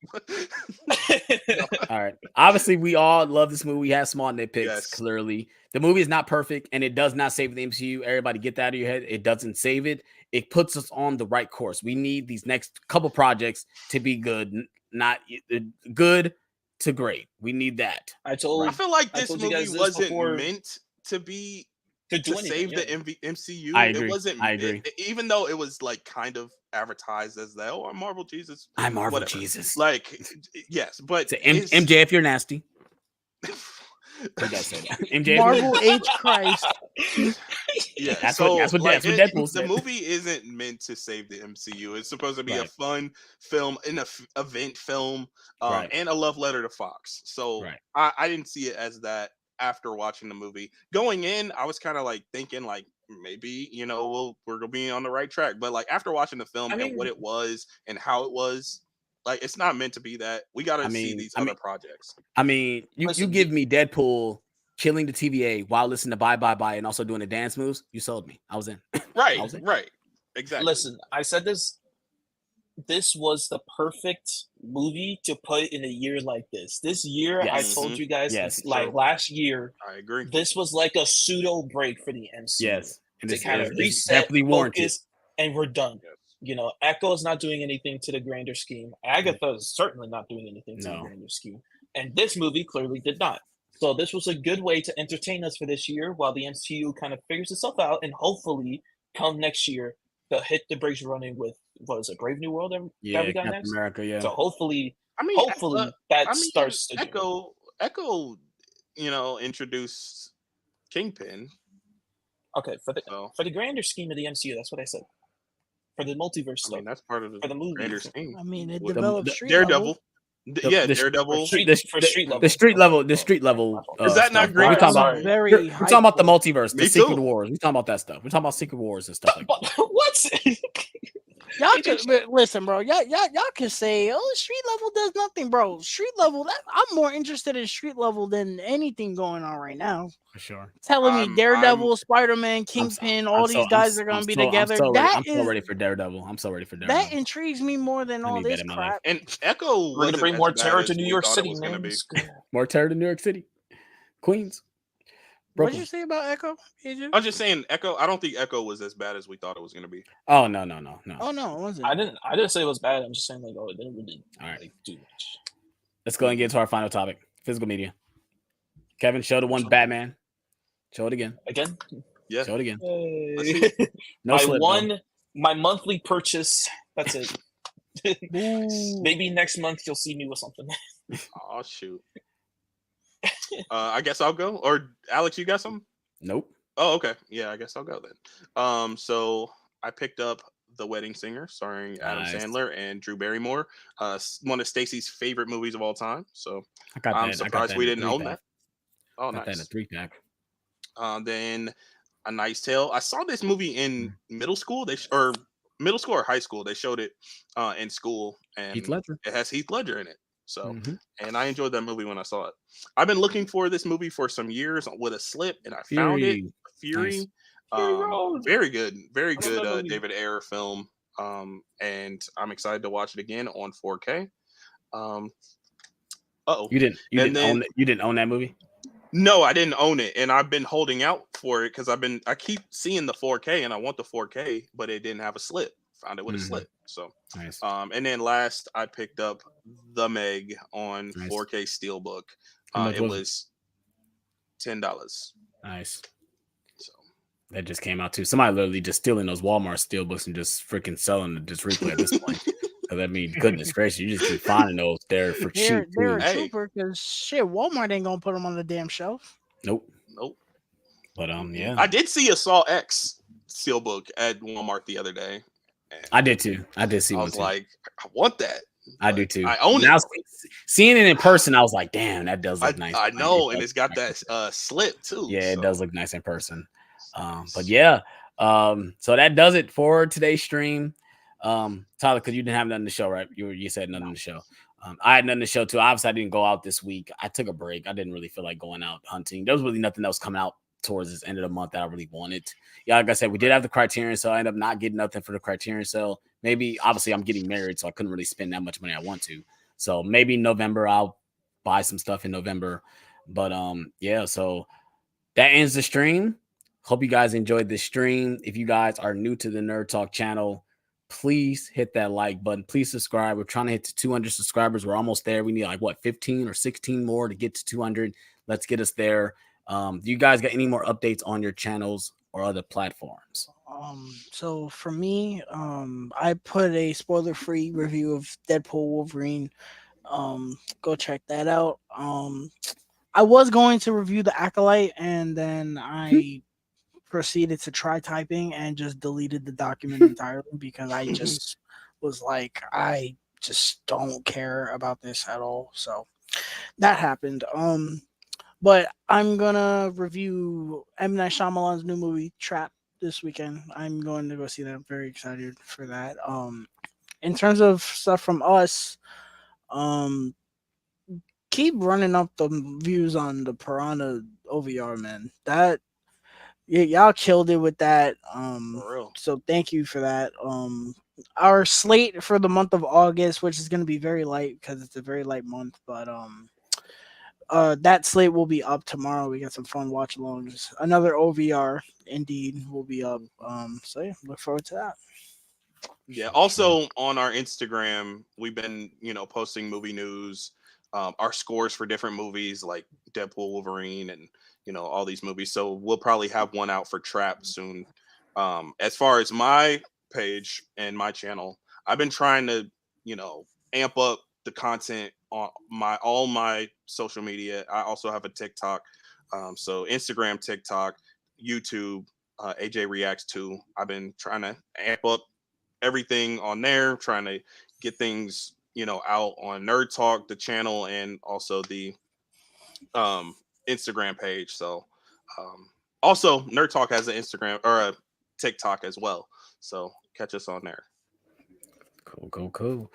All right. Obviously, we all love this movie. We have small nitpicks. Clearly, the movie is not perfect, and it does not save the MCU. Everybody, get that out of your head. It doesn't save it. It puts us on the right course. We need these next couple projects to be good, not good to great. We need that. I feel like this movie wasn't meant to be to save the MCU. I agree. It wasn't. I agree. Even though it was like kind of advertised as that, oh, I'm Marvel Jesus. I'm Marvel whatever. Jesus. Like, yes, but MJ, if you're nasty. MJ, Marvel H Christ. Yeah, that's what Deadpool said. The movie isn't meant to save the MCU. It's supposed to be a fun film, an event film, and a love letter to Fox. So I didn't see it as that after watching the movie. Going in, I was kind of like thinking like maybe we're gonna be on the right track. But like after watching the film and what it was and how it was. Like, it's not meant to be that. We got to see these other projects. I mean, you give me Deadpool killing the TVA while listening to Bye Bye Bye and also doing the dance moves, you sold me. I was in. Right, I was in. right, exactly. Listen, I said this. This was the perfect movie to put in a year like this. This year, Yes. I told you guys, Yes. like True. last year, I agree. this was like a pseudo break for the MCU. Yes. And To it's, kind of it's reset, definitely warranted. focus, and we're done. Yes. You know, Echo is not doing anything to the grander scheme. Agatha is certainly not doing anything to the grander scheme. And this movie clearly did not. So this was a good way to entertain us for this year while the MCU kind of figures itself out, and hopefully come next year they'll hit the brakes running with what is it, Brave New World that we got Captain next? America, yeah. So hopefully I mean, starts to Echo, introduced Kingpin. Okay, for the grander scheme of the MCU, that's what I said. For the multiverse stuff. I mean, that's part of for the movie. grander scheme. I mean, it With developed Street Daredevil. Level. Daredevil. The street level. Is that not great? We're talking Sorry. about we're talking about the multiverse, the Me Secret too. Wars. We're talking about that stuff. We're talking about Secret Wars and stuff like that. What? Y'all can listen, bro. Y'all can say, "Oh, Street Level does nothing, bro." Street Level. I'm more interested in Street Level than anything going on right now. For sure. Telling me Daredevil, Spider-Man, Kingpin, all these guys are gonna be together. I'm so ready for Daredevil. I'm so ready for Daredevil. That intrigues me more than all this crap. And Echo, we're gonna bring more terror to New York City, man. More terror to New York City, Queens. What did you say about Echo? I was just saying Echo. I don't think Echo was as bad as we thought it was going to be. Oh no. Oh no, it wasn't. I didn't say it was bad. I'm just saying it didn't really do much. Let's go and get into our final topic: physical media. Kevin, show the one Batman. Show it again. Again? Yeah. Show it again. Hey. My monthly purchase. That's it. Maybe next month you'll see me with something. Oh shoot. I guess I'll go. Or Alex, you got some? Nope. Oh, okay. Yeah, I guess I'll go then. So I picked up The Wedding Singer, starring Adam Sandler and Drew Barrymore. One of Stacey's favorite movies of all time. So I'm surprised we didn't own that. Oh, nice. That in a 3-pack. Then A Knight's Tale. I saw this movie in middle school. Middle school or high school. They showed it in school, and Heath Ledger. It has Heath Ledger in it. So, and I enjoyed that movie when I saw it. I've been looking for this movie for some years with a slip, and I found it. Fury. Nice. Very good David Ayer film. And I'm excited to watch it again on 4K. You didn't own that movie? No, I didn't own it, and I've been holding out for it because I keep seeing the 4K, and I want the 4K, but it didn't have a slip. Found it with a slip. So nice. And then last I picked up The Meg on 4K Steelbook. It was $10. Nice. So that just came out too. Somebody literally just stealing those Walmart Steelbooks and just freaking selling the just replay at this point. Because I mean, goodness gracious, you just keep finding those there for cheap. They're a trooper because shit, Walmart ain't gonna put them on the damn shelf. Nope. But yeah, I did see a Saw X Steelbook at Walmart the other day. I did too. I did see one. I was like, I want that. I do too. I own it. Seeing it in person, I was like, damn, that does look nice. I know, and it's got that slip too. Yeah, it does look nice in person. But yeah, so that does it for today's stream. Tyler, because you didn't have nothing to show, right? You said nothing to show. I had nothing to show too. Obviously, I didn't go out this week. I took a break. I didn't really feel like going out hunting. There was really nothing else coming out towards this end of the month that I really wanted. Yeah, like I said, we did have the Criterion, so I ended up not getting nothing for the Criterion sale. Maybe, obviously, I'm getting married, so I couldn't really spend that much money I want to. So maybe in November, I'll buy some stuff in November. But yeah, so that ends the stream. Hope you guys enjoyed the stream. If you guys are new to the Nerd Talk channel, please hit that like button. Please subscribe. We're trying to hit to 200 subscribers. We're almost there. We need 15 or 16 more to get to 200. Let's get us there. Do you guys got any more updates on your channels or other platforms? So for me, I put a spoiler-free review of Deadpool Wolverine. Go check that out. I was going to review the Acolyte, and then I proceeded to try typing and just deleted the document entirely because I just was like, I just don't care about this at all. So that happened. But I'm gonna review M. Night Shyamalan's new movie Trap this weekend. I'm going to go see that. I'm very excited for that. In terms of stuff from us, keep running up the views on the Piranha OVR, man. That y'all killed it with that. For real. So thank you for that. Our slate for the month of August, which is going to be very light because it's a very light month, but that slate will be up tomorrow. We got some fun watch alongs. Another OVR indeed will be up. So yeah, look forward to that. Yeah. Also on our Instagram, we've been, posting movie news, our scores for different movies like Deadpool, Wolverine, and all these movies. So we'll probably have one out for Trap soon. As far as my page and my channel, I've been trying to, amp up the content on all my social media. I also have a TikTok. So Instagram, TikTok, YouTube, AJ Reacts 2. I've been trying to amp up everything on there, trying to get things, out on Nerd Talk, the channel, and also the Instagram page. So also Nerd Talk has an Instagram or a TikTok as well. So catch us on there. Cool.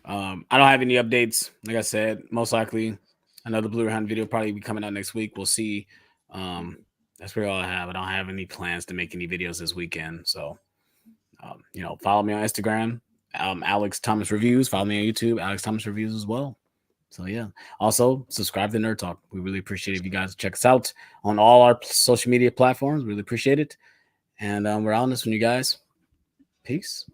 I don't have any updates. Like I said, most likely another Blue Hound video probably be coming out next week. We'll see. That's really all I have. I don't have any plans to make any videos this weekend. So, follow me on Instagram, Alex Thomas Reviews. Follow me on YouTube, Alex Thomas Reviews as well. So yeah. Also subscribe to Nerd Talk. We really appreciate it if you guys check us out on all our social media platforms. Really appreciate it. And we're out on this one, you guys. Peace.